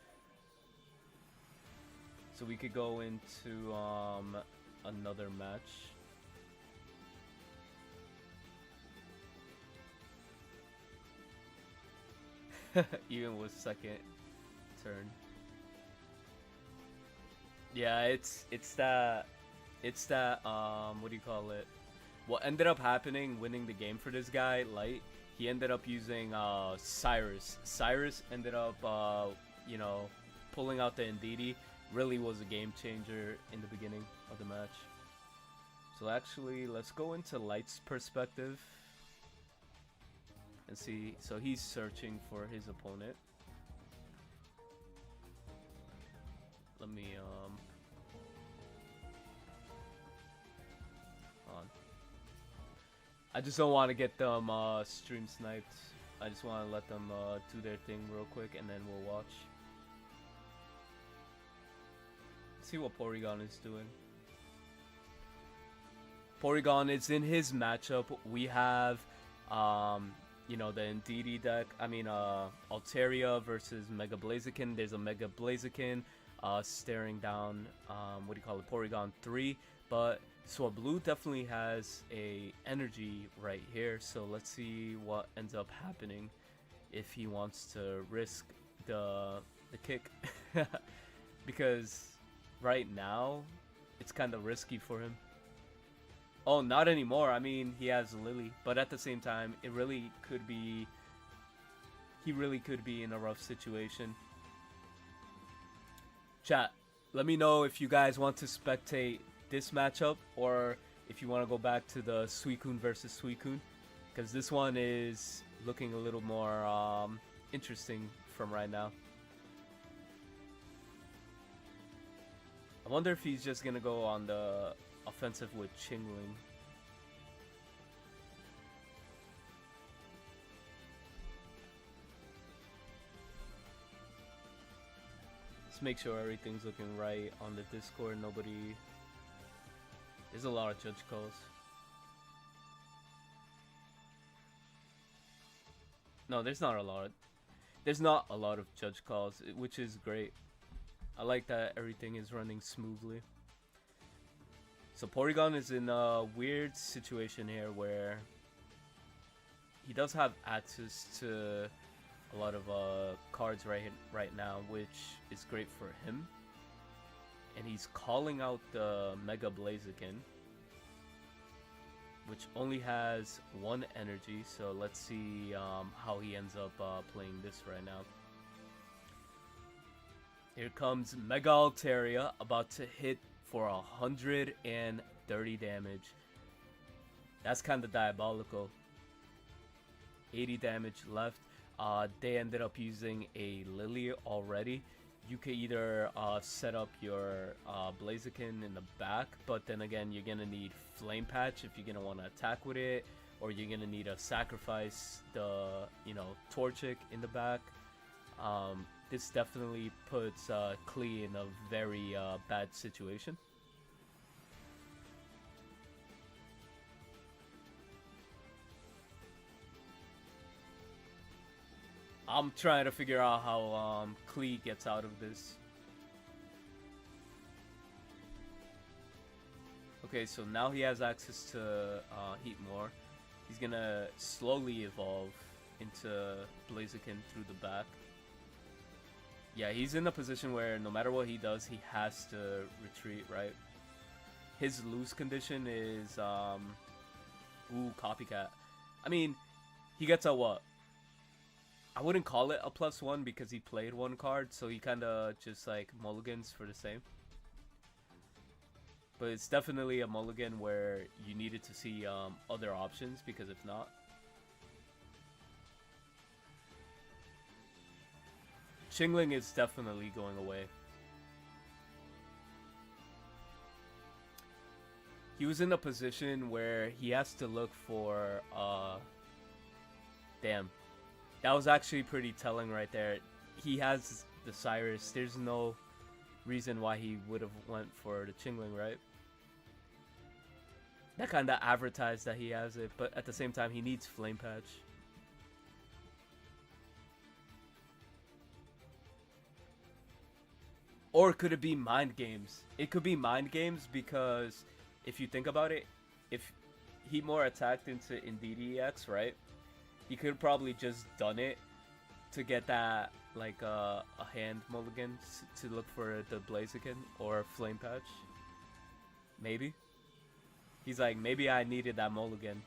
So we could go into another match. Even with second turn. Yeah, it's that what do you call it? What ended up happening, winning the game for this guy, Light, he ended up using Cyrus. Cyrus ended up you know, pulling out the Indeedee. Really was a game changer in the beginning of the match. So actually, let's go into Light's perspective and see. So he's searching for his opponent. Let me on. I just don't want to get them stream sniped. I just want to let them do their thing real quick, and then we'll watch. See what Porygon is doing. Porygon is in his matchup. We have, you know, the Indeedee deck. I mean, Altaria versus Mega Blaziken. There's a Mega Blaziken staring down, what do you call it, Porygon 3. But Swablu definitely has a energy right here. So let's see what ends up happening if he wants to risk the kick. Because right now, it's kind of risky for him. Oh, not anymore. I mean, he has Lily, but at the same time, it really could be. He really could be in a rough situation. Chat, let me know if you guys want to spectate this matchup or if you want to go back to the Suicune versus Suicune, because this one is looking a little more interesting from right now. I wonder if he's just gonna go on the offensive with Chingling. Let's make sure everything's looking right on the Discord. Nobody. There's a lot of judge calls. No, there's not a lot. There's not a lot of judge calls, which is great. I like that everything is running smoothly. So Porygon is in a weird situation here where he does have access to a lot of cards right now, which is great for him. And he's calling out the Mega Blaziken, which only has 1 energy. So let's see how he ends up playing this right now. Here comes Mega Altaria, about to hit for 130 damage. That's kind of diabolical. 80 damage left. They ended up using a Lily already. You could either set up your Blaziken in the back, but then again, you're gonna need Flame Patch if you're gonna want to attack with it, or you're gonna need to sacrifice the, you know, Torchic in the back. This definitely puts Klee in a very bad situation. I'm trying to figure out how Klee gets out of this. Okay, so now he has access to Heatmore. He's gonna slowly evolve into Blaziken through the back. Yeah, he's in a position where no matter what he does, he has to retreat, right? His lose condition is ooh, copycat. I mean, he gets a what? I wouldn't call it a +1 because he played one card, so he kind of just like mulligans for the same. But it's definitely a mulligan where you needed to see other options, because if not, Chingling is definitely going away. He was in a position where he has to look for damn. That was actually pretty telling right there. He has the Cyrus. There's no reason why he would have went for the Chingling, right? That kind of advertised that he has it, but at the same time, he needs Flame Patch. Or could it be mind games? It could be mind games because if you think about it, if he more attacked into Indeedee EX, right? He could probably just done it to get that like a hand mulligan to look for the Blaziken or Flame Patch. Maybe. He's like, maybe I needed that mulligan.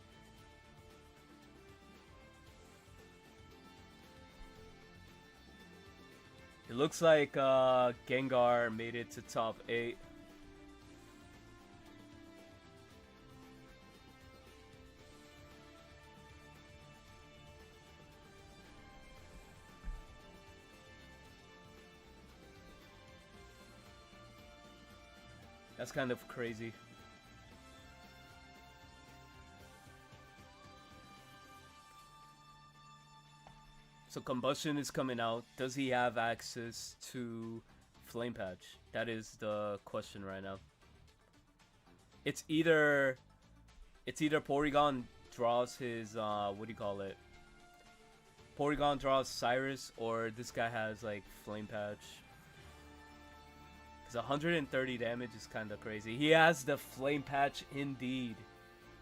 It looks like Gengar made it to top 8. That's kind of crazy. So Combustion is coming out. Does he have access to Flame Patch? That is the question right now. It's either Porygon draws his what do you call it? Porygon draws Cyrus, or this guy has like Flame Patch. 130 damage is kind of crazy. He has the Flame Patch indeed,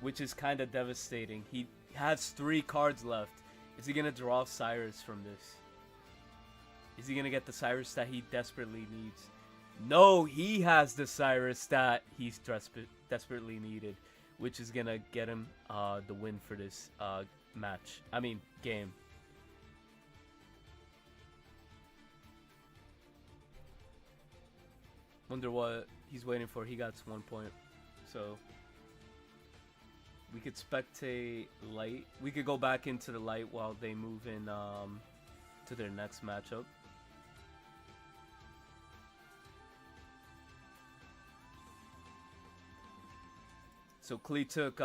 which is kind of devastating. He has 3 cards left. Is he gonna draw Cyrus from this? Is he gonna get the Cyrus that he desperately needs? No, he has the Cyrus that he's desperately needed, which is gonna get him the win for this match. I mean, game. Wonder what he's waiting for. He got 1 point. So we could spectate light. We could go back into the light while they move in to their next matchup. So Klee took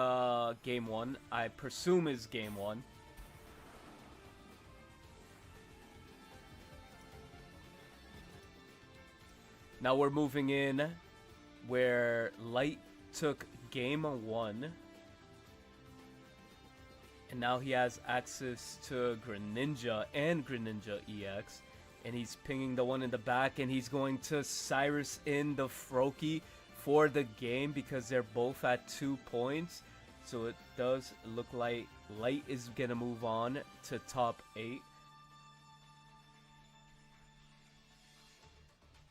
game 1. I presume is game 1. Now we're moving in where Light took game 1. And now he has access to Greninja and Greninja EX. And he's pinging the one in the back, and he's going to Cyrus in the Froakie for the game because they're both at 2 points. So it does look like Light is going to move on to top 8.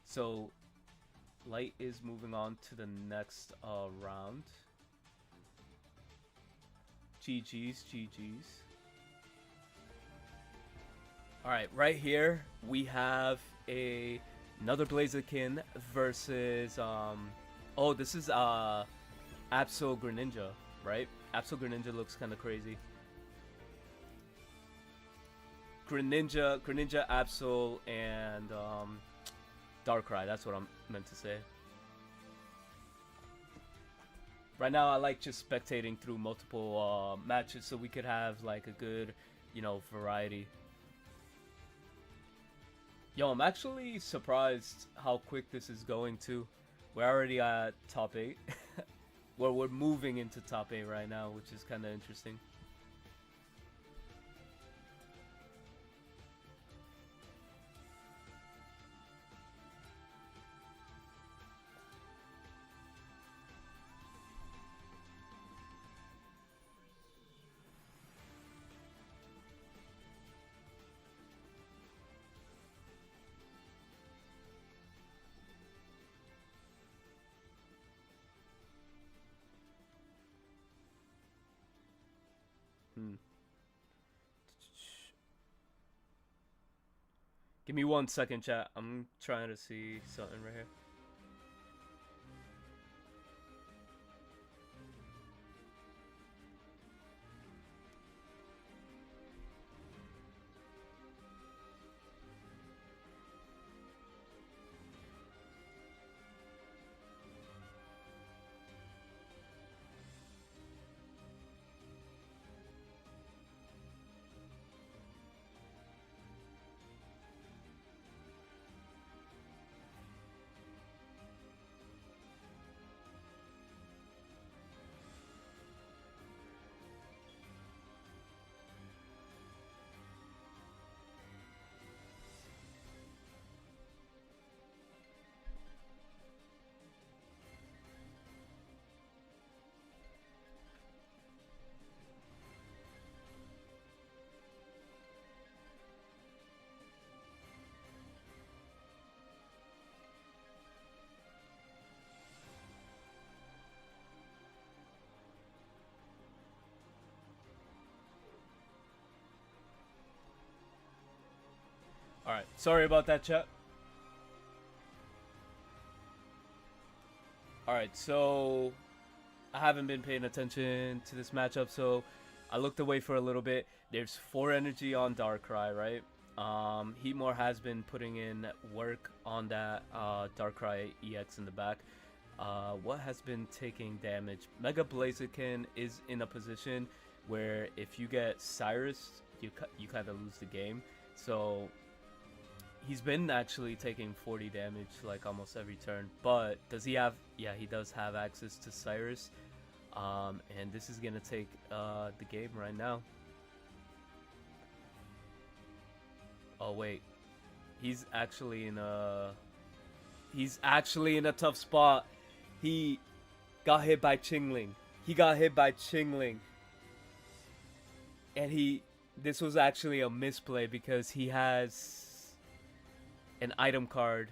So Light is moving on to the next round. GG's, GG's. Alright, right here we have another Blaziken versus oh, this is Absol Greninja, right? Absol Greninja looks kind of crazy. Greninja, Absol, and Darkrai, that's what I'm meant to say. Right now I like just spectating through multiple matches so we could have like a good, you know, variety. Yo, I'm actually surprised how quick this is going to. We're already at top 8. Well, we're moving into top 8 right now, which is kind of interesting. Give me 1 second, chat. I'm trying to see something right here. Alright, sorry about that, chat. Alright, so I haven't been paying attention to this matchup, so I looked away for a little bit. There's 4 energy on Darkrai, right? Heatmore has been putting in work on that Darkrai EX in the back. What has been taking damage? Mega Blaziken is in a position where if you get Cyrus, you kind of lose the game. So he's been actually taking 40 damage like almost every turn. But does he have? Yeah, he does have access to Cyrus. And this is gonna take the game right now. Oh wait, he's actually in a tough spot. He got hit by Chingling. And this was actually a misplay because he has an item card.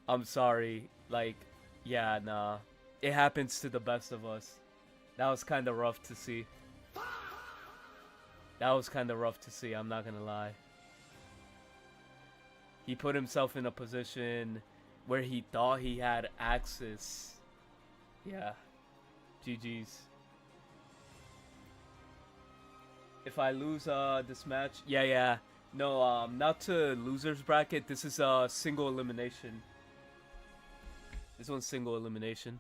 I'm sorry. Like, yeah, nah. It happens to the best of us. That was kind of rough to see. I'm not gonna lie. He put himself in a position where he thought he had access. Yeah. GG's. If I lose this match, yeah. No, not to losers bracket. This is a single elimination. This one's single elimination.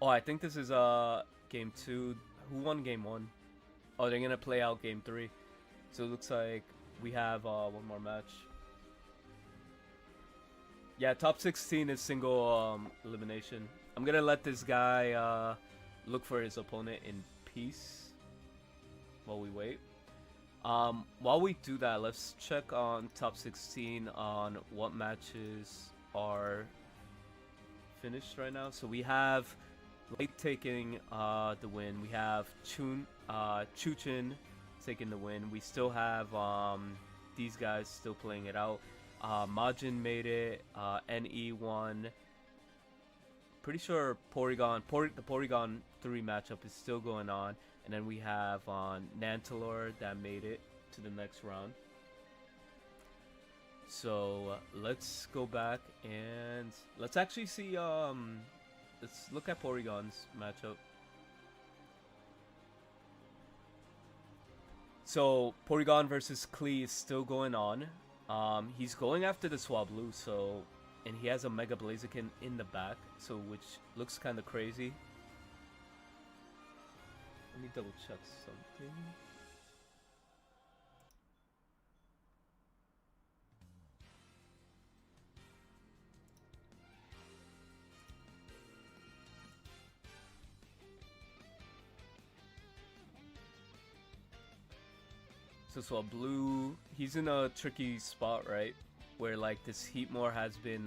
Oh, I think this is game 2. Who won game 1? Oh, they're gonna play out game 3. So it looks like we have one more match. Yeah, top 16 is single elimination. I'm gonna let this guy look for his opponent in peace while we wait. While we do that, let's check on top 16 on what matches are finished right now. So we have Late taking the win. We have Chuchin taking the win. We still have these guys still playing it out. Majin made it. NE won. Pretty sure the Porygon 3 matchup is still going on. And then we have Nantalor that made it to the next round. So let's go back and let's actually see let's look at Porygon's matchup. So Porygon versus Klee is still going on. He's going after the Swablu, and he has a Mega Blaziken in the back, so which looks kind of crazy. Let me double check something. So Swablu, he's in a tricky spot, right? Where like this Heatmore has been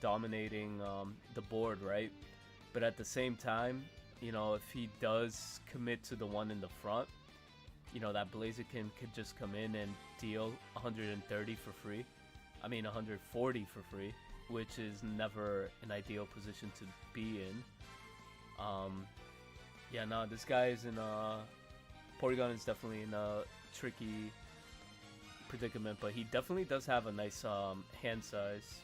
dominating the board, right? But at the same time, you know, if he does commit to the one in the front, you know, that Blaziken could just come in and deal 130 for free. I mean 140 for free, which is never an ideal position to be in. Yeah, no, this guy is in Porygon is definitely in a tricky predicament, but he definitely does have a nice hand size.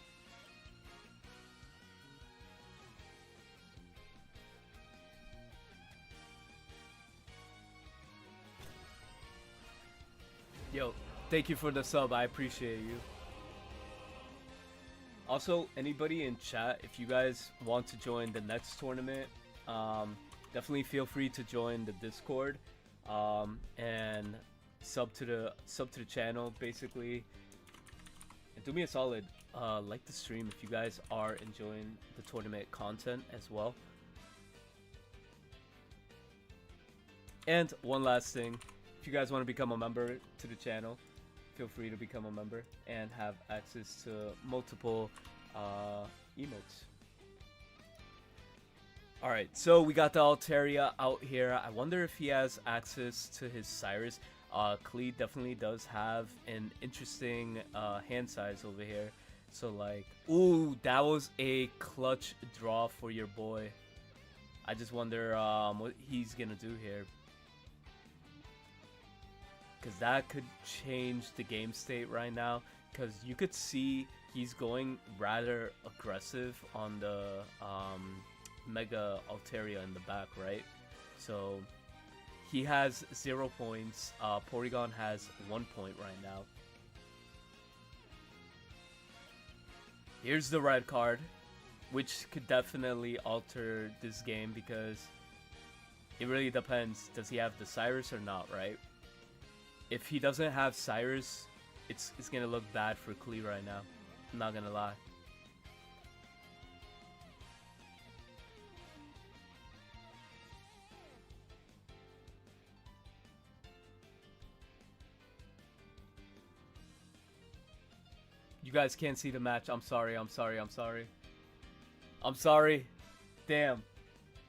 Yo, thank you for the sub. I appreciate you. Also, anybody in chat, if you guys want to join the next tournament, definitely feel free to join the Discord and sub to the channel. Basically, and do me a solid, like the stream if you guys are enjoying the tournament content as well. And one last thing, if you guys want to become a member to the channel, feel free to become a member and have access to multiple emotes. Alright, so we got the Altaria out here. I wonder if he has access to his Cyrus. Klee definitely does have an interesting hand size over here. So like, ooh, that was a clutch draw for your boy. I just wonder what he's gonna do here. Because that could change the game state right now. Because you could see he's going rather aggressive on the Mega Altaria in the back, right? So he has 0 points. Porygon has 1 point right now. Here's the red card, which could definitely alter this game because it really depends. Does he have the Cyrus or not, right? If he doesn't have Cyrus, it's gonna look bad for Klee right now. I'm not gonna lie. You guys can't see the match. I'm sorry. I'm sorry. I'm sorry. I'm sorry. Damn.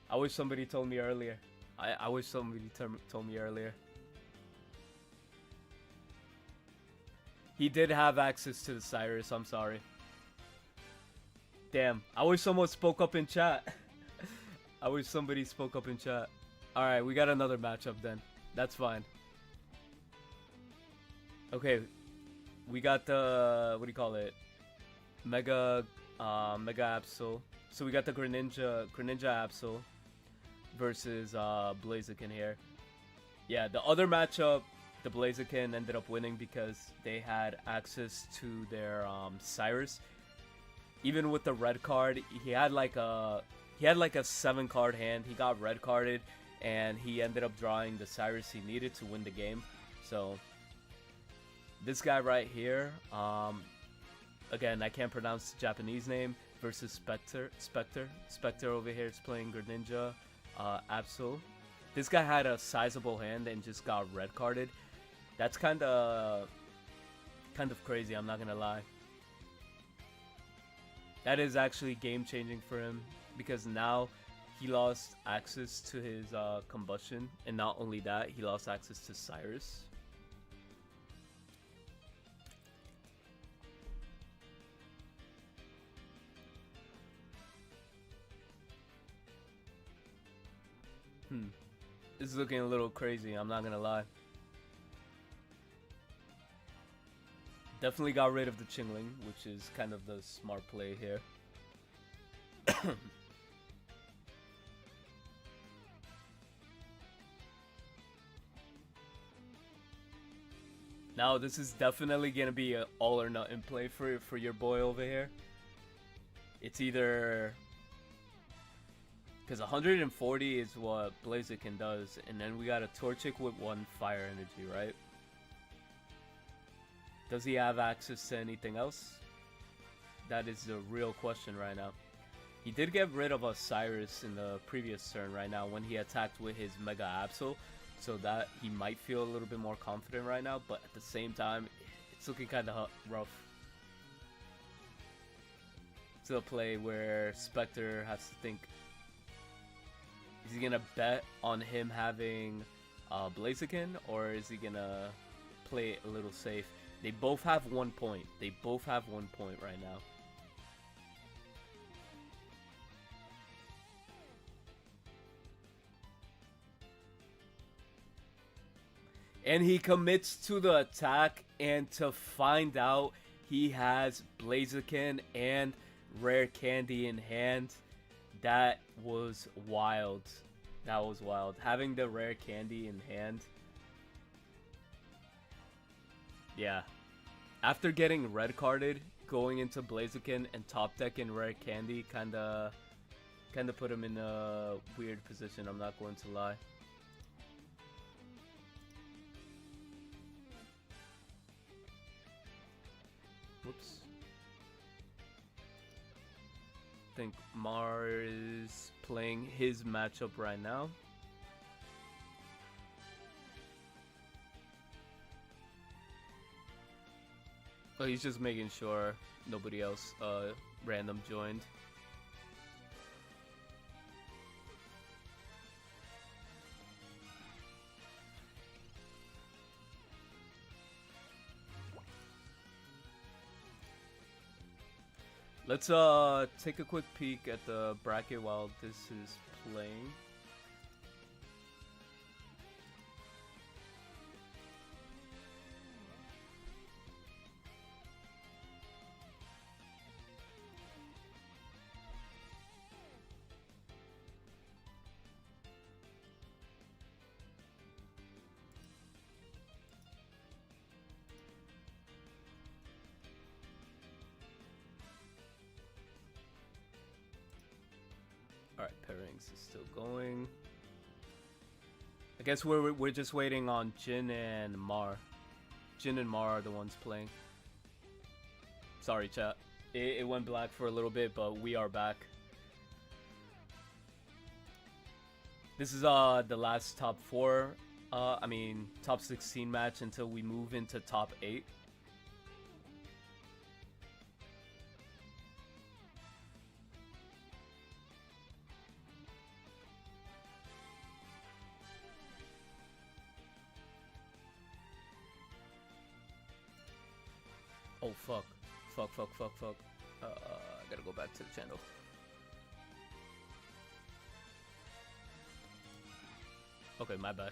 I wish somebody told me earlier. I wish somebody told me earlier. He did have access to the Cyrus, I'm sorry. Damn, I wish someone spoke up in chat. I wish somebody spoke up in chat. Alright, we got another matchup then. That's fine. Okay, we got the, what do you call it? Mega Absol. So we got the Greninja Absol versus Blaziken here. Yeah, the other matchup, the Blaziken ended up winning because they had access to their Cyrus. Even with the red card, he had like a 7-card hand. He got red carded, and he ended up drawing the Cyrus he needed to win the game. So this guy right here, again, I can't pronounce the Japanese name, versus Spectre. Spectre over here is playing Greninja Absol. This guy had a sizable hand and just got red carded. That's kind of crazy, I'm not gonna lie. That is actually game changing for him because now he lost access to his combustion, and not only that, he lost access to Cyrus. This is looking a little crazy, I'm not gonna lie. Definitely got rid of the Chingling, which is kind of the smart play here. Now this is definitely gonna be an all or nothing play for your boy over here. It's either, because 140 is what Blaziken does, and then we got a Torchic with 1 fire energy, right? Does he have access to anything else? That is the real question right now. He did get rid of a Cyrus in the previous turn right now when he attacked with his Mega Absol, so that he might feel a little bit more confident right now, but at the same time, it's looking kind of rough. It's a play where Spectre has to think, is he gonna bet on him having Blaziken, or is he gonna play it a little safe? They both have 1 point. They both have 1 point right now. And he commits to the attack, and to find out he has Blaziken and Rare Candy in hand, that was wild. That was wild. Having the Rare Candy in hand. Yeah. After getting red carded, going into Blaziken and top decking Rare Candy kinda put him in a weird position, I'm not going to lie. Whoops. I think Mar is playing his matchup right now. Oh, he's just making sure nobody else random joined. Let's take a quick peek at the bracket while this is playing. Alright, pairings is still going. I guess we're just waiting on Jin and Mar. Jin and Mar are the ones playing. Sorry, chat. It went black for a little bit, but we are back. This is the last top 4, I mean top 16 match until we move into top 8. Oh fuck. Fuck. I gotta go back to the channel. Okay, my bad.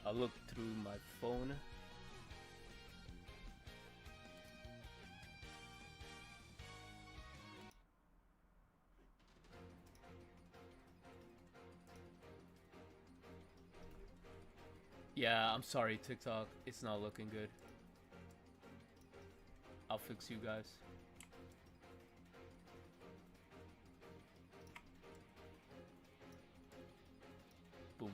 I'll look through my phone. Yeah, I'm sorry, TikTok. It's not looking good. I'll fix you guys. Boom.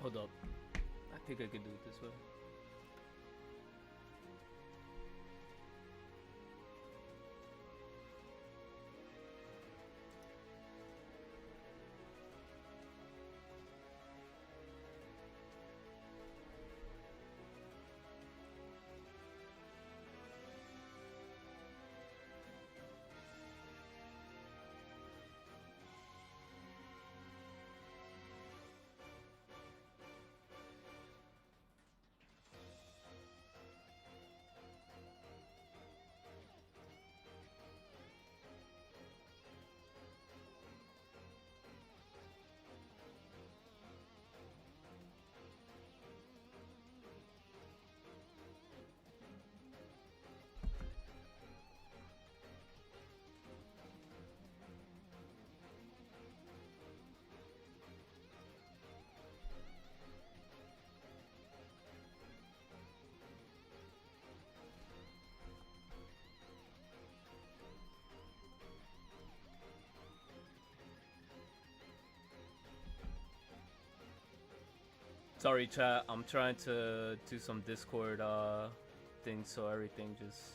Hold up. I think I can do it this way. Sorry, chat. I'm trying to do some Discord things so everything just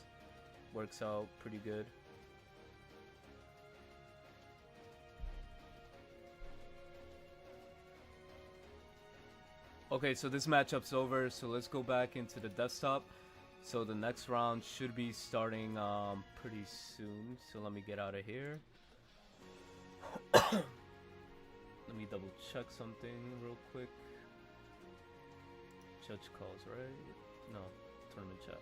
works out pretty good. Okay, so this matchup's over, so let's go back into the desktop. So the next round should be starting pretty soon. So let me get out of here. Let me double check something real quick. Judge calls, right? No, tournament chat.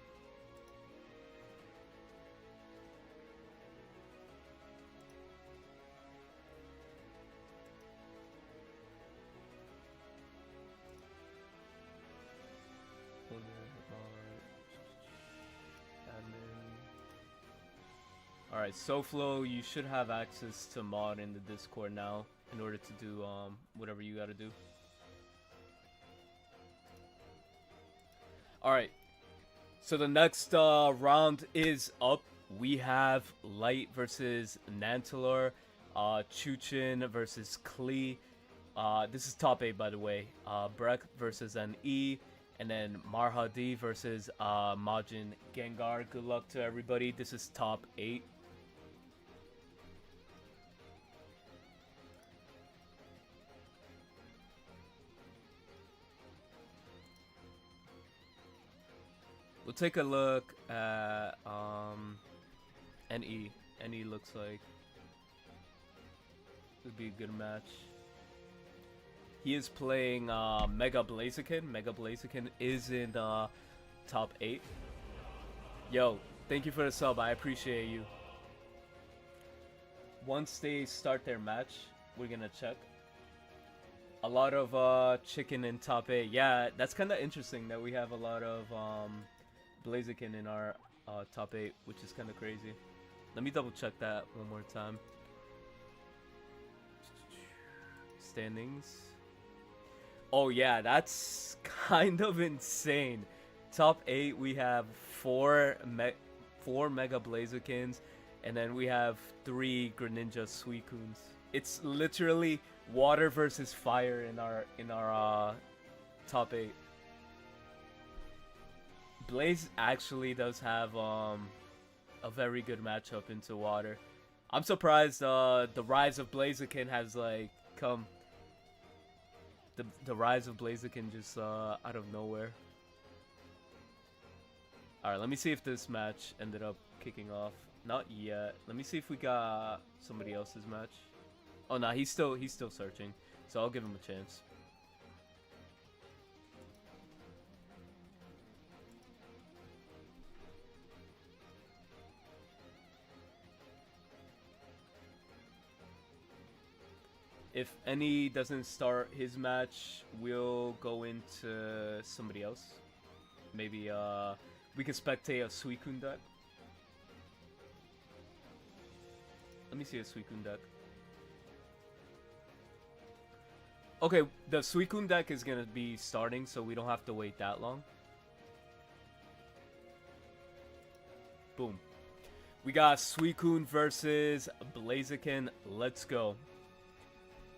Alright, SoFlo, you should have access to mod in the Discord now in order to do whatever you gotta do. Alright, so the next round is up. We have Light versus Nantalor, Chuchin versus Klee. This is top 8, by the way. Breck versus NE, and then Marhadi versus Majin Gengar. Good luck to everybody. This is top 8. We'll take a look at NE. NE looks like it would be a good match. He is playing Mega Blaziken. Mega Blaziken is in top 8. Yo, thank you for the sub. I appreciate you. Once they start their match, we're gonna check. A lot of chicken in top 8. Yeah, that's kind of interesting that we have a lot of Blaziken in our top 8, which is kind of crazy. Let me double check that one more time. Standings. Oh yeah, that's kind of insane. Top 8, we have four Mega Blazikens, and then we have 3 Greninja Suicunes. It's literally water versus fire in our top 8. Blaze actually does have a very good matchup into water. I'm surprised the rise of Blaziken has like come. The rise of Blaziken just out of nowhere. Alright, let me see if this match ended up kicking off. Not yet. Let me see if we got somebody else's match. Oh no, he's still searching. So I'll give him a chance. If any doesn't start his match, we'll go into somebody else. Maybe we can spectate a Suicune deck. Let me see a Suicune deck. Okay, the Suicune deck is gonna be starting, so we don't have to wait that long. Boom. We got Suicune versus Blaziken. Let's go.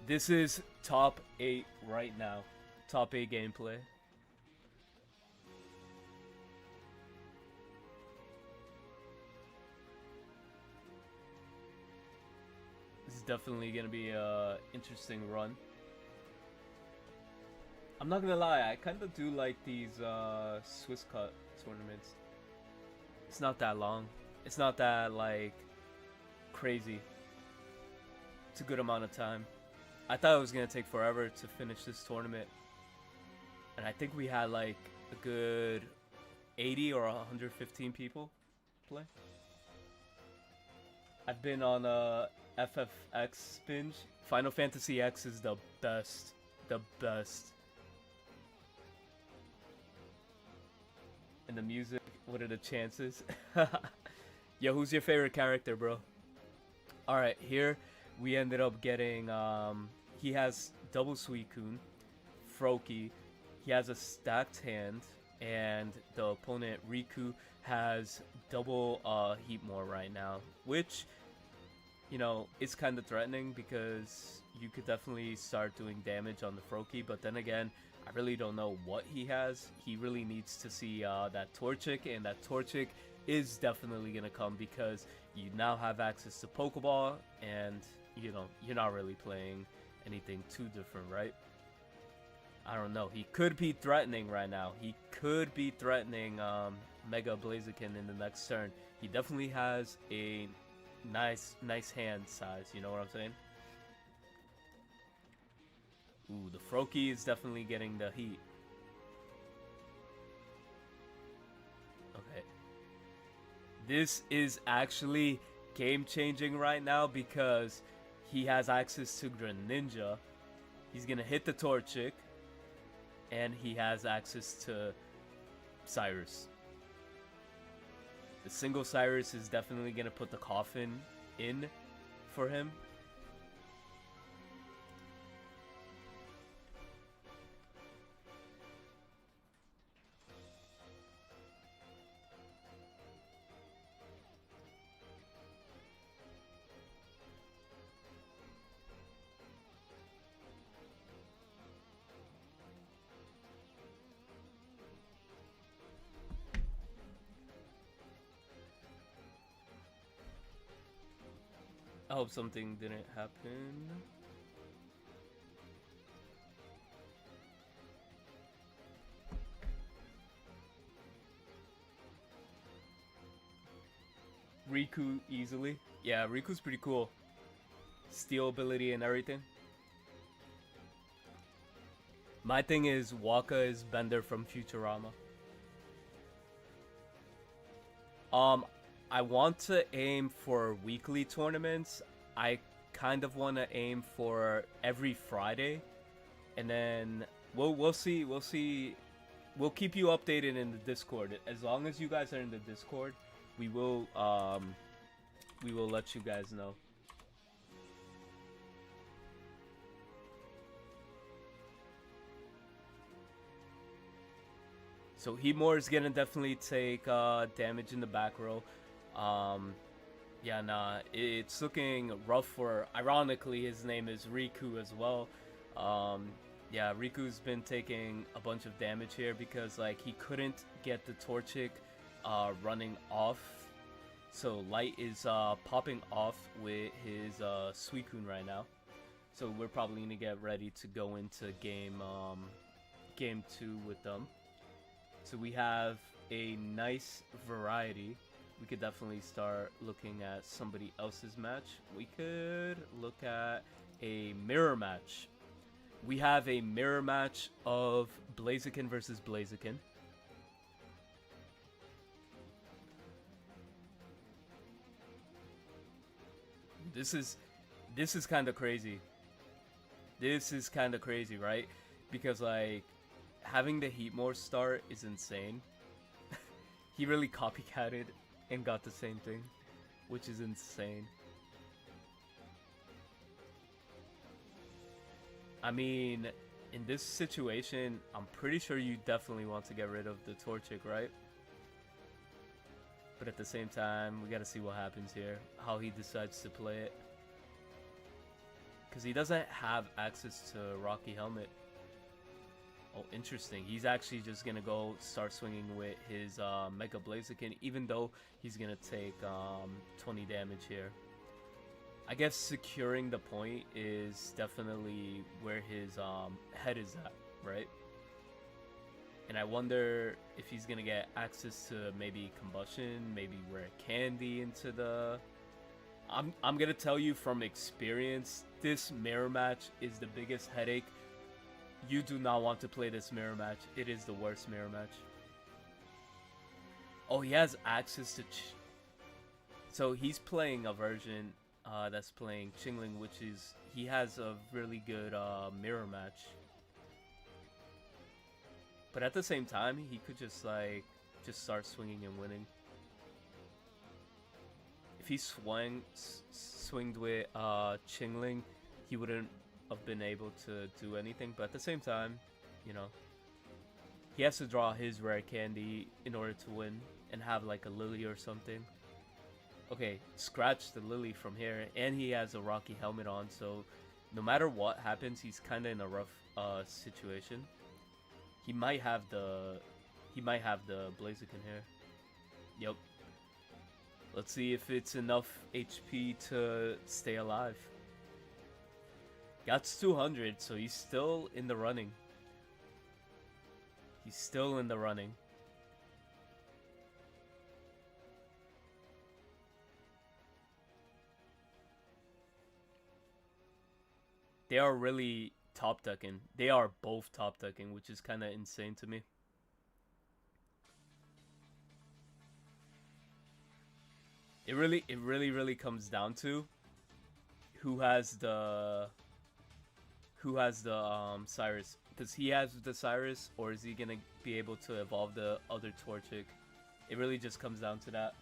This is top 8 right now. Top 8 gameplay. This is definitely gonna be a interesting run. I'm not gonna lie, I kind of do like these Swiss Cut tournaments. It's not that long. It's not that like crazy. It's a good amount of time. I thought it was gonna take forever to finish this tournament, and I think we had like a good 80 or 115 people play. I've been on a FFX binge. Final Fantasy X is the best. The best. And the music, what are the chances? Yo, who's your favorite character, bro? Alright, here we ended up getting, he has double Suicune, Froakie, he has a stacked hand, and the opponent, Riku, has double Heatmore right now, which, you know, is kind of threatening because you could definitely start doing damage on the Froakie, but then again, I really don't know what he has. He really needs to see that Torchic, and that Torchic is definitely going to come because you now have access to Pokeball, and, you know, you're not really playing anything too different, right? I don't know. He could be threatening right now. He could be threatening Mega Blaziken in the next turn. He definitely has a nice hand size. You know what I'm saying? Ooh, the Froakie is definitely getting the heat. Okay. This is actually game-changing right now because he has access to Greninja. He's gonna hit the Torchic. And he has access to Cyrus. The single Cyrus is definitely going to put the coffin in for him. I hope something didn't happen. Riku easily. Yeah, Riku's pretty cool. Steel ability and everything. My thing is Waka is Bender from Futurama. I want to aim for weekly tournaments. I kind of want to aim for every Friday, and then we'll see. We'll keep you updated in the Discord. As long as you guys are in the Discord, we will let you guys know. So Heatmore is gonna definitely take damage in the back row. Yeah, nah, it's looking rough for. Ironically, his name is Riku as well. Yeah, Riku's been taking a bunch of damage here because like he couldn't get the Torchic running off. So Light is popping off with his Suicune right now. So we're probably gonna get ready to go into game 2 with them. So we have a nice variety. We could definitely start looking at somebody else's match. We could look at a mirror match. We have a mirror match of Blaziken versus Blaziken. This is kind of crazy. This is kind of crazy, right? Because like having the Heatmore start is insane. He really copycatted and got the same thing, which is insane. I mean, in this situation, I'm pretty sure you definitely want to get rid of the Torchic, right? But at the same time, we gotta see what happens here, how he decides to play it. Because he doesn't have access to Rocky Helmet. Oh, interesting. He's actually just gonna go start swinging with his Mega Blaziken, even though he's gonna take 20 damage here. I guess securing the point is definitely where his head is at, right? And I wonder if he's gonna get access to maybe Combustion, maybe Rare Candy into the... I'm gonna tell you from experience, this mirror match is the biggest headache. You do not want to play this mirror match. It is the worst mirror match. Oh, he has access to... So he's playing a version that's playing Chingling, which is... He has a really good mirror match. But at the same time, he could just like... Just start swinging and winning. If he swinged with Chingling, he wouldn't have been able to do anything, but at the same time, you know, he has to draw his Rare Candy in order to win and have like a Lily or something. Okay, scratch the Lily from here, and he has a Rocky Helmet on, so no matter what happens, he's kind of in a rough situation. He might have the Blaziken here. Yep. Let's see if it's enough HP to stay alive. Got 200, so he's still in the running. He's still in the running. They are really top decking. They are both top decking, which is kind of insane to me. It really comes down to who has the Cyrus. Does he have the Cyrus, or is he gonna be able to evolve the other Torchic? It really just comes down to that.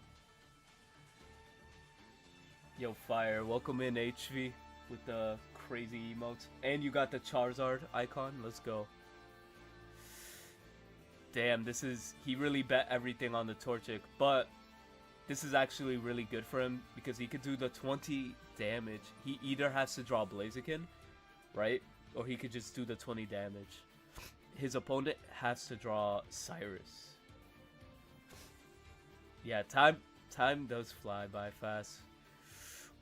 Yo, fire! Welcome in, HV, with the crazy emotes, and you got the Charizard icon. Let's go. Damn, he really bet everything on the Torchic, but this is actually really good for him because he could do the 20 damage. He either has to draw Blaziken, right? Or he could just do the 20 damage. His opponent has to draw Cyrus. Yeah, time does fly by fast.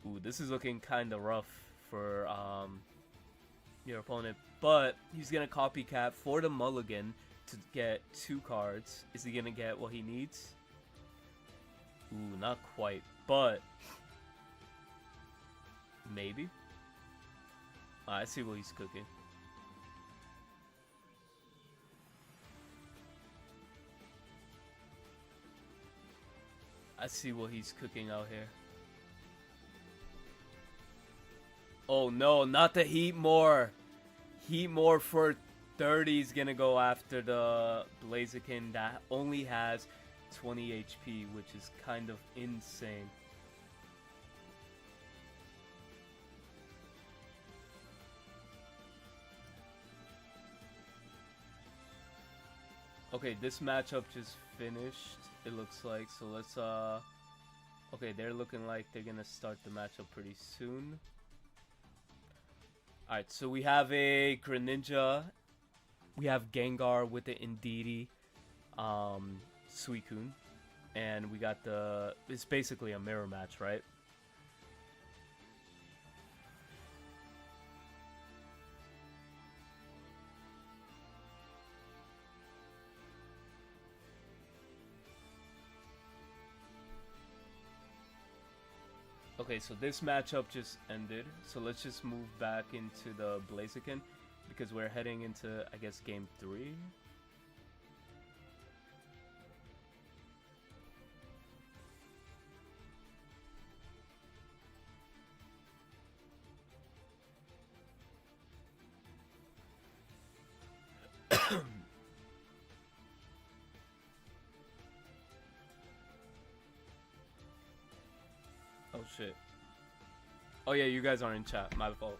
Ooh, this is looking kind of rough for your opponent. But he's going to copycat for the mulligan to get 2 cards. Is he going to get what he needs? Ooh, not quite, but maybe. I see what he's cooking. I see what he's cooking out here. Oh no, not the Heatmore. Heatmore for 30 is gonna go after the Blaziken that only has 20 HP, which is kind of insane. Okay, this matchup just finished, it looks like. So let's okay, they're looking like they're gonna start the matchup pretty soon. Alright, so we have a Greninja, we have Gengar with the Indeedee, Suicune, and we got it's basically a mirror match, right? Okay, so this matchup just ended, so let's just move back into the Blaziken because we're heading into, I guess, game 3. Oh shit. Oh yeah, you guys aren't in chat, my fault.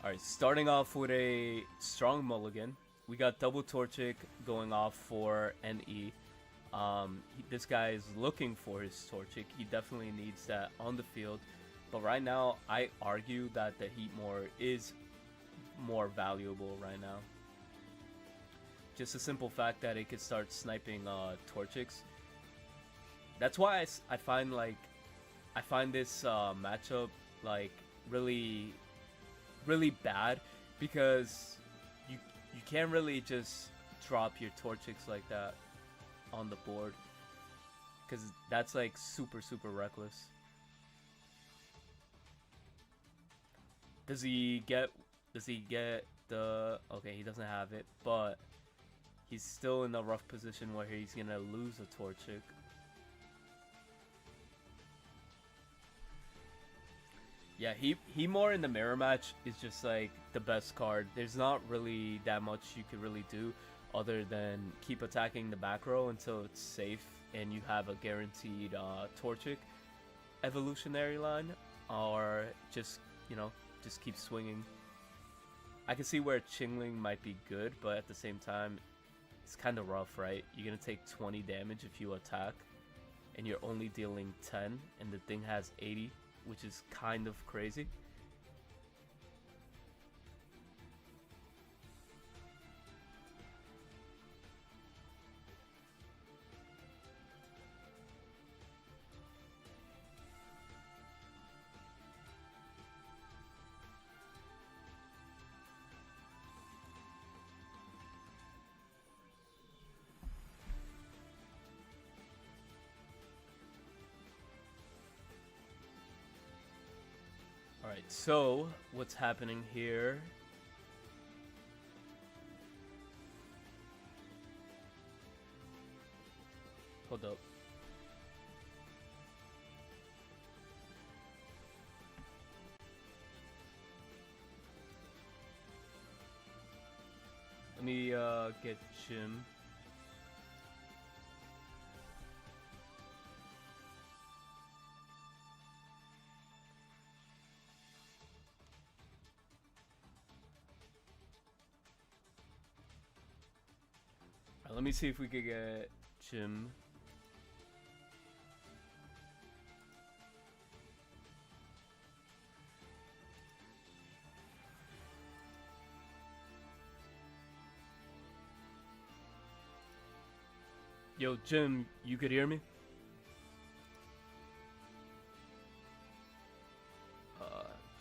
Alright, starting off with a strong mulligan. We got double Torchic going off for NE. This guy is looking for his Torchic. He definitely needs that on the field. But right now, I argue that the Heatmore is more valuable right now. Just the simple fact that it could start sniping Torchics. That's why I find this matchup like really bad, because you can't really just drop your Torchics like that on the board, because that's like super reckless. Does he get the... Okay, he doesn't have it, but he's still in a rough position where he's gonna lose a Torchic. Yeah, Heatmore in the mirror match is just like the best card. There's not really that much you could really do other than keep attacking the back row until it's safe and you have a guaranteed Torchic evolutionary line, or just, you know, just keep swinging. I can see where Chingling might be good, but at the same time, it's kind of rough, right? You're gonna take 20 damage if you attack, and you're only dealing 10, and the thing has 80. Which is kind of crazy. Alright, so what's happening here? Hold up. Let me get Jim. Let me see if we could get Jim. Yo, Jim, you could hear me?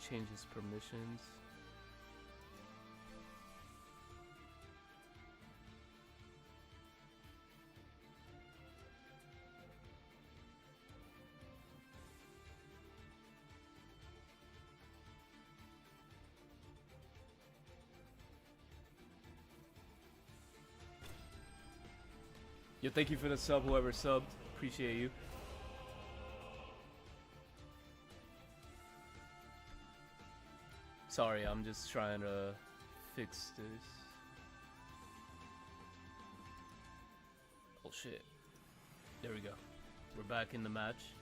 Change his permissions. Yo, thank you for the sub, whoever subbed. Appreciate you. Sorry, I'm just trying to fix this. Oh shit. There we go. We're back in the match.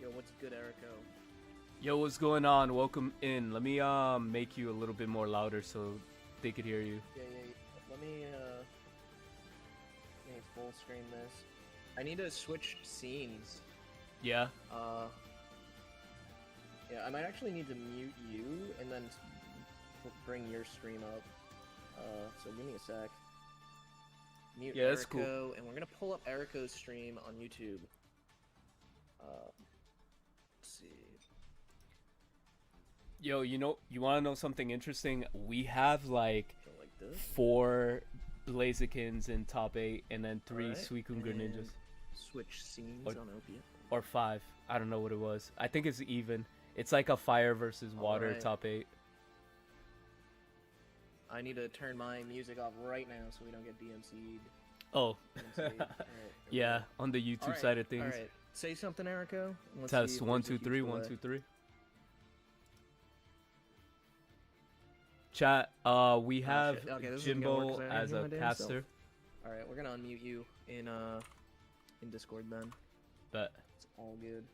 Yo, what's good, Erico? Yo, what's going on? Welcome in. Let me make you a little bit more louder so they could hear you. Yeah. Let me full screen this. I need to switch scenes. Yeah. Yeah, I might actually need to mute you and then bring your stream up. So give me a sec. Mute Yeah, that's Erico, cool. and we're gonna pull up Erico's stream on YouTube. Let's see. Yo, you want to know something interesting? We have like this. 4 Blazikins in top 8, and then 3 Right. Suicune Greninjas. Switch scenes Or- on Opiate. Or 5. I don't know what it was. I think it's even. It's like a fire versus water Alright. top 8. I need to turn my music off right now so we don't get DMC'd. Oh. DMC'd. Alright, Yeah, on the YouTube Alright, side of things. Alright, say something, Erico. Let's Test see if 1 there's a 2 huge 3 1 delay. 2 3. Chat, we have shit. Okay, this isn't gonna work Jimbo 'cause I didn't as hear a my damn caster. Alright, we're gonna unmute you in Discord then. But It's all good.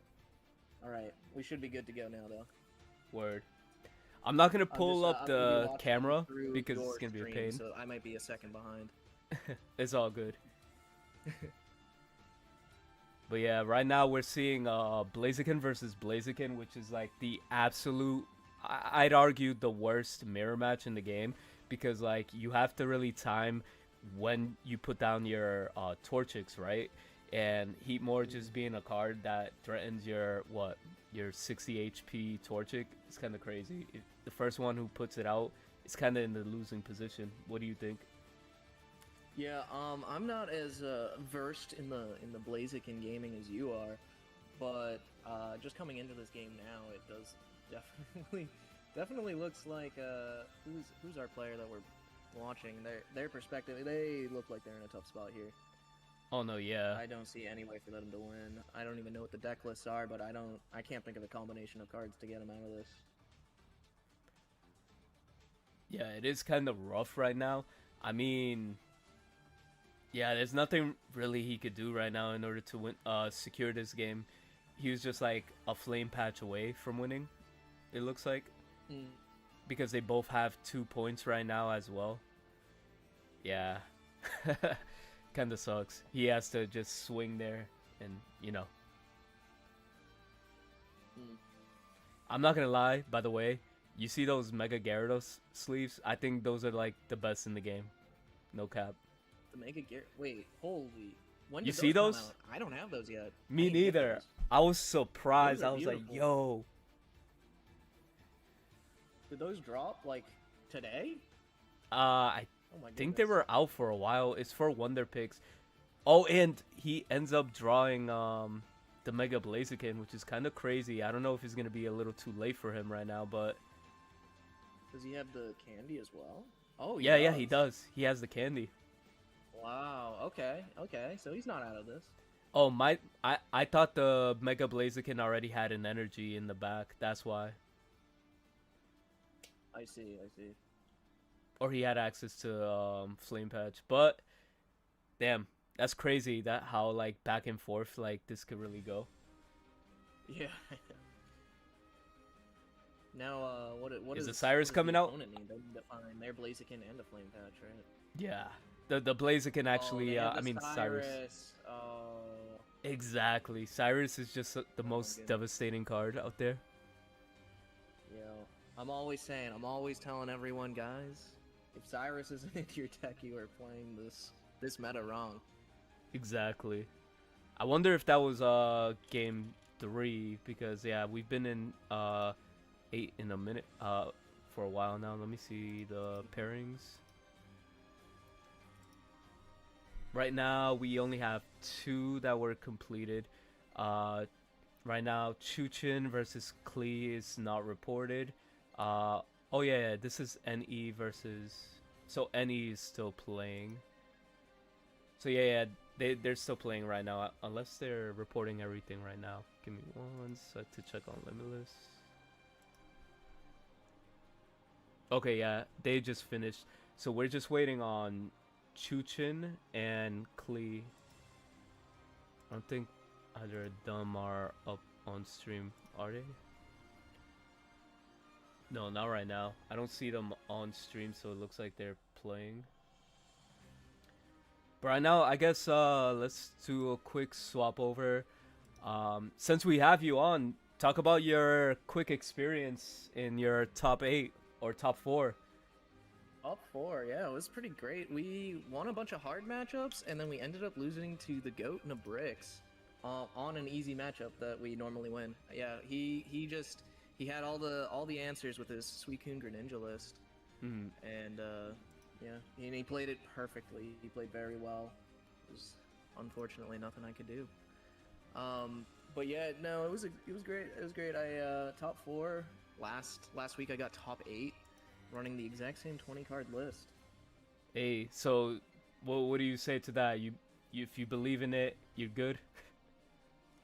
Alright, we should be good to go now though. word. I'm not gonna pull I'm up gonna be the watching camera through because your it's gonna be a stream, pain. So I might be a second behind. It's all good. But yeah, right now we're seeing Blaziken versus Blaziken, which is like the absolute, I'd argue, the worst mirror match in the game, because like you have to really time when you put down your Torchics, right? And Heatmore just being a card that threatens your your 60 HP Torchic is kind of crazy. The first one who puts it out is kind of in the losing position. What do you think? Yeah, I'm not as versed in the Blaziken gaming as you are, but just coming into this game now, it does definitely looks like who's our player that we're watching. Their perspective, they look like they're in a tough spot here. Oh no, yeah. I don't see any way for them to win. I don't even know what the deck lists are, but I can't think of a combination of cards to get them out of this. Yeah, it is kind of rough right now. I mean, yeah, there's nothing really he could do right now in order to win, secure this game. He was just like a flame patch away from winning, it looks like. Because they both have 2 points right now as well. Yeah. Kinda sucks. He has to just swing there and, you know. I'm not gonna lie, by the way. You see those Mega Gyarados sleeves? I think those are like the best in the game. No cap. The Mega Gear. Wait, holy. When You did see come those? out? I don't have those yet. I Me need to get neither. those. I was surprised. Those are I was like, beautiful. yo. Did those drop like today? I Oh my think they goodness. were out for a while. It's for Wonder Picks. Oh, and he ends up drawing the Mega Blaziken, which is kind of crazy. I don't know if it's gonna be a little too late for him right now, but Does he have the candy as well? Oh, he yeah, he does. does. He has the candy. Wow. Okay. Okay. So he's not out of this. Oh my! I thought the Mega Blaziken already had an energy in the back. That's why, I see. I see. or he had access to Flame Patch. But damn, that's crazy. That how like back and forth like this could really go. Yeah. Now, what Is is the Cyrus what does coming the out? opponent need? They need to find their Blaziken and a Flame Patch, right? Yeah, the Blaziken Oh, they actually. have I the mean Cyrus. Cyrus. Oh. Exactly. Cyrus is just the Oh my most goodness. devastating card out there. Yeah. I'm always saying, I'm always telling everyone, guys, if Cyrus isn't in your deck, you are playing this meta wrong. Exactly. I wonder if that was game 3 because yeah, we've been in 8 in a minute for a while now. Let me see the pairings. Right now we only have 2 that were completed. Uh right now Chuchin versus Klee is not reported. Oh yeah, this is NE versus so NE is still playing. So yeah, they're still playing right now, unless they're reporting everything right now. Give me one sec to check on Limitless. Okay, yeah, they just finished. So we're just waiting on Chuchin and Klee. I don't think either of them are up on stream, are they? No, not right now. I don't see them on stream, so it looks like they're playing. But right now, I guess let's do a quick swap over. Since we have you on, talk about your quick experience in your top 8 or top 4. Top 4, yeah, it was pretty great. We won a bunch of hard matchups, and then we ended up losing to the Goat and the Bricks on an easy matchup that we normally win. Yeah, he had all the answers with his Suicune Greninja list, Mm. and yeah, and he played it perfectly. He played very well. There's unfortunately nothing I could do. But yeah, no, it was great. It was great. I top 4 last week. I got top 8, running the exact same 20 card list. Hey, so what do you say to that? If you believe in it, you're good.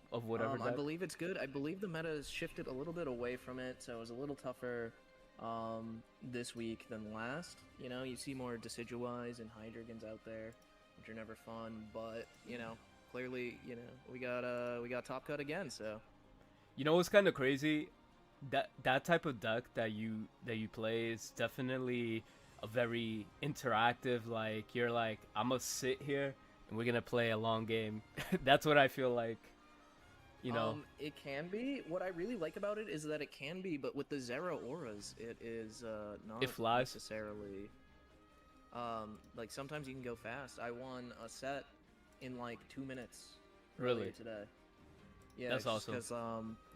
Of whatever I deck. believe it's good. I believe the meta has shifted a little bit away from it, so it was a little tougher this week than last. You know, you see more Decidueyes and Hydreigons out there, which are never fun. But you know, clearly, you know, we got top cut again. So You know what's kind of crazy? That type of deck that you play is definitely a very interactive. Like you're like, I'm gonna sit here and we're gonna play a long game. That's what I feel like. You know. It can be. What I really like about it is that it can be, but with the Zero auras, it is not It flies. necessarily. Like sometimes you can go fast. I won a set in like 2 minutes. Really? Earlier today. Yeah, That's awesome. Because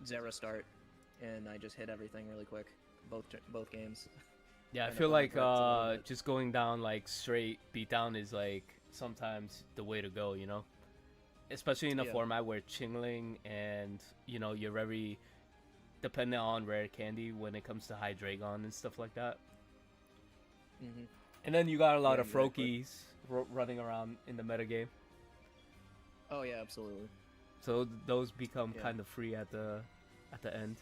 Zero start, and I just hit everything really quick. Both games. Yeah, I Kinda feel like bummed for it a little bit. just going down like straight beatdown is like sometimes the way to go, you know? Especially in a Yeah. format where Chingling and, you know, you're very dependent on rare candy when it comes to Hydreigon and stuff like that. Hmm. And then you got a lot Yeah, of exactly. Froakies running around in the metagame. Oh yeah, absolutely. So those become Yeah. kind of free at the end.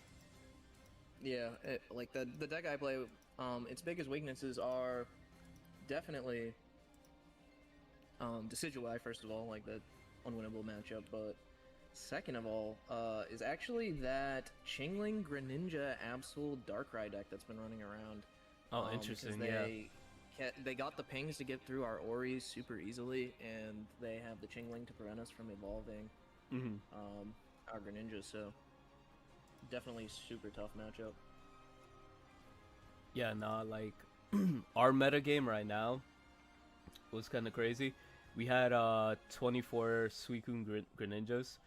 Yeah, like the deck I play, its biggest weaknesses are definitely Decidueye, first of all, like the unwinnable matchup, but second of all, is actually that Chingling Greninja Absol Darkrai deck that's been running around. Oh, interesting. Because Yeah. they got the pings to get through our Oris super easily, and they have the Chingling to prevent us from evolving Hmm. our Greninja, so definitely super tough matchup. Yeah, nah, like our metagame right now was kind of crazy. We had 24 Suicune Greninjas.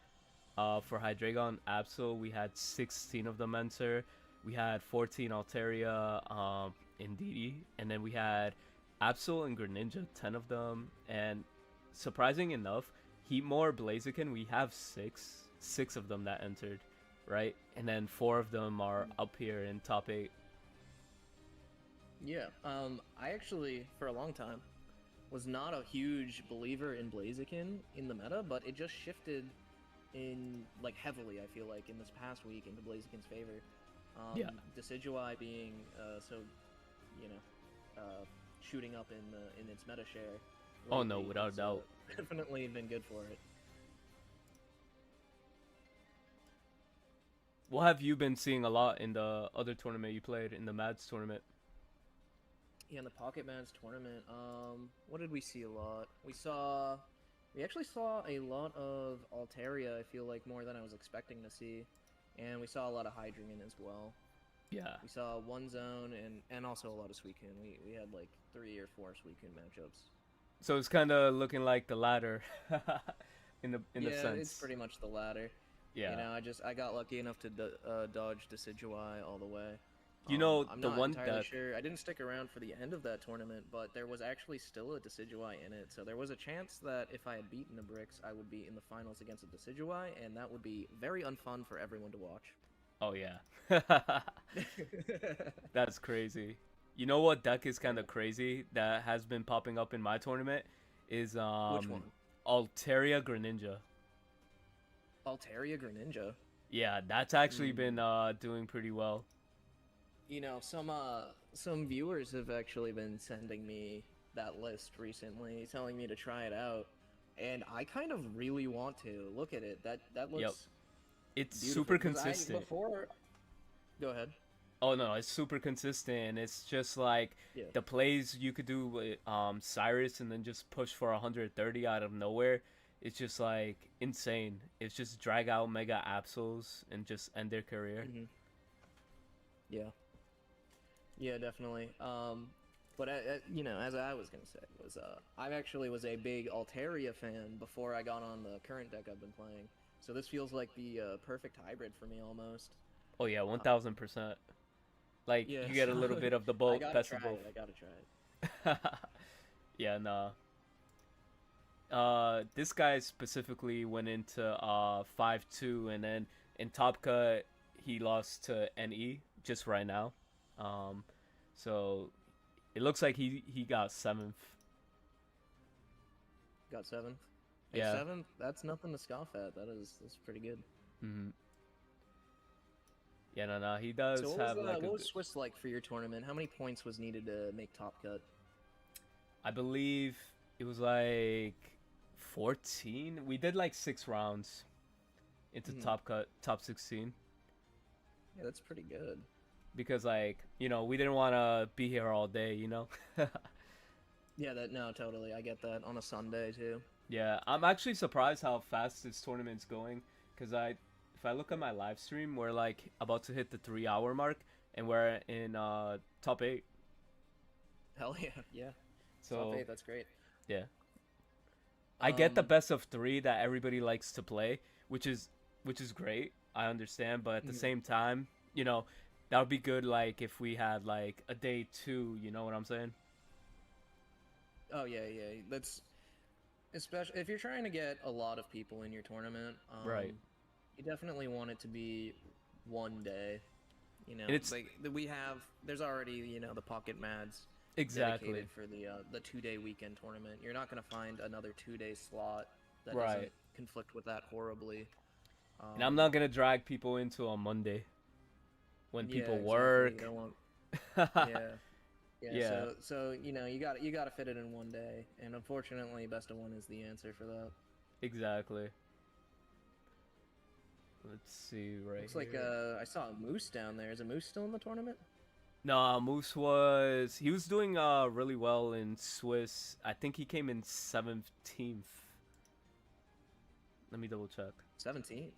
For Hydreigon Absol, we had 16 of them enter. We had 14 Altaria Indeedee, and then we had Absol and Greninja, 10 of them, and surprising enough, Heatmore, Blaziken, we have six of them that entered, right? And then 4 of them are up here in top 8. Yeah. I actually, for a long time, was not a huge believer in Blaziken in the meta, but it just shifted in like heavily. I feel like in this past week into Blaziken's favor. Yeah. Decidueye being so, you know, shooting up in its meta share. Oh no, lately without a has, doubt. definitely been good for it. What have you been seeing a lot in the other tournament you played, in the Mads tournament? Yeah, in the Pocket Mans tournament, what did we see a lot? We actually saw a lot of Altaria, I feel like, more than I was expecting to see. And we saw a lot of Hydreigon as well. Yeah. We saw one zone and also a lot of Suicune. We had like 3 or 4 Suicune matchups. So it's kind of looking like the latter, in the Yeah, sense. it's pretty much the latter. Yeah. You know, I got lucky enough to dodge Decidueye all the way. You know, I'm the not one entirely that sure. I didn't stick around for the end of that tournament, but there was actually still a Decidueye in it. So there was a chance that if I had beaten the Bricks, I would be in the finals against a Decidueye, and that would be very unfun for everyone to watch. Oh yeah. That's crazy. You know what deck is kind of crazy that has been popping up in my tournament is Which one? Altaria Greninja. Altaria Greninja. Yeah, that's actually been doing pretty well. You know, some viewers have actually been sending me that list recently, telling me to try it out, and I kind of really want to. Look at it. That looks Yep. It's beautiful. super 'Cause consistent. Go ahead. Oh no, it's super consistent. It's just like Yeah. the plays you could do with Cyrus and then just push for 130 out of nowhere. It's just like insane. It's just drag out Mega Absols and just end their career. Yeah. Yeah, definitely. But you know, as I was gonna say, was I actually was a big Altaria fan before I got on the current deck I've been playing. So this feels like the perfect hybrid for me almost. Oh yeah, 1000%. Like Yeah, you get a little so bit of the I both, gotta best try of both. it. I gotta try it. Yeah, nah. This guy specifically went into 5-2, and then in Top Cut he lost to NE just right now. So it looks like he got 7th. Got 7th. Hey, Yeah. 7th. That's nothing to scoff at. That's pretty good. Mm-hmm. Yeah, no, he does So have like what a was Swiss like for your tournament? How many points was needed to make Top Cut? I believe it was like 14. We did like 6 rounds into Top Cut, top 16. Yeah, that's pretty good. Because like, you know, we didn't want to be here all day, you know? Yeah, no, totally. I get that on a Sunday too. Yeah, I'm actually surprised how fast this tournament's going. Because if I look at my live stream, we're like about to hit the 3-hour mark, and we're in top 8. Hell yeah, yeah. So Top 8, that's great. yeah, I get the best of 3 that everybody likes to play, which is great. I understand, but at the same time, you know, that would be good. Like if we had like a day 2, you know what I'm saying? Oh yeah, yeah. That's especially if you're trying to get a lot of people in your tournament. Right. You definitely want it to be one day. You know, And it's like there's already the Pocket Mads exactly dedicated for the 2-day weekend tournament. You're not gonna find another 2-day slot that Right. doesn't conflict with that horribly. And I'm not gonna drag people into a Monday when people exactly. work. You don't want, yeah. Yeah, Yeah. so you know you got to fit it in one day, and unfortunately, best of one is the answer for that. Exactly. Let's see right Looks here. like I saw a Moose down there. Is a Moose still in the tournament? No, Moose he was doing really well in Swiss. I think he came in 17th. Let me double check. 17th.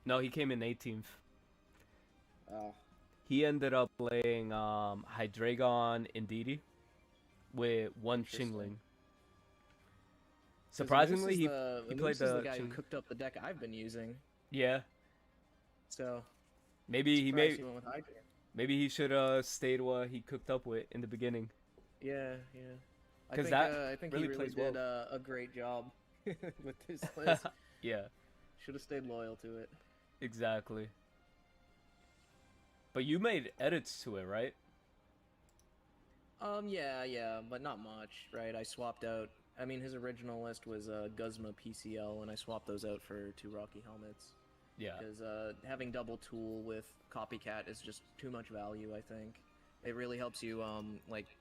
No, he came in 18th. Oh. He ended up playing Hydreigon Indeedee with one Chingling. Surprisingly, he played Moose is the guy who Chingling. cooked up the deck I've been using. Yeah, So maybe he surprised he went with Hydreigon. maybe he should have stayed what he cooked up with in the beginning. Yeah. because that I think he really really plays well. did a great job with his list. Yeah, Should have stayed loyal to it. exactly. But you made edits to it, right? Yeah, but not much, right? I swapped out. I mean, his original list was Guzma PCL, and I swapped those out for 2 Rocky helmets. Yeah, Because having double tool with copycat is just too much value. I think it really helps you like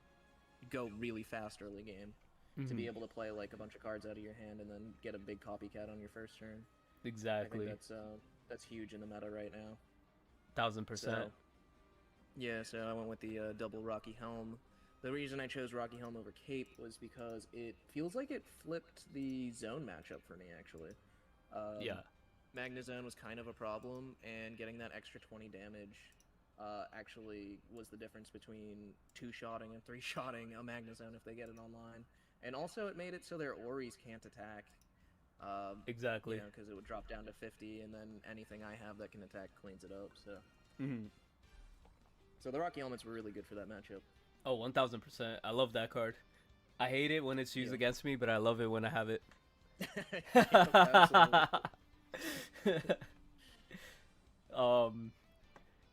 go really fast early game to be hmm able to play like a bunch of cards out of your hand and then get a big copycat on your first turn. I think exactly. that's huge in the meta right now. 1000%. So yeah, so I went with the double Rocky Helm. The reason I chose Rocky Helm over Cape was because it feels like it flipped the zone matchup for me actually. Yeah, Magna Zone was kind of a problem, and getting that extra 20 damage actually was the difference between 2-shotting and 3-shotting a Magna Zone if they get it online. And also, it made it so their Oris can't attack, exactly. because it would drop down to 50, and then anything I have that can attack cleans it up. hmm So the Rocky Helmets were really good for that matchup. Oh, 1000%. I love that card. I hate it when it's used Yeah. against me, but I love it when I have it. Yep, absolutely. um,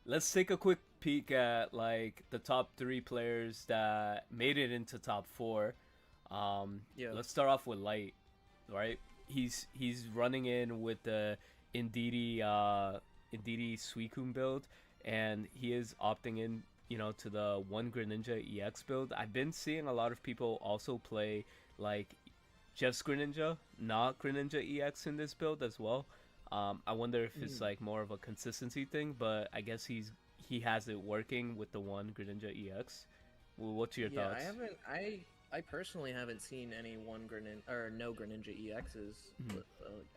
let's take a quick peek at like the top 3 players that made it into top 4. Yeah. Let's start off with Light, right? He's running in with the Indeedee Suicune build, and he is opting in, to the one Greninja EX build. I've been seeing a lot of people also play like just Greninja, not Greninja EX in this build as well. I wonder if it's Mm. like more of a consistency thing, but I guess he has it working with the one Greninja EX. Well, what's your Yeah, thoughts? I personally haven't seen any one Grenin or no Greninja EXs Mhm.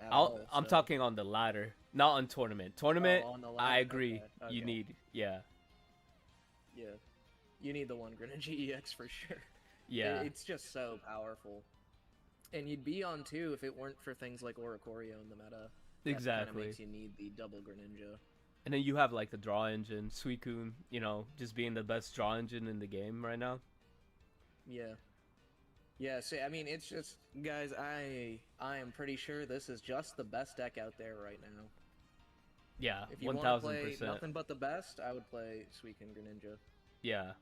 at all. I'm So, talking on the ladder, not on tournament. oh, Tournament, on the I ladder. agree. Okay, You okay, need, yeah, yeah. You need the one Greninja EX for sure. yeah, It's just so powerful, and you'd be on two if it weren't for things like Oricorio in the meta. That kind of exactly. makes you need the double Greninja. And then you have like the draw engine, Suicune, just being the best draw engine in the game right now. Yeah. Yeah, so I mean, it's just guys. I am pretty sure this is just the best deck out there right now. Yeah, If you one want to thousand play percent. nothing but the best, I would play Suicune Greninja. Yeah.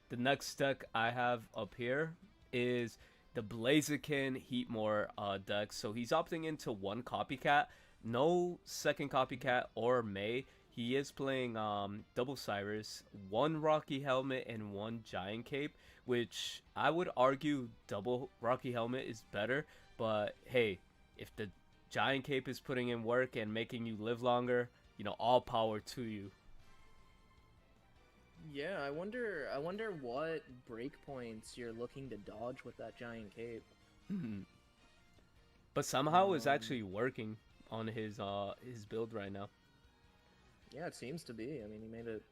The next deck I have up here is the Blaziken Heatmore deck. So he's opting into one copycat, no second copycat or May. He is playing double Cyrus, one Rocky Helmet, and one Giant Cape, which I would argue double Rocky Helmet is better. But hey, if the Giant Cape is putting in work and making you live longer, all power to you. Yeah, I wonder what breakpoints you're looking to dodge with that giant cape. But somehow it's Um, actually working on his build right now. yeah, it seems to be. I mean, he made it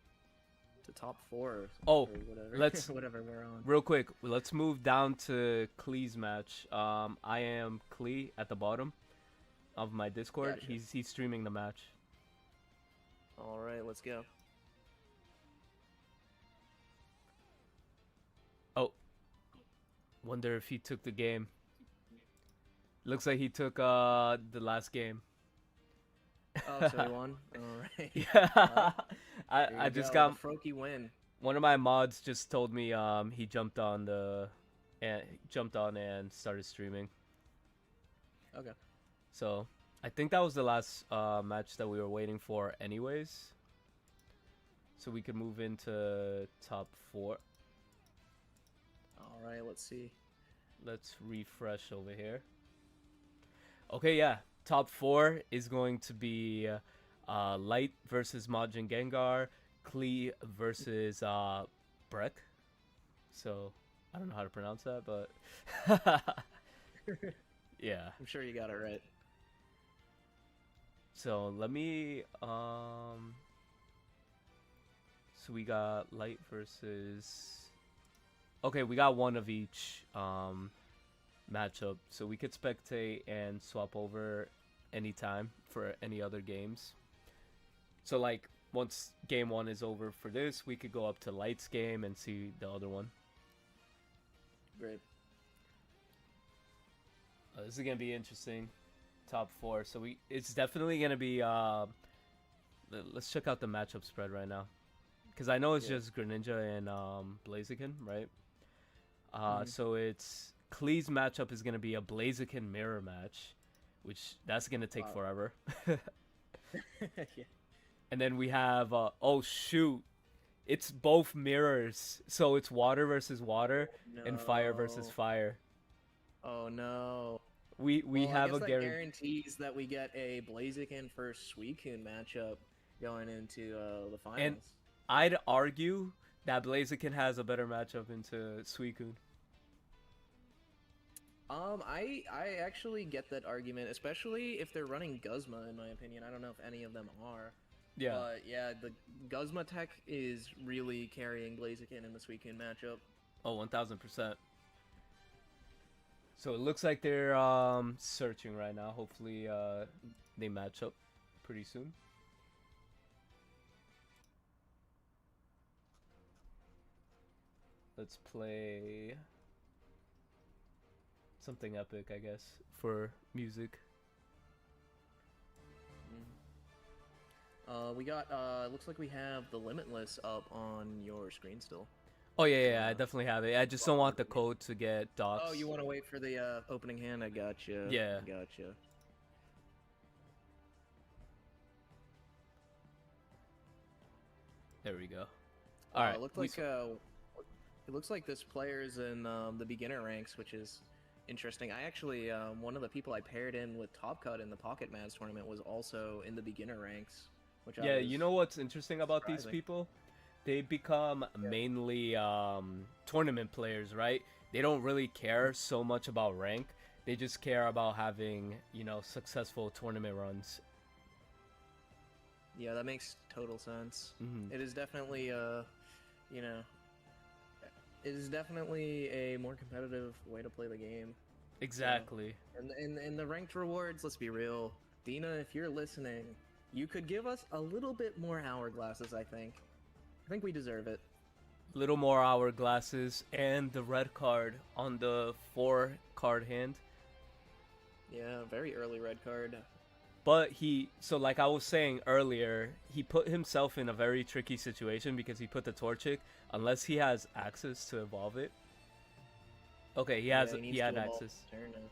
to top 4 Oh, or whatever, let's whatever we're on. real quick. Let's move down to Klee's match. I am Klee at the bottom of my Discord. Gotcha. He's streaming the match. All right, let's go. Oh, wonder if he took the game. Looks like he took the last game. Oh, so he won. All right. Yeah, Well, there I you just go. got The Froakie win. one of my mods just told me he jumped on and started streaming. Okay. So I think that was the last match that we were waiting for, anyways. So we could move into top 4. All right. Let's see. Let's refresh over here. Okay, yeah. Top 4 is going to be Light versus Majin Gengar, Klee versus Breck. So I don't know how to pronounce that, but yeah. I'm sure you got it right. So let me so we got Light versus, okay, we got one of each matchup, so we could spectate and swap over anytime for any other games. So like once game 1 is over for this, we could go up to Light's game and see the other one. Great. This is gonna be interesting. Top four. So it's definitely gonna be. Let's check out the matchup spread right now, because I know it's Yeah. just Greninja and Blaziken, right? Mhm. So it's Klee's matchup is gonna be a Blaziken mirror match, which that's gonna take Wow. forever. Yeah. And then we have oh shoot, it's both mirrors, so it's water versus water and fire versus No. fire. Oh no. We Well, I have guess a that guarantee. guarantees that we get a Blaziken versus Suicune matchup going into the And finals. I'd argue that Blaziken has a better matchup into Suicune. I actually get that argument, especially if they're running Guzma. In my opinion, I don't know if any of them are, Yeah. but yeah, the Guzma tech is really carrying Blaziken in the Suicune matchup. Oh, 1000%. So it looks like they're searching right now. Hopefully they match up pretty soon. Let's play something epic, I guess, for music. We got looks like we have the Limitless up on your screen still. Oh yeah, I definitely have it. I just don't want the code to get doxed. Oh, you want to wait for the opening hand? I gotcha. Yeah. Gotcha. There we go. All right. It looks like this player's in the beginner ranks, which is interesting. I actually one of the people I paired in with Top Cut in the Pocket Mads tournament was also in the beginner ranks, which Yeah, you know what's interesting about these surprising. people? They become mainly tournament players, right? They don't really care so much about rank. They just care about having, successful tournament runs. Yeah, that makes total sense. Mm-hmm. It is definitely you know, it is definitely a more competitive way to play the game. Exactly. So, and the ranked rewards, let's be real, Dina, if you're listening, you could give us a little bit more hourglasses, I think. I think we deserve it. Little more hourglasses and the red card on the 4-card hand. Yeah, very early red card. But so like I was saying earlier, he put himself in a very tricky situation because he put the Torchic, unless he has access to evolve it. Okay, he had access. Turn now.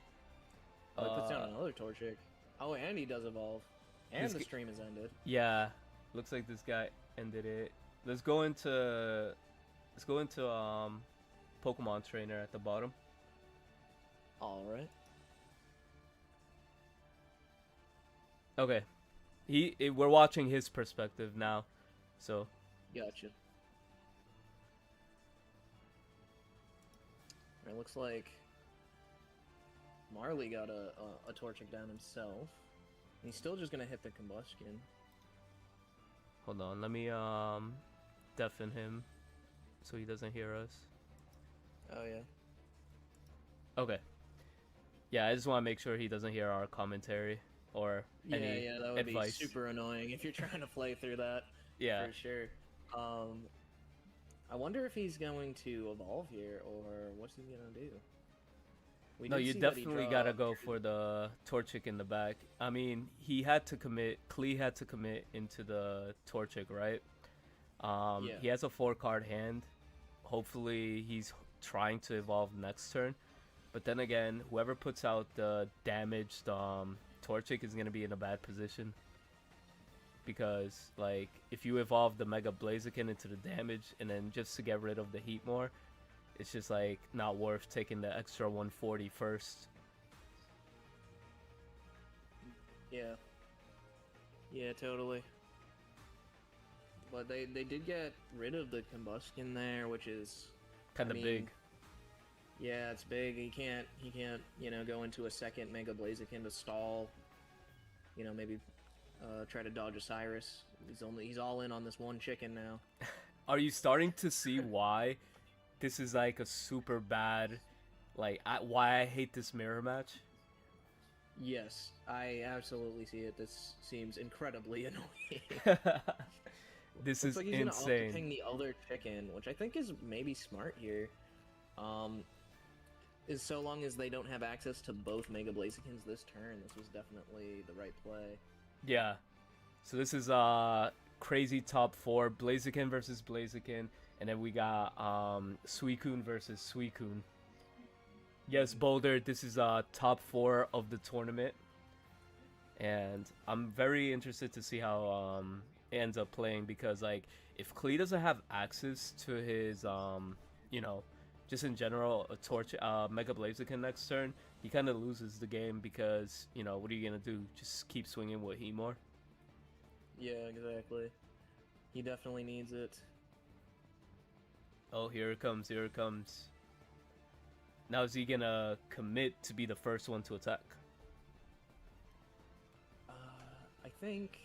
Oh, he puts down another Torchic. Oh, and he does evolve. And the stream is ended. Yeah, looks like this guy ended it. Let's go into Pokemon Trainer at the bottom. All right. Okay, we're watching his perspective now, so. Gotcha. It looks like Marley got a Torchic down himself. He's still just gonna hit the Combustion. Hold on, let me deafen him so he doesn't hear us. Oh yeah. Okay. Yeah, I just want to make sure he doesn't hear our commentary or any Yeah, that would advice. be super annoying if you're trying to play through that. Yeah. For sure. I wonder if he's going to evolve here, or what's he gonna do? No, you definitely gotta go for the Torchic in the back. I mean, Klee had to commit into the Torchic, right? Yeah. He has a 4-card hand. Hopefully, he's trying to evolve next turn. But then again, whoever puts out the damaged Torchic is gonna be in a bad position. Because, like, if you evolve the Mega Blaziken into the damage, and then just to get rid of the heat more, it's just, like, not worth taking the extra 140 first. Yeah. Yeah, totally. But they did get rid of the Combustion there, which is Kind of big. Yeah, it's big. He can't, go into a second Mega Blaziken to stall. Maybe try to dodge a Cyrus. He's all in on this one chicken now. Are you starting to see why this is like a super bad, like, why I hate this mirror match? Yes, I absolutely see it. This seems incredibly annoying. This Looks is like he's gonna opt to insane. ping the other chicken, which I think is maybe smart here. is so long as they don't have access to both Mega Blazekins this turn, this was definitely the right play. Yeah. So this is crazy top 4, Blaziken versus Blaziken, and then we got Suicune versus Suicune. Yes, Boulder, this is top 4 of the tournament. And I'm very interested to see how it ends up playing, because like if Klee doesn't have access to his you know, just in general a torch Mega Blaziken next turn, he kind of loses the game, because you know what are you gonna do? Just keep swinging with Hemor? Yeah, exactly. He definitely needs it. Oh, here it comes, here it comes. Now is he gonna commit to be the first one to attack? I think.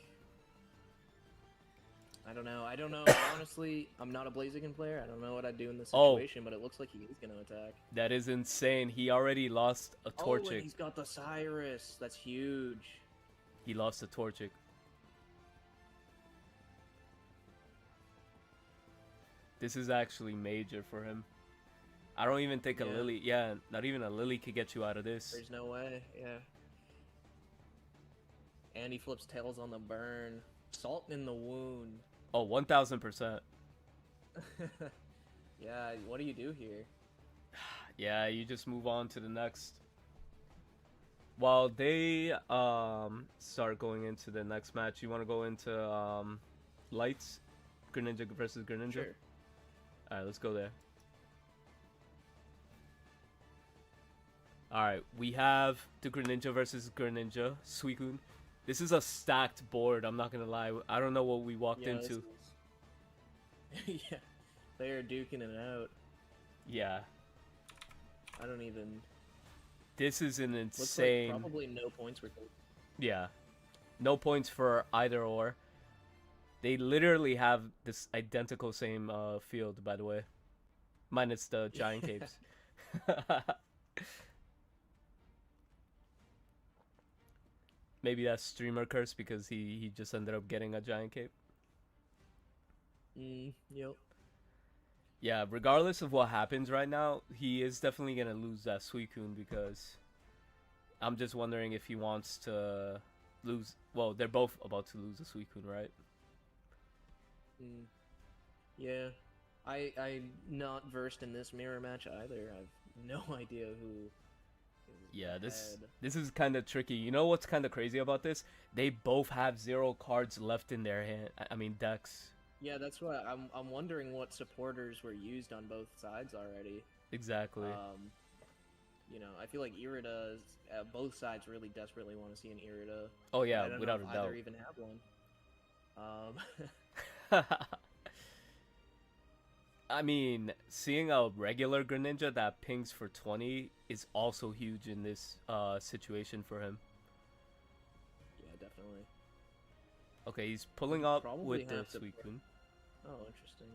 I don't know. I don't know. Honestly, I'm not a Blaziken player. I don't know what I'd do in this situation, but it looks like he is gonna attack. That is insane. He already lost a Torchic. Oh, and he's got the Cyrus. That's huge. He lost a Torchic. This is actually major for him. I don't even think a Lily... Yeah, not even a Lily could get you out of this. There's no way, yeah. And he flips tails on the burn. Salt in the wound. Oh, 1000%. Yeah, what do you do here? Yeah, you just move on to the next. While they start going into the next match, you want to go into Lights? Greninja versus Greninja? Sure. Alright, let's go there. Alright, we have the Greninja versus Greninja, Suicune. This is a stacked board, I'm not gonna lie. I don't know what we walked into. Yeah, they are duking it out. Yeah. I don't even... This is an insane... Looks like probably no points were taken. Yeah. No points for either or. They literally have this identical same field, by the way. Minus the giant capes. Maybe that's streamer curse because he just ended up getting a giant cape. Yep. Yeah, regardless of what happens right now, he is definitely going to lose that Suicune, because I'm just wondering if he wants to lose... Well, they're both about to lose a Suicune, right? Yeah. I'm not versed in this mirror match either. I've no idea who... Yeah, this is kind of tricky. You know what's kind of crazy about this? They both have 0 cards left in their hand. I mean, decks. Yeah, that's why I'm wondering what supporters were used on both sides already. Exactly. You know, I feel like Irida, both sides really desperately want to see an Irida. Oh yeah, without a doubt. Either even have one. I mean, seeing a regular Greninja that pings for 20 is also huge in this situation for him. Yeah, definitely. Okay, he's pulling up Probably with the Suicune. Oh, interesting.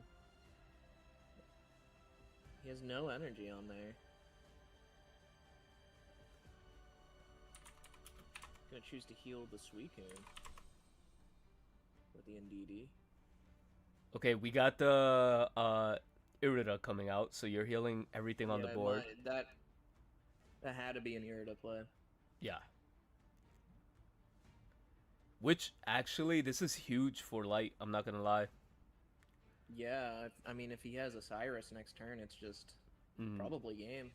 He has no energy on there. Gonna choose to heal the Suicune with the NDD. Okay, we got the Irida coming out, so you're healing everything on the board. That had to be an Irida play. Yeah. Which, actually, this is huge for Light, I'm not gonna lie. Yeah, I mean, if he has a Cyrus next turn, it's just probably game.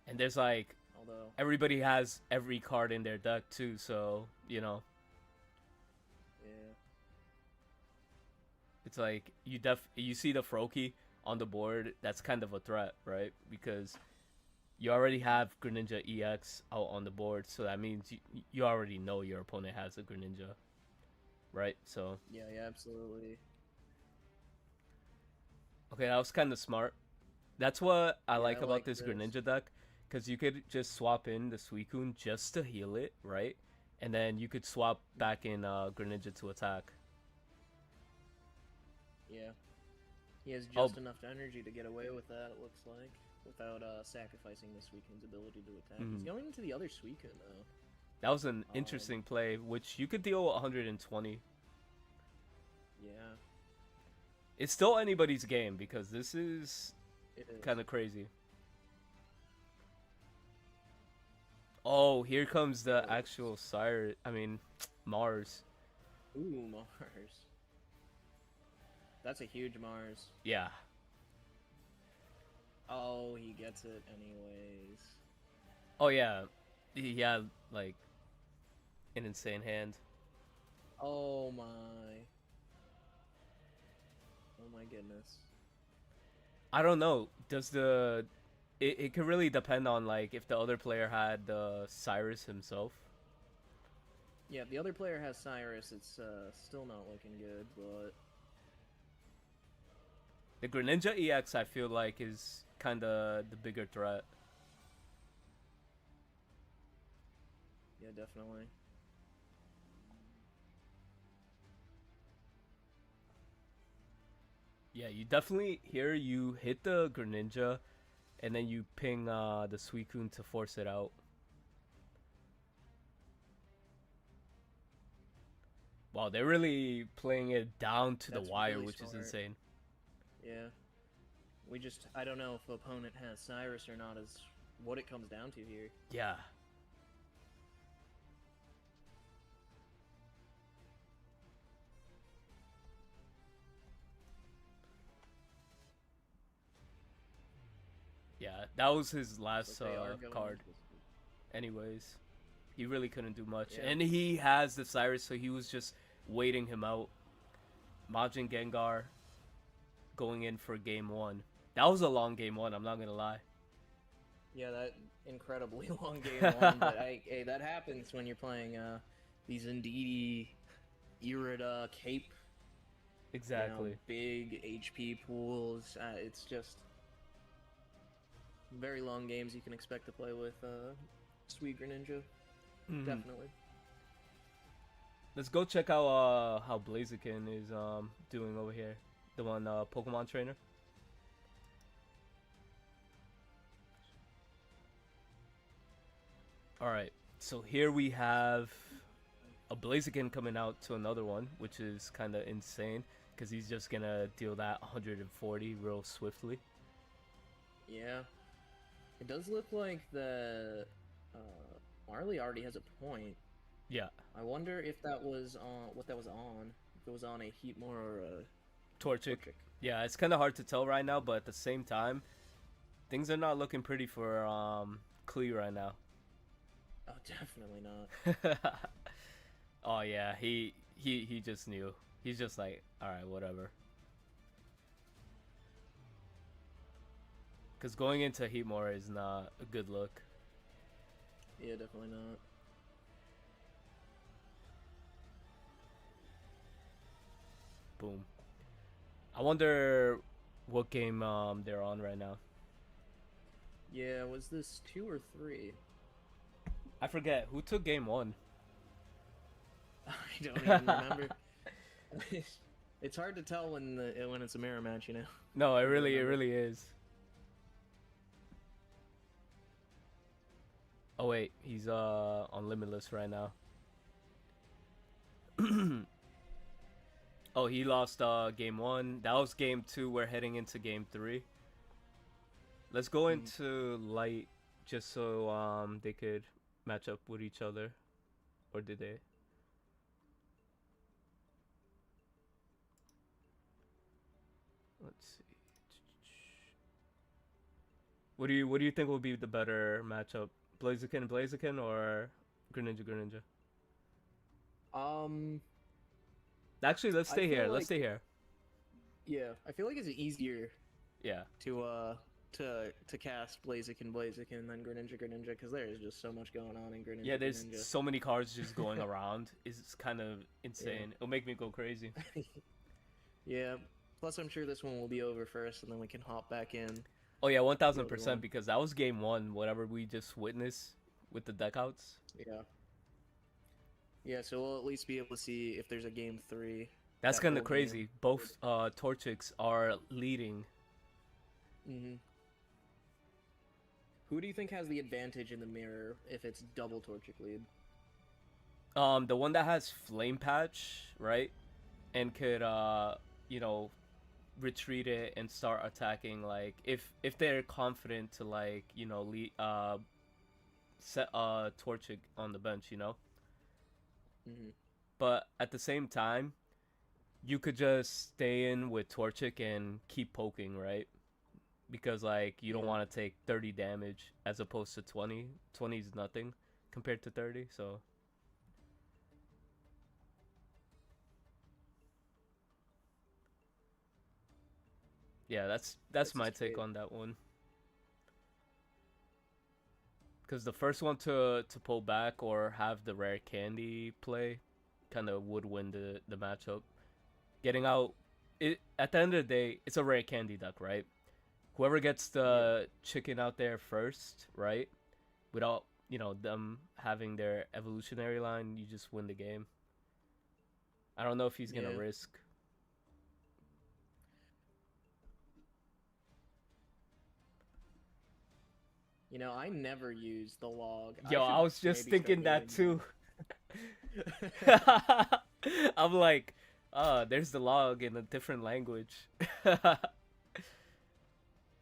And there's like... Although... Everybody has every card in their deck, too, so, you know. Yeah. It's like, you see the Froakie on the board, that's kind of a threat, right? Because you already have Greninja EX out on the board, so that means you already know your opponent has a Greninja, right? So yeah, absolutely. Okay, that was kind of smart. That's what I like about like this Greninja deck, because you could just swap in the Suicune just to heal it, right? And then you could swap back in Greninja to attack. Yeah. He has just enough energy to get away with that, it looks like, without sacrificing the Suicune's ability to attack. He's going into the other Suicune, though. That was an interesting play, which you could deal 120. Yeah. It's still anybody's game, because this is kind of crazy. Oh, here comes the Oh, actual Cyrus. I mean, Mars. ooh, Mars. That's a huge Mars. Yeah. Oh, he gets it anyways. Oh yeah. He had like an insane hand. Oh my. Oh my goodness. I don't know. Does the it could really depend on like if the other player had Cyrus himself. Yeah, if the other player has Cyrus, it's still not looking good, but The Greninja EX I feel like is kind of the bigger threat. yeah, definitely. Yeah, you definitely here you hit the Greninja and then you ping the Suicune to force it out. Wow, they're really playing it down to the That's wire, really which is smart. insane. Yeah. I don't know if the opponent has Cyrus or not, is what it comes down to here. Yeah. Yeah, that was his But last they are going card. into this. Anyways, he really couldn't do much. Yeah. And he has the Cyrus, so he was just waiting him out. Majin Gengar going in for game one. That was a long game one, I'm not going to lie. Yeah, that incredibly long game one, but hey, that happens when you're playing these Indeedee, Irida, Cape, Exactly. big HP pools. It's just very long games you can expect to play with Sweet Greninja. Mhm. Definitely. Let's go check out how Blaziken is doing over here. The one Pokemon trainer. All right. So here we have a Blaziken coming out to another one, which is kind of insane because he's just gonna deal that 140 real swiftly. Yeah. It does look like the Marley already has a point. Yeah, I wonder if that was on what that was on. If it was on a Heatmore or a Torchic. Torchic. Yeah, it's kind of hard to tell right now, but at the same time, things are not looking pretty for Klee right now. Oh, definitely not. Oh yeah, he just knew. He's just like, all right, whatever. Because going into Heatmore is not a good look. Yeah, definitely not. Boom. I wonder what game they're on right now. Yeah, was this 2 or 3? I forget who took game one. I don't even remember. It's hard to tell when it's a mirror match, you know. No, I don't it remember. really is. Oh wait, he's on Limitless right now. Oh, he lost game one. That was game two. We're heading into game three. Let's go into light just so they could match up with each other, or did they? Let's see. What do you think will be the better matchup? Blaziken or Greninja? Um, Actually, let's I stay feel here. Let's like stay here. yeah, I feel like it's easier Yeah. to cast Blaziken than Greninja because there is just so much going on in Yeah, there's Greninja. so many cards just going around. It's kind of insane. It'll make me go crazy. Yeah. Plus, I'm sure this one will be over first, and then we can hop back in. Oh yeah, one The thousand other percent one. because that was game one. Whatever we just witnessed with the deck outs. Yeah. Yeah, so we'll at least be able to see if there's a game 3. That's that kind of whole game. crazy. Both Torchics are leading. Mm-hmm. Who do you think has the advantage in the mirror if it's double Torchic lead? The one that has Flame Patch, right, and could you know, retreat it and start attacking. Like if they're confident to like set Torchic on the bench, you know. Hmm. But at the same time, you could just stay in with Torchic and keep poking, right? Because like you don't Yeah. want to take 30 damage as opposed to 20. 20 is nothing compared to 30, so yeah, that's This is my take great. on that one. Because the first one to pull back or have the rare candy play kind of would win the matchup. Getting out, it at the end of the day, it's a rare candy duck, right? Whoever gets Yeah. the chicken out there first, right? Without them having their evolutionary line, you just win the game. I don't know if he's gonna Yeah. risk. I never use the log. I Yo, I should was just maybe start thinking that doing too. that. I'm like, there's the log in a different language.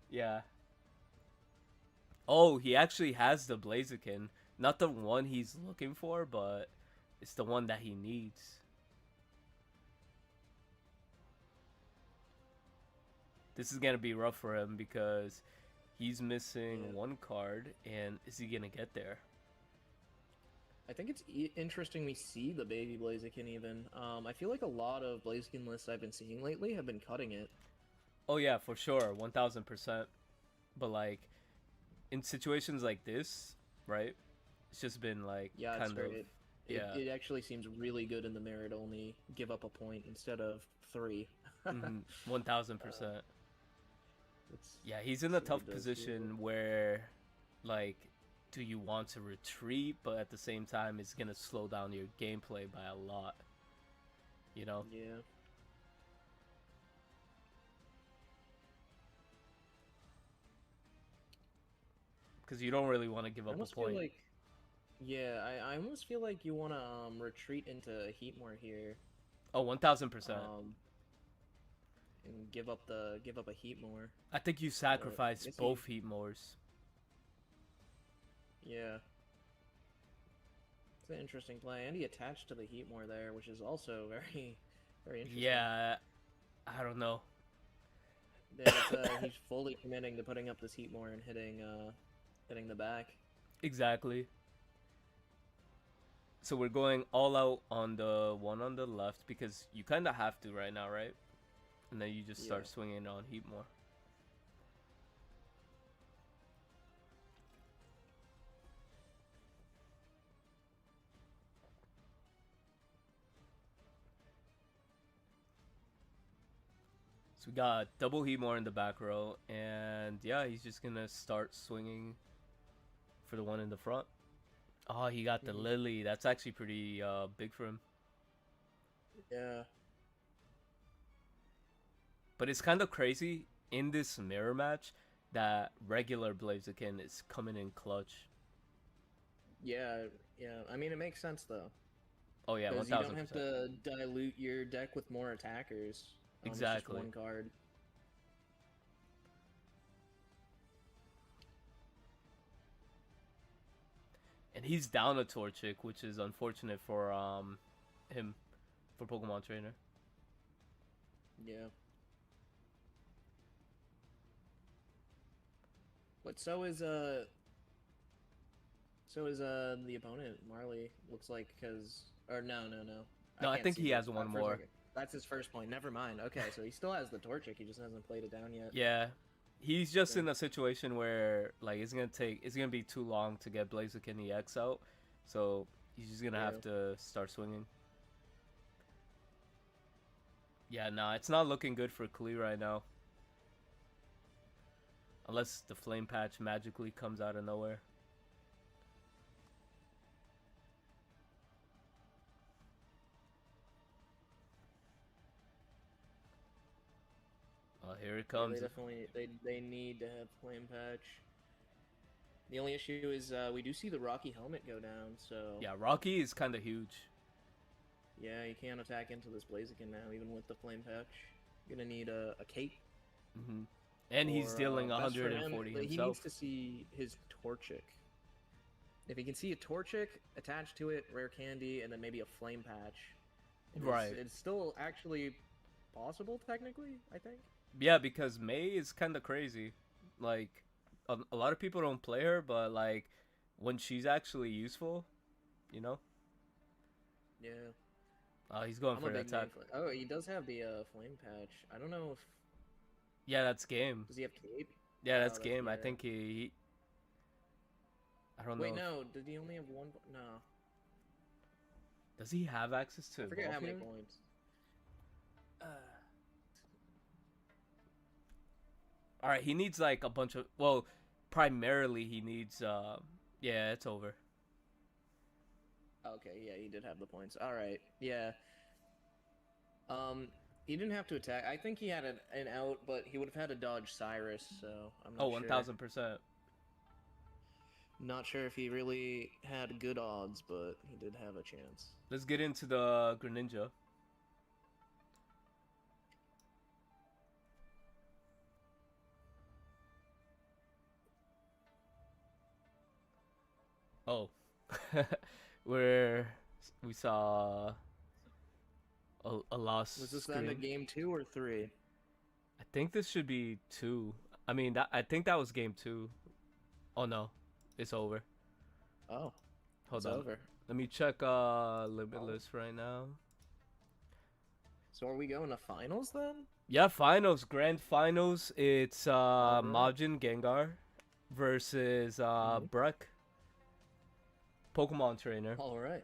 Yeah. Oh, he actually has the Blaziken. Not the one he's looking for, but it's the one that he needs. This is gonna be rough for him because he's missing Yeah. one card, and is he gonna get there? I think it's interesting we see the baby Blaziken even. I feel like a lot of Blaziken lists I've been seeing lately have been cutting it. Oh yeah, for sure, 1000%. But like in situations like this, right? It's just been like Yeah, it's kind of, great. It, yeah, it actually seems really good in the merit only give up a point instead of three. 1000%. It's Yeah, he's in a super tough dope. Yeah. position where, like, do you want to retreat, but at the same time, it's gonna slow down your gameplay by a lot, you know? Yeah. Because you don't really want to give I up a almost feel point. like yeah, I almost feel like you want to retreat into Heatmore here, Oh, 1000%. um, and give up a Heatmore. I think you But I sacrifice guess both heat mores. yeah, it's an interesting play, and he attached to the Heatmore there, which is also very, very interesting. Yeah, I don't know. Yeah, it's he's fully committing to putting up this Heatmore and hitting the back. Exactly. So we're going all out on the one on the left because you kind of have to right now, right? And then you just Yeah. start swinging on heat more. So we got double heat more in the back row, and yeah, he's just gonna start swinging for the one in the front. Oh, he got the Hmm. lily. That's actually pretty big for him. Yeah. But it's kind of crazy in this mirror match that regular Blaziken is coming in clutch. Yeah. Yeah. I mean, it makes sense though, Oh yeah, one because you don't thousand have percent. to dilute your deck with more attackers. It's just Exactly. one card. And he's down a Torchic, which is unfortunate for him for Pokemon Trainer. Yeah. But so is the opponent Marley, looks like, because or no. I No, I can't think see he the has one for a more. second. That's his first point. Never mind. Okay, so he still has the Torchic. He just hasn't played it down yet. Yeah, he's just Okay. in a situation where like it's gonna be too long to get Blaziken EX out, so he's just gonna Yeah. have to start swinging. Yeah, nah, it's not looking good for Klee right now, unless the Flame Patch magically comes out of nowhere. Oh, here it Yeah, they comes. definitely they need to have Flame Patch. The only issue is we do see the Rocky Helmet go down, so Yeah, Rocky is kind of huge. yeah, you can't attack into this Blaziken now, even with the Flame Patch. You're gonna need a cape, And he's or dealing best for him, 140 he needs himself. to see his Torchic. If he can see a Torchic attached to it, rare candy, and then maybe a flame patch, Right. it's still actually possible technically, I think. Yeah, because Mei is kind of crazy. Like, a lot of people don't play her, but like, when she's actually useful, you know. Yeah. He's going I'm for a the big attack. main. Oh, he does have the flame patch. I don't know if Yeah, that's game. does he have cape? Yeah, that's Oh, that's game. I yeah. think I don't Wait, know if no. Did he only have one? No, does he have access to I forget evolve how many here? points. All right, he needs like a bunch of. Well, primarily he needs. Yeah, it's over. Okay, yeah, he did have the points. All right, yeah. Um, he didn't have to attack. I think he had an out, but he would have had to dodge Cyrus, so I'm Oh, not sure. 1000%. Not sure if he really had good odds, but he did have a chance. Let's get into the Greninja. Oh, where we saw a Was lost this the end of screen. game 2 or 3? I think this should be two. I mean, I think that was game two. Oh no, it's over. Oh, Hold it's on. over. Let me check Oh. Limitless right now. So are we going to finals then? Yeah, finals, grand finals. It's All right. Majin Gengar versus Mm-hmm. Breck, Pokemon trainer. All right.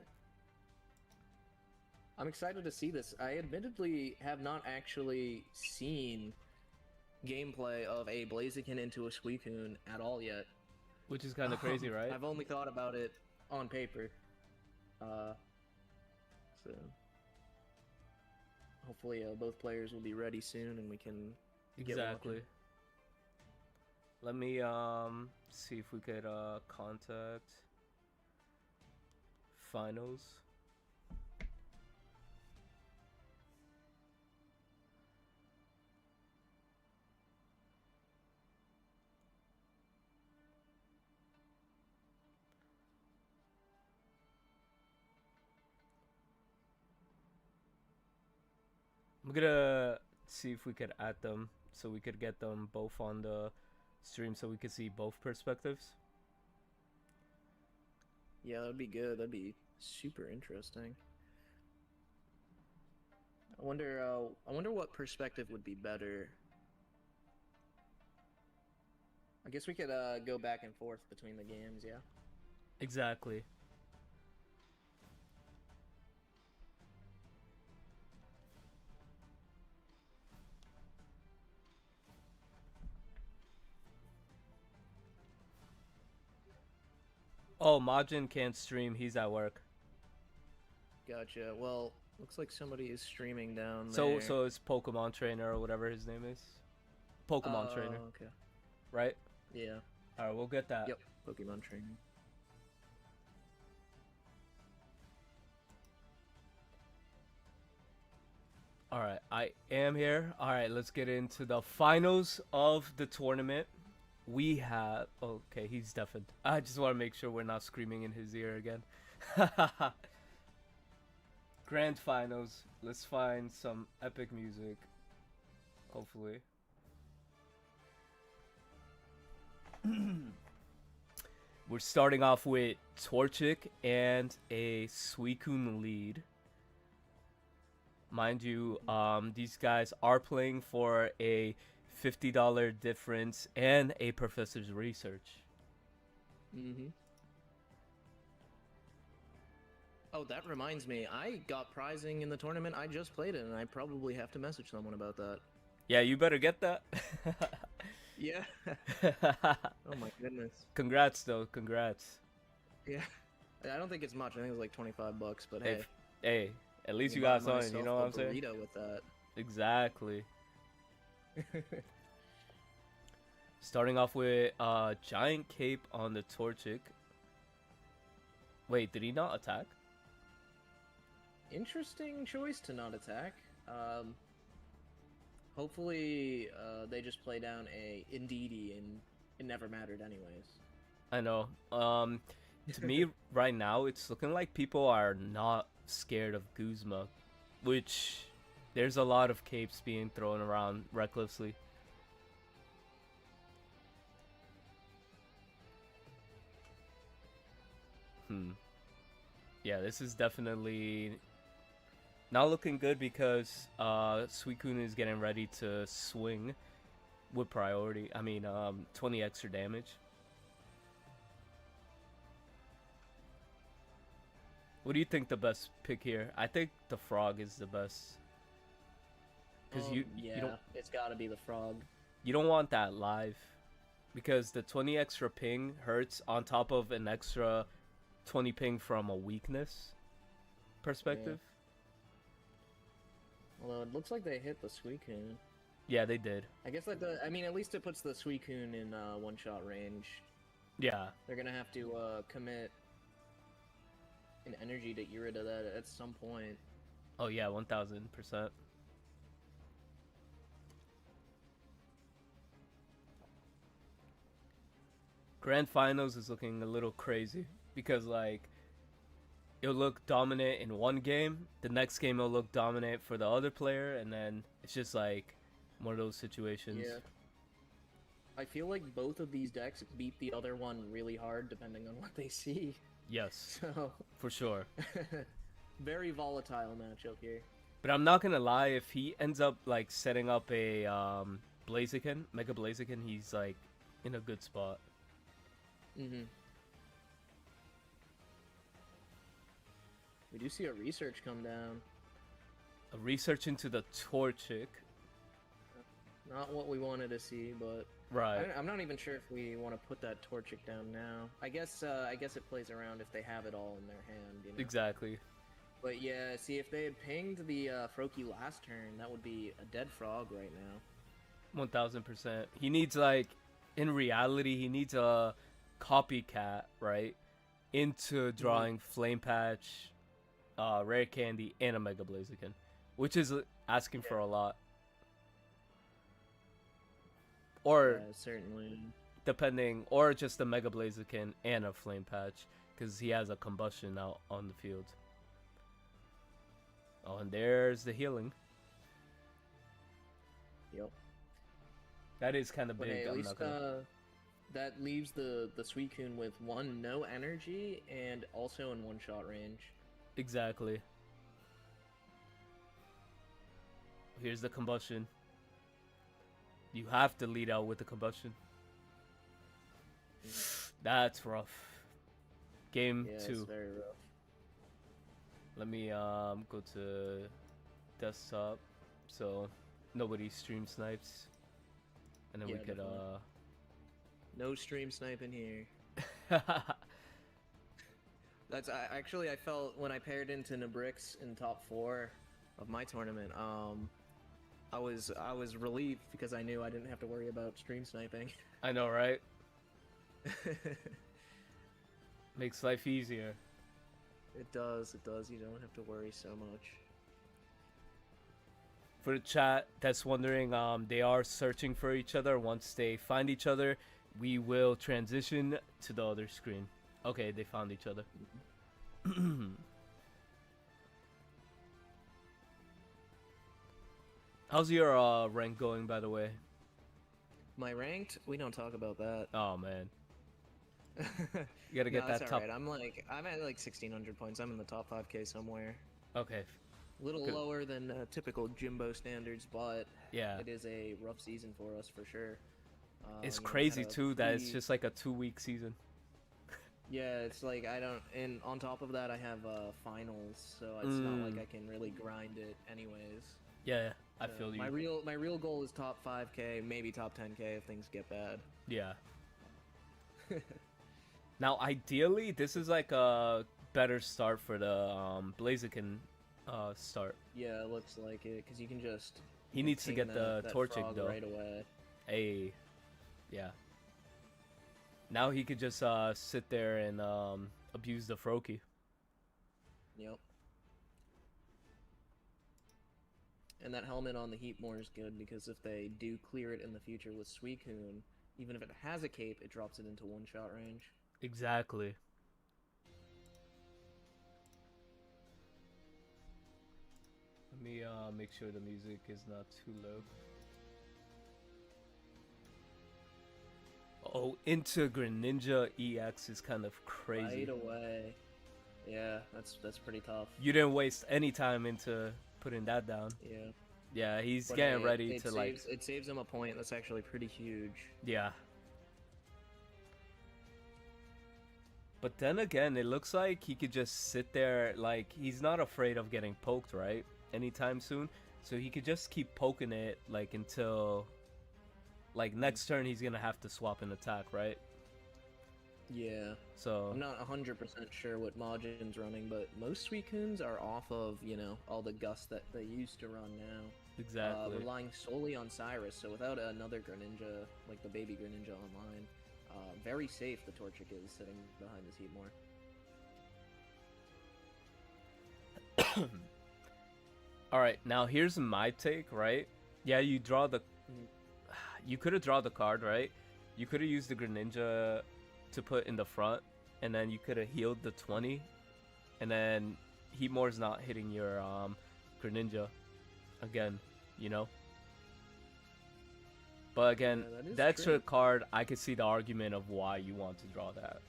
I'm excited to see this. I admittedly have not actually seen gameplay of a Blaziken into a Suicune at all yet. Which is kind of crazy, right? I've only thought about it on paper. Uh, so hopefully both players will be ready soon and we can get Exactly. watching. Let me see if we could contact finals. I'm gonna see if we could add them so we could get them both on the stream so we could see both perspectives. Yeah, that'd be good. That'd be super interesting. I wonder what perspective would be better. I guess we could go back and forth between the games, yeah? Exactly. Oh, Majin can't stream. He's at work. Gotcha. Well, looks like somebody is streaming down So there. so it's Pokemon trainer or whatever his name is. Pokemon trainer, Okay. right? Yeah. All right, we'll get that. Yep. Pokemon training. All right, I am here. All right, let's get into the finals of the tournament. We have. Okay, he's deafened. I just want to make sure we're not screaming in his ear again. Grand finals. Let's find some epic music. Hopefully. We're starting off with Torchic and a Suicune lead. Mind you, these guys are playing for a $50 difference and a professor's research. Mm-hmm. Oh, that reminds me. I got prizing in the tournament. I just played it, and I probably have to message someone about that. Yeah, you better get that. Yeah. Oh my goodness. Congrats, though. Congrats. Yeah. I don't think it's much. I think it's like $25, but Hey, hey. hey, at least you Buy got something. You myself know what a I'm saying? burrito with that. Exactly. Starting off with giant cape on the Torchic. Wait, did he not attack? Interesting choice to not attack. Hopefully, they just play down a Indeedee and it never mattered anyways. I know. to me right now, it's looking like people are not scared of Guzma, which there's a lot of capes being thrown around recklessly. Hmm. Yeah, this is definitely not looking good because Suicune is getting ready to swing with priority. I mean, 20 extra damage. What do you think the best pick here? I think the frog is the best because Yeah, it's got to be the frog. you don't want that live because the 20 extra ping hurts on top of an extra 20 ping from a weakness Yeah. perspective. Although it looks like they hit the Suicune. Yeah, they did. I guess that I mean, at least it puts the Suicune in one-shot range. Yeah. They're gonna have to commit an energy to get rid of that at some point. Oh yeah, 1000%. Grand finals is looking a little crazy because like it'll look dominant in one game, the next game it'll look dominant for the other player, and then it's just like one of those situations. Yeah. I feel like both of these decks beat the other one really hard depending on what they see. Yes, So, for sure. very volatile matchup here. But I'm not gonna lie, if he ends up like setting up a Blaziken, Mega Blaziken, he's like in a good spot. Mm-hmm. We do see a research come down. A research into the Torchic. Not what we wanted to see, but Right. I'm not even sure if we want to put that Torchic down now. I guess it plays around if they have it all in their hand, you know? Exactly. But yeah, see, if they had pinged the Froakie last turn, that would be a dead frog right now. 1000%. He needs like, in reality, he needs a copycat, right? Into drawing Flame Patch, Rare Candy, and a Mega Blaziken, which is asking for a lot. Or Yeah, certainly. depending, or just a Mega Blaziken and a Flame Patch, because he has a combustion out on the field. Oh, and there's the healing. Yep. That is kind of But big. hey, at I'm least not gonna... that leaves the Suicune with one, no energy, and also in one-shot range. Exactly. Here's the combustion. You have to lead out with the combustion. That's rough. Game Yeah, 2. it's very rough. Let me go to desktop so nobody stream snipes, and then Yeah, we could definitely. No stream sniping here. That's actually I felt when I paired into Nabrix in top 4 of my tournament. I was relieved because I knew I didn't have to worry about stream sniping. I know, right? Makes life easier. It does. You don't have to worry so much. For the chat that's wondering, they are searching for each other. Once they find each other, we will transition to the other screen. Okay, they found each other. How's your rank going, by the way? My ranked? We don't talk about that. Oh man, you gotta get No, that top. alright. I'm at like 1600 points. I'm in the top 5k somewhere. Okay, A little Good. lower than typical Jimbo standards, but yeah. it is a rough season for us for sure. It's You know, we crazy had a too that it's pretty- just like a 2-week season. Yeah, it's like I don't, and on top of that, I have finals, so it's not like I can really grind it anyways. Yeah, I So feel you. My real goal is top 5k, maybe top 10k if things get bad. Yeah. Now, ideally, this is like a better start for the Blaziken start. Yeah, it looks like it, because you can just. He you can needs to ping get the that Torchic frog though. right away. Hey, yeah. Now he could just sit there and abuse the Froakie. Yep. And that helmet on the Heatmore is good because if they do clear it in the future with Suicune, even if it has a cape, it drops it into one-shot range. Exactly. Let me make sure the music is not too low. Oh, into Greninja EX is kind of crazy. Right away. Yeah, that's pretty tough. You didn't waste any time into putting that down. Yeah. Yeah, he's But getting hey, ready it to saves it saves him a point. That's actually pretty huge. Yeah. But then again, it looks like he could just sit there, like, he's not afraid of getting poked, right? Anytime soon. So he could just keep poking it, like, until, like, next turn he's gonna have to swap an attack, right? Yeah. So I'm not 100% sure what Majin's running, but most Suicunes are off of, all the Gust that they used to run now. exactly. Relying solely on Cyrus, so without another Greninja, like the baby Greninja online, very safe the Torchic is sitting behind this Heatmore. Alright, now here's my take, right? Yeah, you draw the... You could have drawn the card, right? You could have used the Greninja to put in the front, and then you could have healed the 20, and then Heatmore's not hitting your Greninja again, you know? But again, Yeah, that's true. a card, I could see the argument of why you want to draw that.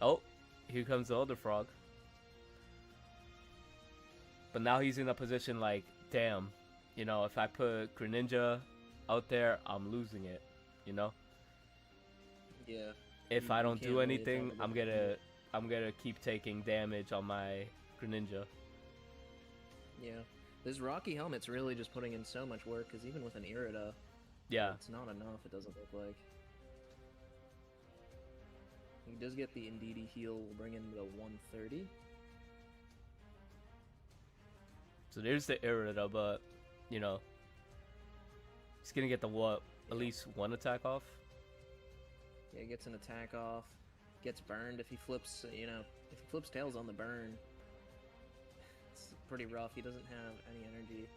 Oh, here comes the other frog. But now he's in a position like, damn, if I put Greninja out there, I'm losing it, you know? Yeah. If I don't do really anything, attack I'm gonna keep taking damage on my Greninja. Yeah. This Rocky Helmet's really just putting in so much work, because even with an Irida, Yeah. it's not enough, it doesn't look like. He does get the Indeedee heal, will bring in the 130. So there's the Irida, but, he's gonna get the what? At least one attack off? Yeah, gets an attack off, gets burned if he flips, if he flips tails on the burn. It's pretty rough, he doesn't have any energy.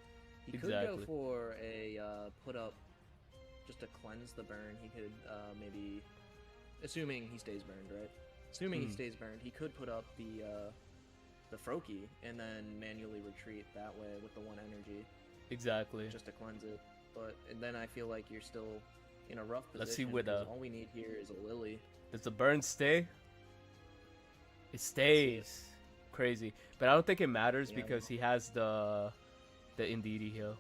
He could go for a put up just to cleanse the burn. He could maybe, assuming he stays burned, right? Assuming he stays burned, he could put up the Froakie and then manually retreat that way with the 1 energy. Exactly. Just to cleanse it. But then I feel like you're still in a rough position. Let's see with all we need here is a Lily. Does the burn stay? It stays. Crazy. But I don't think it matters because he has the Indeedee heal.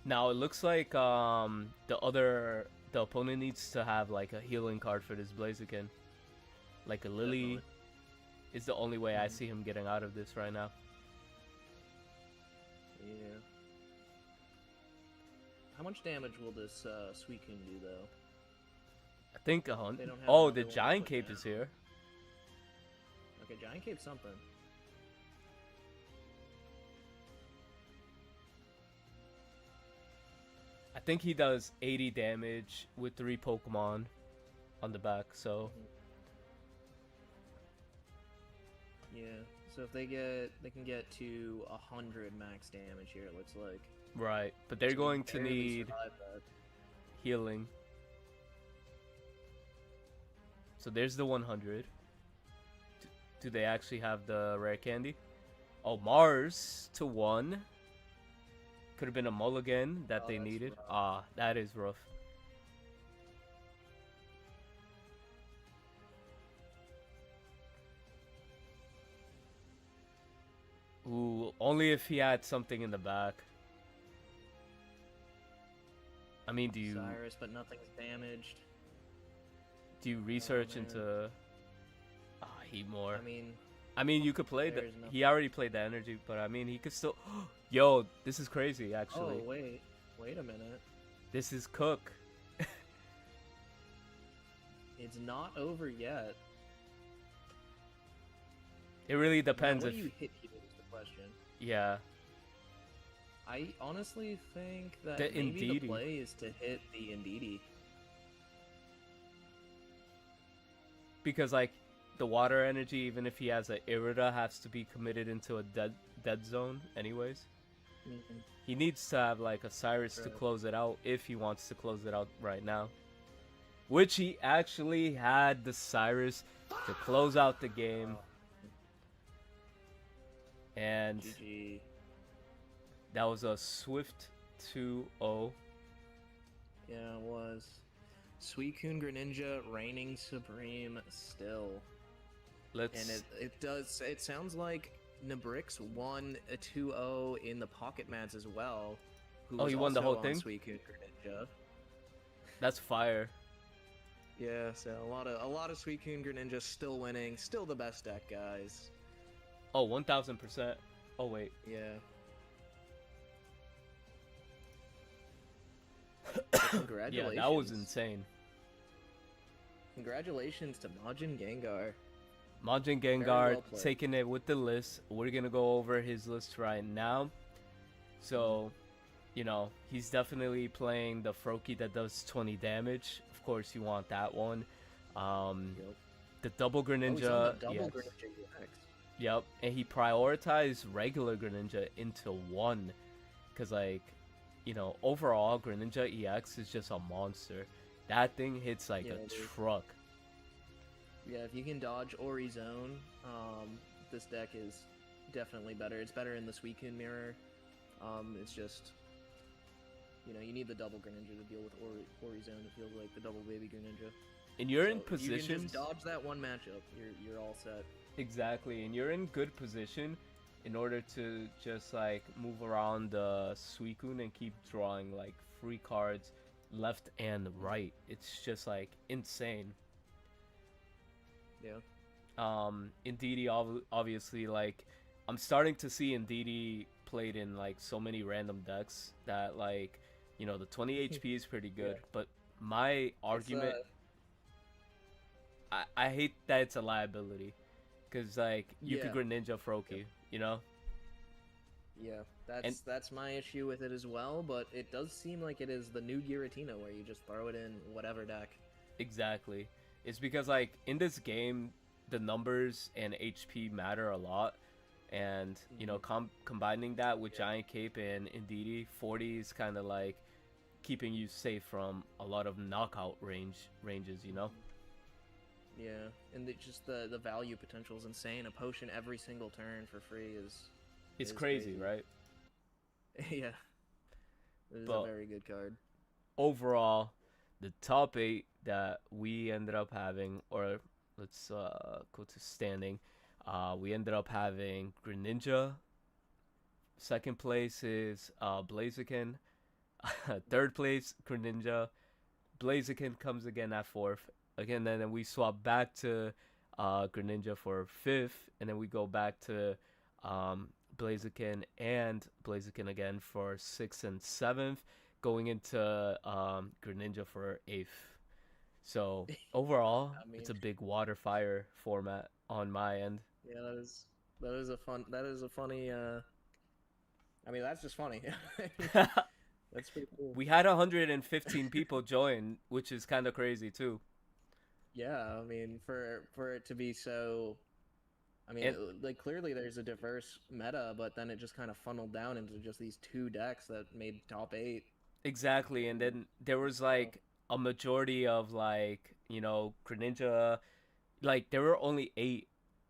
Now it looks like the opponent needs to have like a healing card for this Blaziken. Like a Lily. Definitely. Is the only way I see him getting out of this right now. Yeah. How much damage will this Suicune do, though? I think 100. Oh, the Giant Cape is here. Okay, Giant Cape's something. I think he does 80 damage with 3 Pokemon on the back, so... Yeah, so if they can get to 100 max damage here, it looks like. Right, but they're going to need healing. So there's the 100. Do they actually have the rare candy? Oh, Mars to 1. Could have been a mulligan that they needed. Rough. Ah, that is rough. Ooh, only if he had something in the back. I mean, do you... Cyrus, but nothing's damaged. Do you research into... Heatmore. I mean, you could play the... He already played the energy, but I mean, he could still... Yo, this is crazy, actually. Oh, wait a minute. This is Cook. It's not over yet. It really depends now, if... you hit here is the question. Yeah. I honestly think that the maybe Indeedee. the play is to hit the Indeedee. Because, like, the water energy, even if he has an Irida, has to be committed into a dead zone anyways. He needs to have, like, a Cyrus to close it out if he wants to close it out right now. which he actually had the Cyrus to close out the game. Oh, And GG. that was a swift 2-0. Yeah, it was. Suicune Greninja reigning supreme still. And it sounds like Nabrix won a 2-0 in the Pocket Mats as well. Who Oh, was he won the also whole thing? on Suicune Greninja. That's fire. Yeah, so a lot of Suicune Greninja still winning, still the best deck, guys. Oh, 1000%. Oh, wait. Yeah. Congratulations. Yeah, that was insane. Congratulations to Majin Gengar. Majin Very Gengar well played. taking it with the list. We're gonna go over his list right now. So, you know, he's definitely playing the Froakie that does 20 damage. Of course, you want that one. Yep. The double Oh, he's on Greninja. the double Yes. Greninja EX. Yep, and he prioritized regular Greninja into one, cause like, you know, overall Greninja EX is just a monster. That thing hits like Yeah, a it is. truck. Yeah, if you can dodge Ori Zone, this deck is definitely better. It's better in the Suicune mirror. It's just, you need the double Greninja to deal with Ori Zone. It feels like the double baby Greninja. And you're So in if you can positions. just dodge that one matchup, you're all set. Exactly, and you're in good position in order to just like move around the Suicune and keep drawing like free cards left and right. It's just like insane. Yeah. Indeedee obviously, like, I'm starting to see Indeedee played in like so many random decks that, like, you know, the 20 HP is pretty good, Yeah. but my argument, I hate that it's a liability, because like you could Yeah. Greninja Froakie, you know. Yeah, And that's my issue with it as well, but it does seem like it is the new Giratina where you just throw it in whatever deck. exactly, it's because like in this game the numbers and HP matter a lot, and you know, combining that with Yeah. Giant Cape and Indeedee, 40 is kind of like keeping you safe from a lot of knockout ranges, you know. Yeah, and just the value potential is insane. A potion every single turn for free It's is crazy, right? Yeah, it is a But very good card. overall, the top 8 that we ended up having, or let's go to standing, we ended up having Greninja. Second place is Blaziken. Third place, Greninja. Blaziken comes again at fourth. Again, then we swap back to Greninja for fifth, and then we go back to Blaziken and Blaziken again for sixth and seventh, going into Greninja for eighth. So overall, I mean, it's a big water fire format on my end. yeah, that is a funny. I mean, that's just funny. That's pretty cool. We had 115 people join, which is kind of crazy too. Yeah, I mean, for it to be so, I mean, And like clearly there's a diverse meta, but then it just kind of funneled down into just these two decks that made top 8. exactly, and then there was So, like a majority of, like, you know, Greninja. Like there were only 8.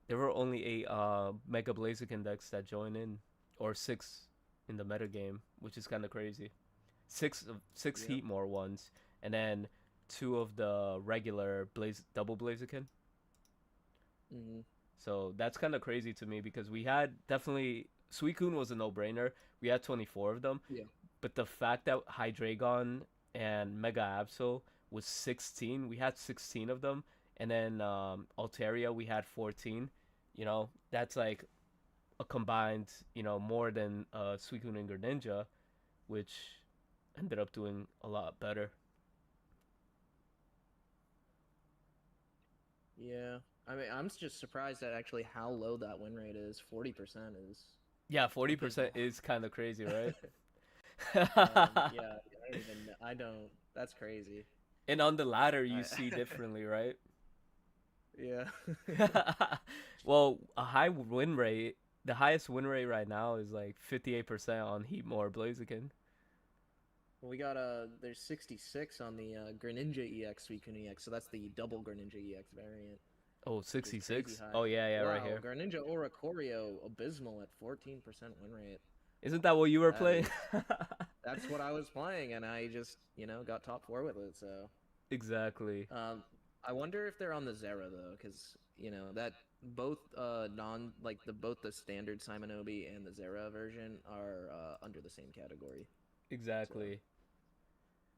There were only 8 Mega Blaziken decks that join in, or 6 in the meta game, which is kind of crazy. Six yeah. Heatmore ones, and then 2 of the regular double Blaziken. Hmm. So that's kind of crazy to me, because we had definitely Suicune was a no-brainer. We had 24 of them, Yeah. but the fact that Hydreigon and Mega Absol was 16, we had 16 of them, and then Altaria we had 14. You know, that's like a combined, you know, more than Suicune and Greninja, which ended up doing a lot better. Yeah. I mean, I'm just surprised at actually how low that win rate is. 40% is Yeah, 40% abysmal. is kind of crazy, right? Yeah, I don't even, I don't, that's crazy. And on the ladder, you I, see differently, right? yeah. Well, a high win rate, the highest win rate right now is like 58% on Heatmore Blaziken. Well, we got there's 66 on the Greninja EX Suicune EX, so that's the double Greninja EX variant, Oh, which is crazy 66. high. Oh yeah, yeah, right Wow, here. Greninja Oricorio abysmal at 14% win rate. Isn't that what you were That playing? is that's what I was playing, and I just got top four with it. So Exactly. um, I wonder if they're on the Zera though, because that both non like the both the standard Simonobi and the Zera version are under the same category. So Exactly.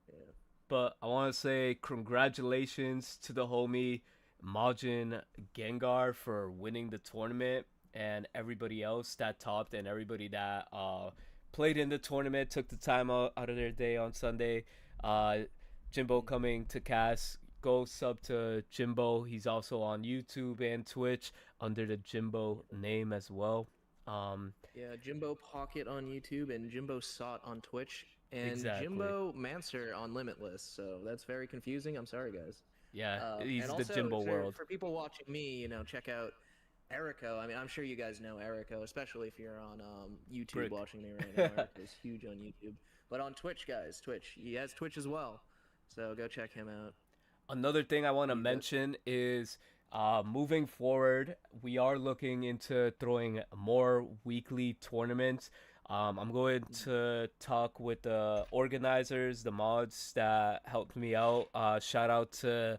yeah. But I want to say congratulations to the homie Majin Gengar for winning the tournament, and everybody else that topped, and everybody that played in the tournament, took the time out of their day on Sunday. Uh, Jimbo Mhm. coming to cast. Go sub to Jimbo. He's also on YouTube and Twitch under the Jimbo name as well. Um, Yeah, Jimbo Pocket on YouTube and Jimbo Sot on Twitch and exactly. Jimbo Mancer on Limitless. So that's very confusing. I'm sorry, guys. Yeah, And he's the also Jimbo world. for people watching me, check out Erico. I mean, I'm sure you guys know Erico, especially if you're on YouTube Brick. watching me right now. Erico's huge on YouTube, but on Twitch, guys, Twitch. He has Twitch as well, so go check him out. Another thing I want to He's that. mention is moving forward, we are looking into throwing more weekly tournaments. I'm going to talk with the organizers, the mods that helped me out. Shout out to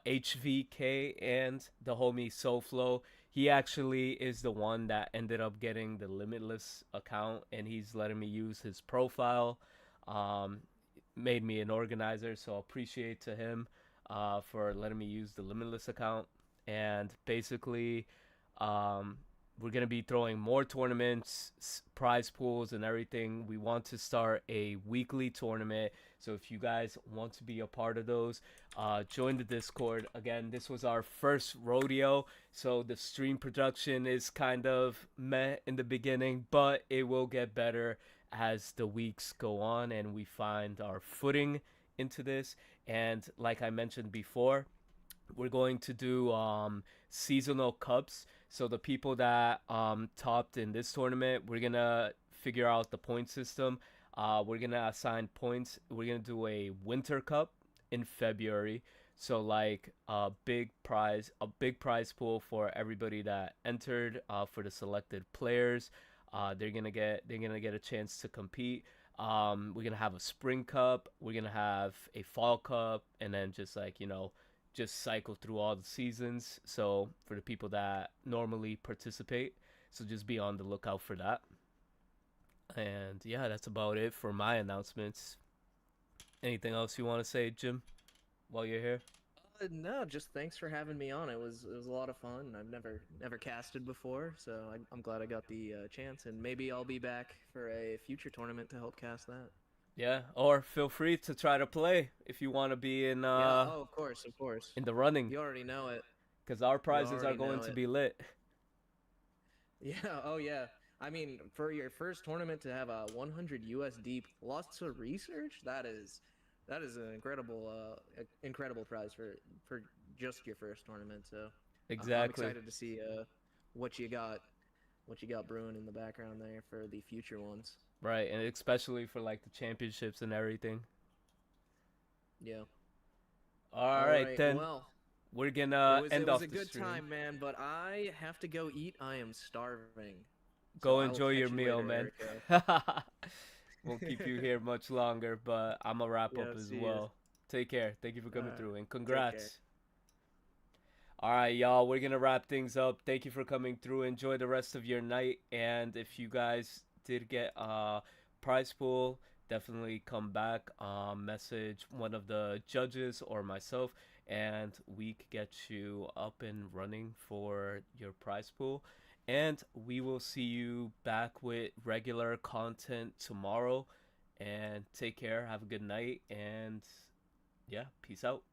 HVK and the homie SoFlow. He actually is the one that ended up getting the Limitless account, and he's letting me use his profile. Um, Made me an organizer, so appreciate to him for letting me use the Limitless account. And basically, um, we're gonna be throwing more tournaments, prize pools, and everything. We want to start a weekly tournament. So if you guys want to be a part of those, join the Discord. Again, this was our first rodeo, so the stream production is kind of meh in the beginning, but it will get better as the weeks go on and we find our footing into this. And like I mentioned before, we're going to do seasonal cups. So the people that topped in this tournament, we're gonna figure out the point system. We're gonna assign points. We're gonna do a winter cup in February. So like a big prize pool for everybody that entered for the selected players. They're gonna get a chance to compete. We're gonna have a spring cup. We're gonna have a fall cup, and then just like just cycle through all the seasons. So for the people that normally participate, so just be on the lookout for that. And yeah, that's about it for my announcements. Anything else you want to say, Jim, while you're here? No, just thanks for having me on. It was a lot of fun. I've never casted before, so I'm glad I got the chance, and maybe I'll be back for a future tournament to help cast that. Yeah, or feel free to try to play if you want to be Yeah. Oh, of course, of course. in the running, You already know it. because our You prizes are already going know to it. be lit. Yeah. Oh, yeah. I mean, for your first tournament to have a 100 USD plus a research, that is an incredible prize for just your first tournament. So I'm Exactly. excited to see what you got what you got brewing in the background there for the future ones. Right, and especially for like the championships and everything. Yeah. All All right, right. then Well, we're it gonna was it end was off a the good stream. time, man, but I have to go eat. I am starving. So Go I will enjoy your catch you meal, later, man. Erica. Won't keep you here much longer, but I'm gonna wrap up Yeah, as see ya. well. Take care. Thank you for coming through, and Take care. congrats. All right, y'all. We're gonna wrap things up. Thank you for coming through. Enjoy the rest of your night. And if you guys did get a prize pool, definitely come back. Message one of the judges or myself, and we could get you up and running for your prize pool. And we will see you back with regular content tomorrow. And take care. Have a good night. And yeah, peace out.